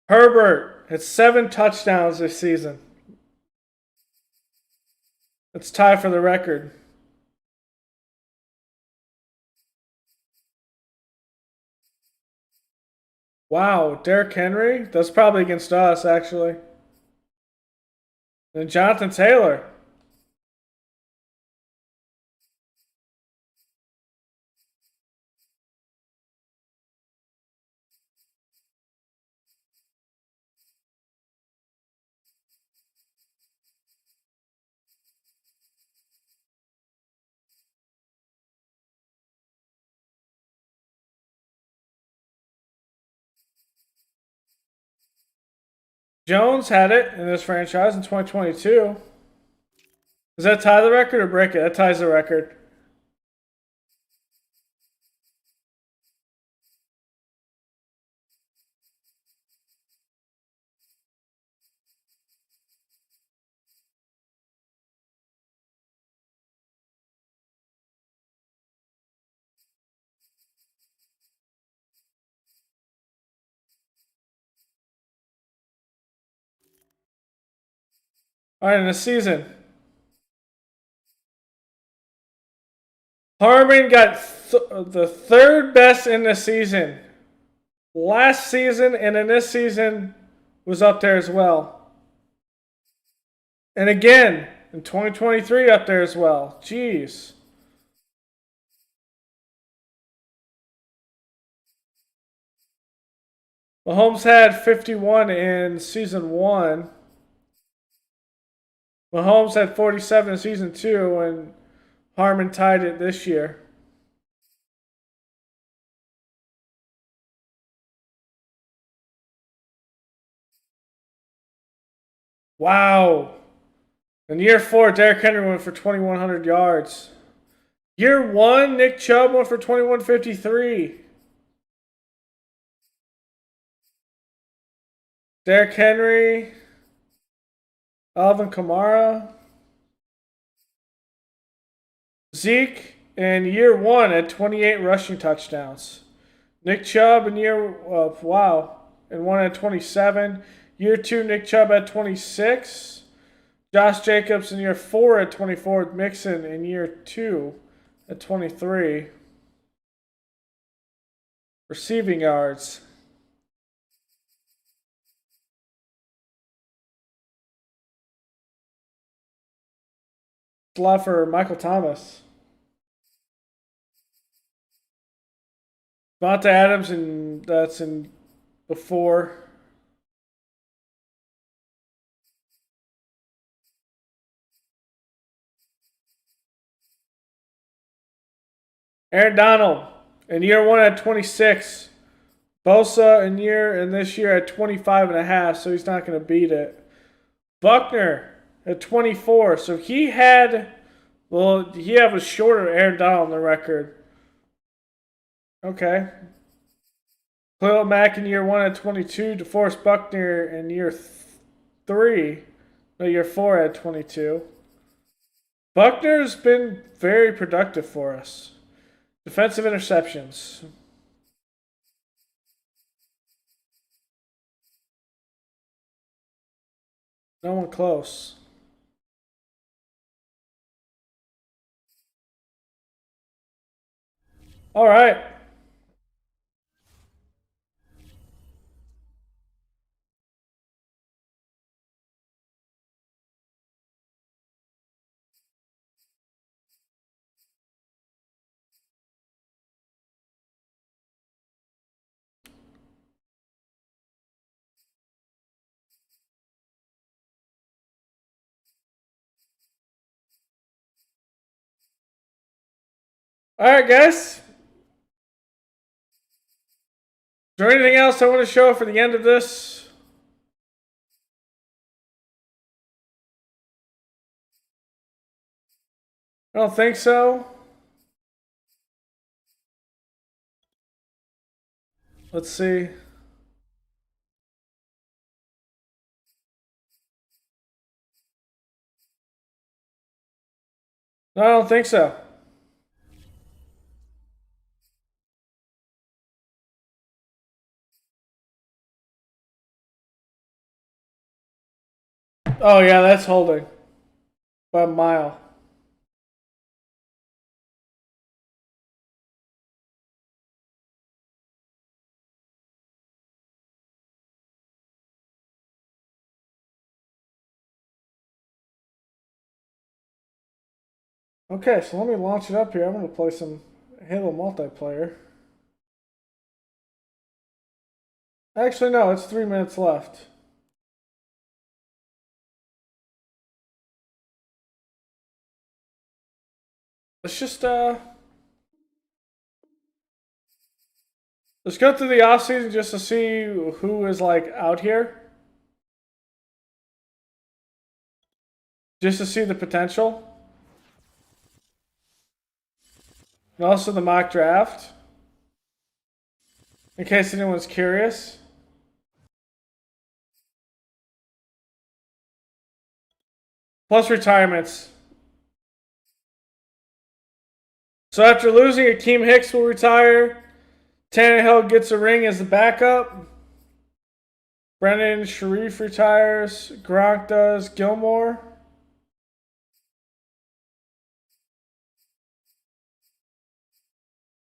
Herbert had 7 touchdowns this season. It's tied for the record. Wow, Dereck Henry? That's probably against us, actually. And Jonathan Taylor. Jones had it in this franchise in 2022. Does that tie the record or break it? That ties the record. All right, in the season, Harmon got the third best in the season. Last season and in this season was up there as well. And again, in 2023 up there as well. Jeez. Mahomes had 51 in season 1. Mahomes had 47 in season 2, and Harmon tied it this year. Wow. In year 4, Dereck Henry went for 2,100 yards. Year 1, Nick Chubb went for 2,153. Dereck Henry, Alvin Kamara, Zeke in year 1 had 28 rushing touchdowns. Nick Chubb in year and 1 had 27. Year 2, Nick Chubb had 26. Josh Jacobs in year 4 at 24. Mixon in year 2 at 23. Receiving yards. Slot for Michael Thomas. Devonta Adams, and that's in before. Aaron Donald in year 1 at 26. Bosa in this year at 25.5, so he's not going to beat it. Buckner at 24, so he had a shorter Aaron Donald in the record. Okay. Khalil Mack in year 1 at 22. DeForest Buckner in year 4 at 22. Buckner's been very productive for us. Defensive interceptions. No one close. All right. All right, guys. Is there anything else I want to show for the end of this? I don't think so. Let's see. No, I don't think so. Oh, yeah, that's holding. By a mile. Okay, so let me launch it up here. I'm going to play some Halo multiplayer. Actually, no, it's 3 minutes left. Let's just, let's go through the offseason just to see who is, like, out here. Just to see the potential. And also the mock draft. In case anyone's curious. Plus retirements. So after losing, Akeem Hicks will retire. Tannehill gets a ring as the backup. Brendan Sharif retires. Gronk does. Gilmore.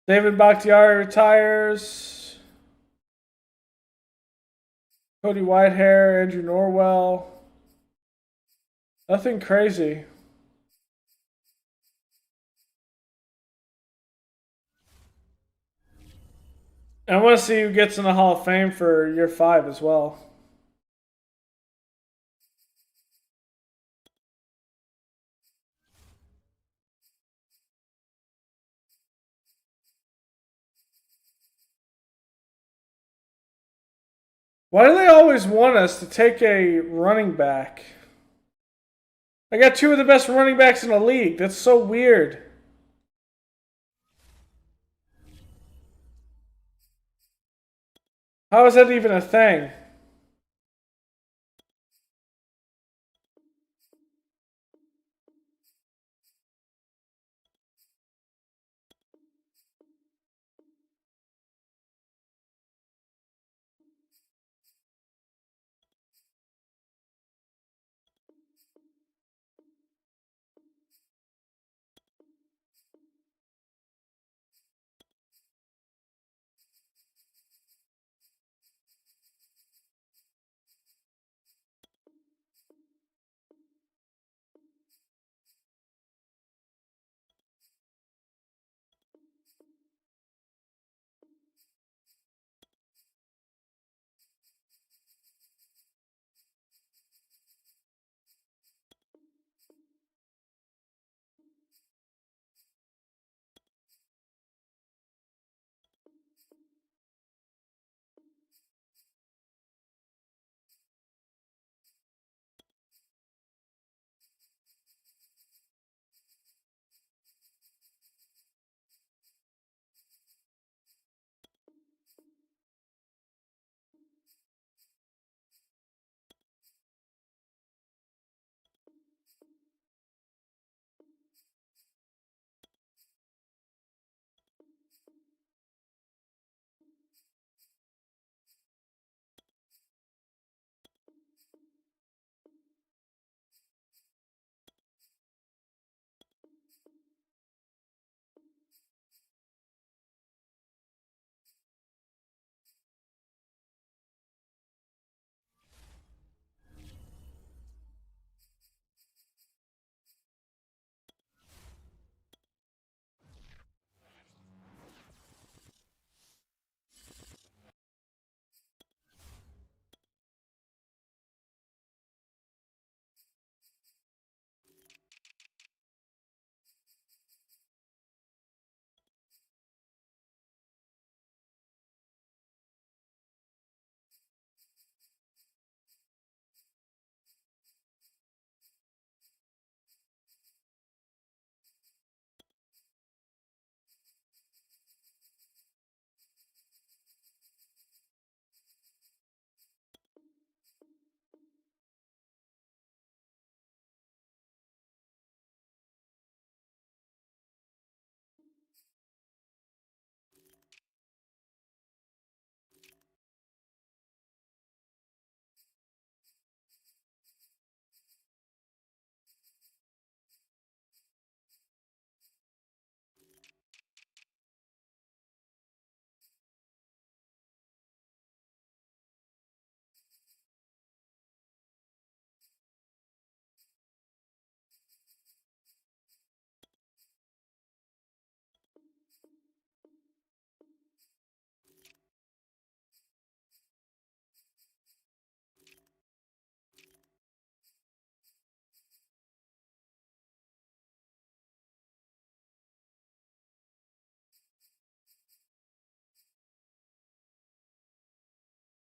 David Bakhtiari retires. Cody Whitehair, Andrew Norwell. Nothing crazy. I want to see who gets in the Hall of Fame for year 5 as well. Why do they always want us to take a running back? I got 2 of the best running backs in the league. That's so weird. How is that even a thing?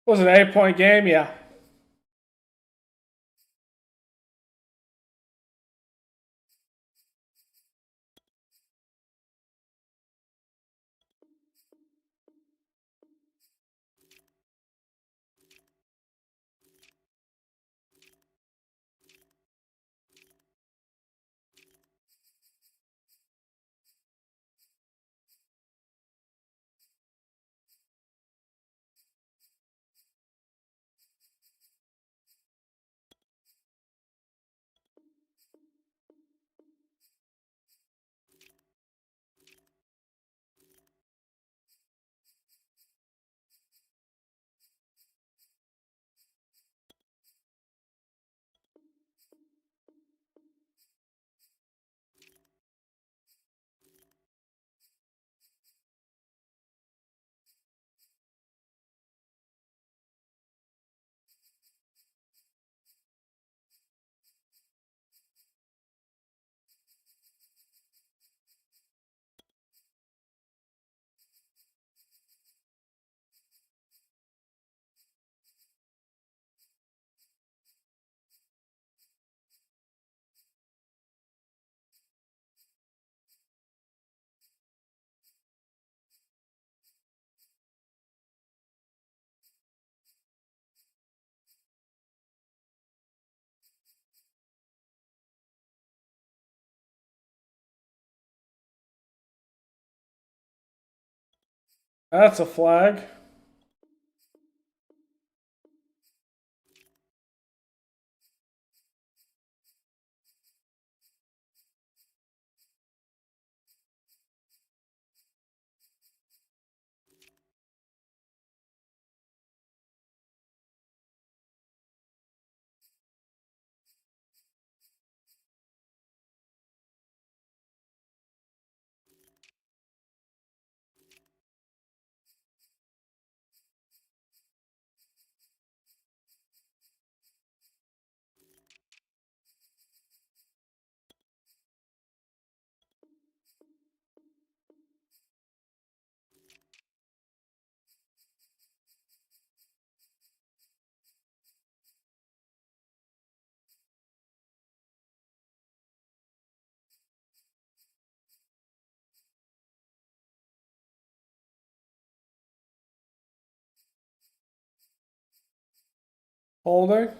Was it an 8-point game? Yeah. That's a flag. Holding.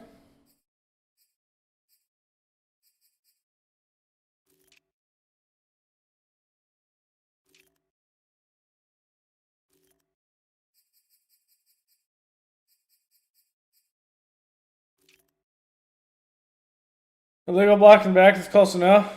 Illegal blocking back is close enough.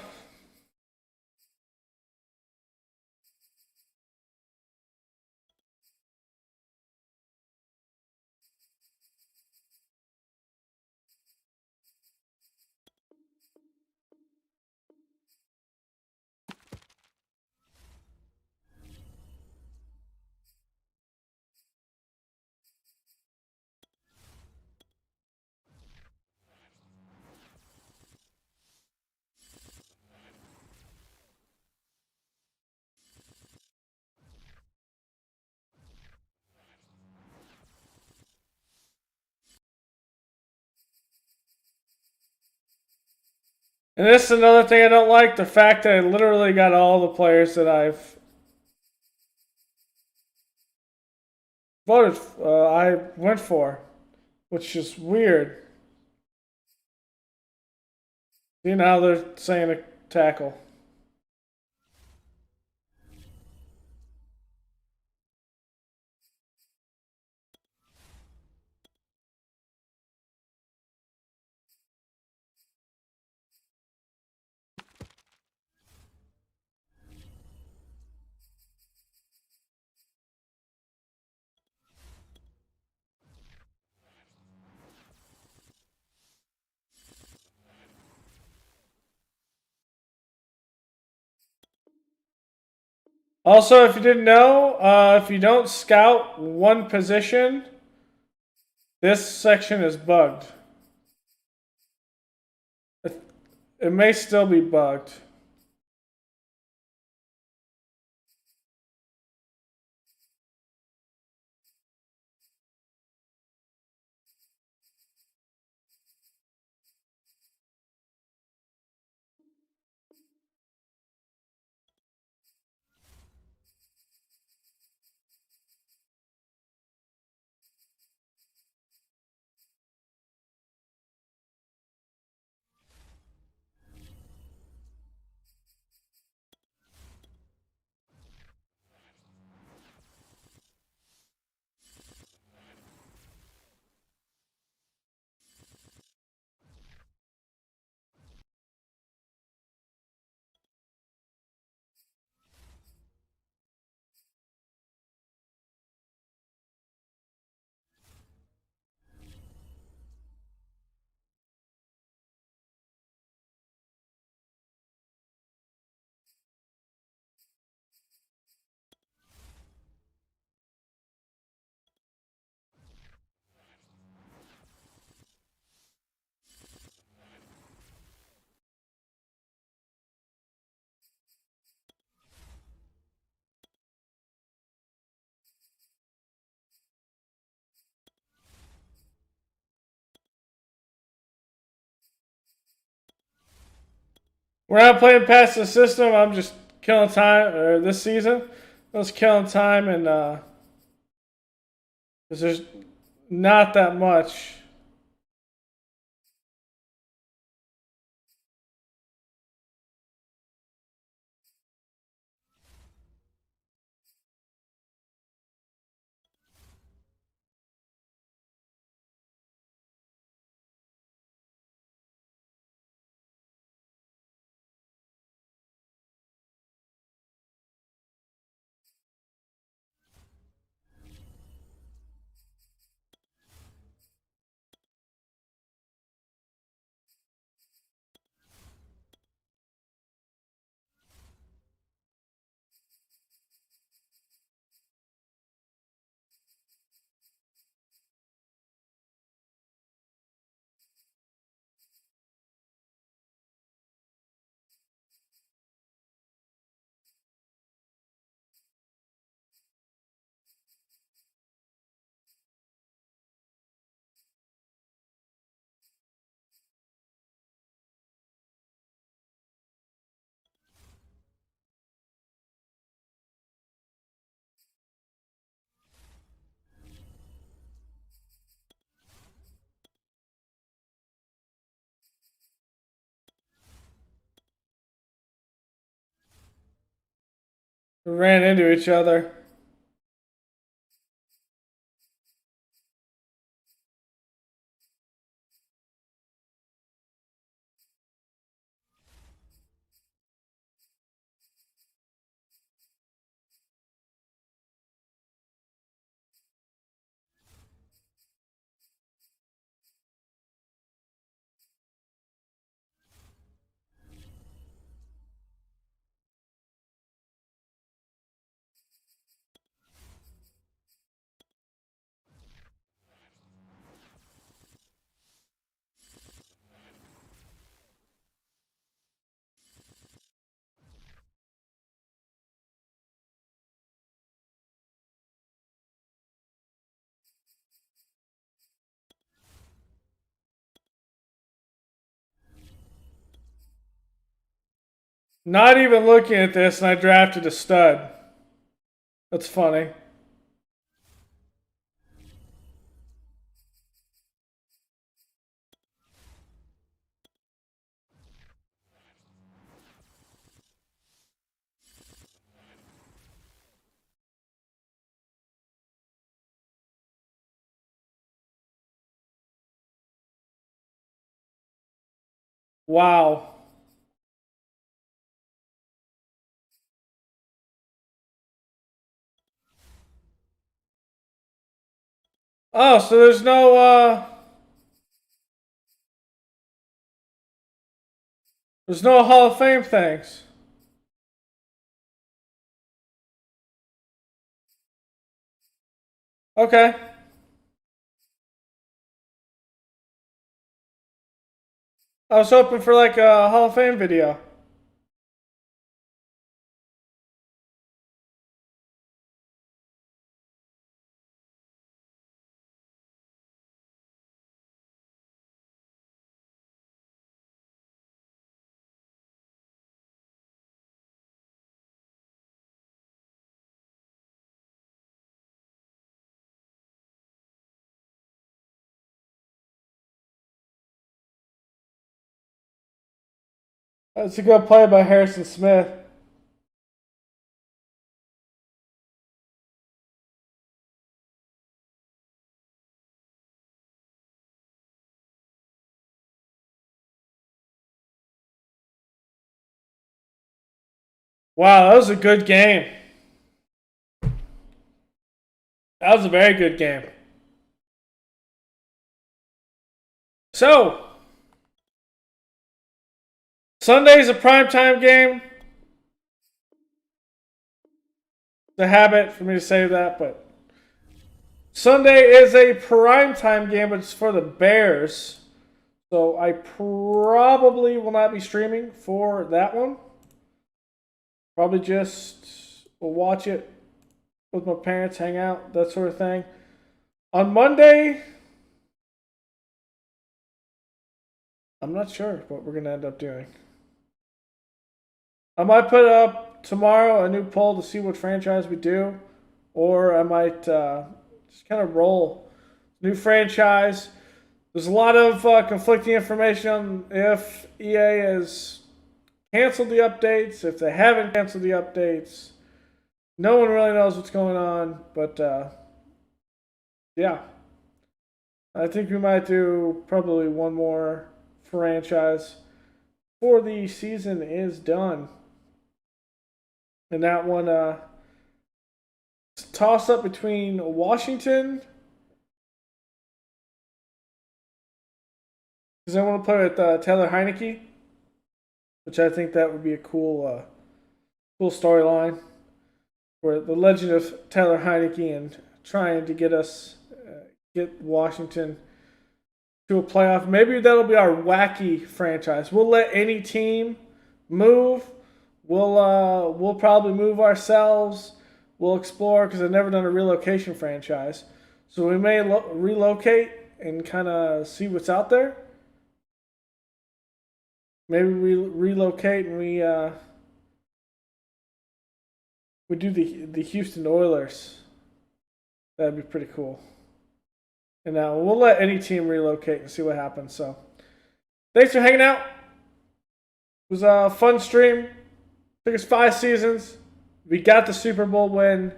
And this is another thing I don't like, the fact that I literally got all the players that I've I went for, which is weird. See, now they're saying a tackle. Also, if you didn't know, if you don't scout one position, this section is bugged. It may still be bugged. We're not playing past the system. I'm just killing time. Or this season, I was killing time, and because there's not that much. ran into each other. Not even looking at this, and I drafted a stud. That's funny. Wow. Oh, so there's no Hall of Fame things. Okay. I was hoping for like a Hall of Fame video. That's a good play by Harrison Smith. Wow, that was a good game. That was a very good game. So, Sunday's a primetime game. It's a habit for me to say that, but Sunday is a primetime game, but it's for the Bears. So I probably will not be streaming for that one. Probably just will watch it with my parents, hang out, that sort of thing. On Monday, I'm not sure what we're going to end up doing. I might put up tomorrow a new poll to see what franchise we do, or I might just kind of roll. New franchise. There's a lot of conflicting information on if EA has canceled the updates, if they haven't canceled the updates. No one really knows what's going on, but yeah. I think we might do probably one more franchise before the season is done. And that one, toss up between Washington, because I want to play with Taylor Heineke, which I think that would be a cool storyline, where the legend of Taylor Heineke and trying to get Washington to a playoff. Maybe that'll be our wacky franchise. We'll let any team move. We'll probably move ourselves. We'll explore, because I've never done a relocation franchise. So we may relocate and kind of see what's out there. Maybe we relocate and we do the Houston Oilers. That'd be pretty cool. And now we'll let any team relocate and see what happens. So thanks for hanging out. It was a fun stream. Took us 5 seasons. we got the Super Bowl win,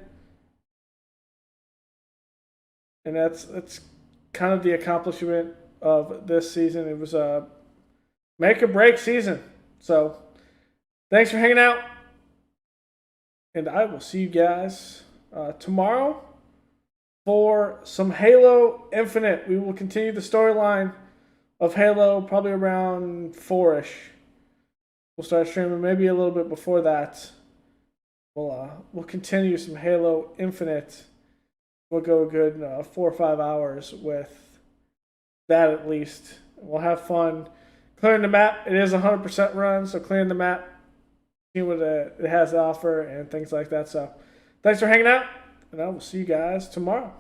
and that's kind of the accomplishment of this season. It was a make or break season. So thanks for hanging out, and I will see you guys tomorrow for some Halo Infinite. We will continue the storyline of Halo probably around 4-ish. We'll start streaming maybe a little bit before that. We'll continue some Halo Infinite. We'll go a good 4 or 5 hours with that at least. We'll have fun clearing the map. It is a 100% run, so clearing the map, seeing what it has to offer and things like that. So thanks for hanging out, and I will see you guys tomorrow.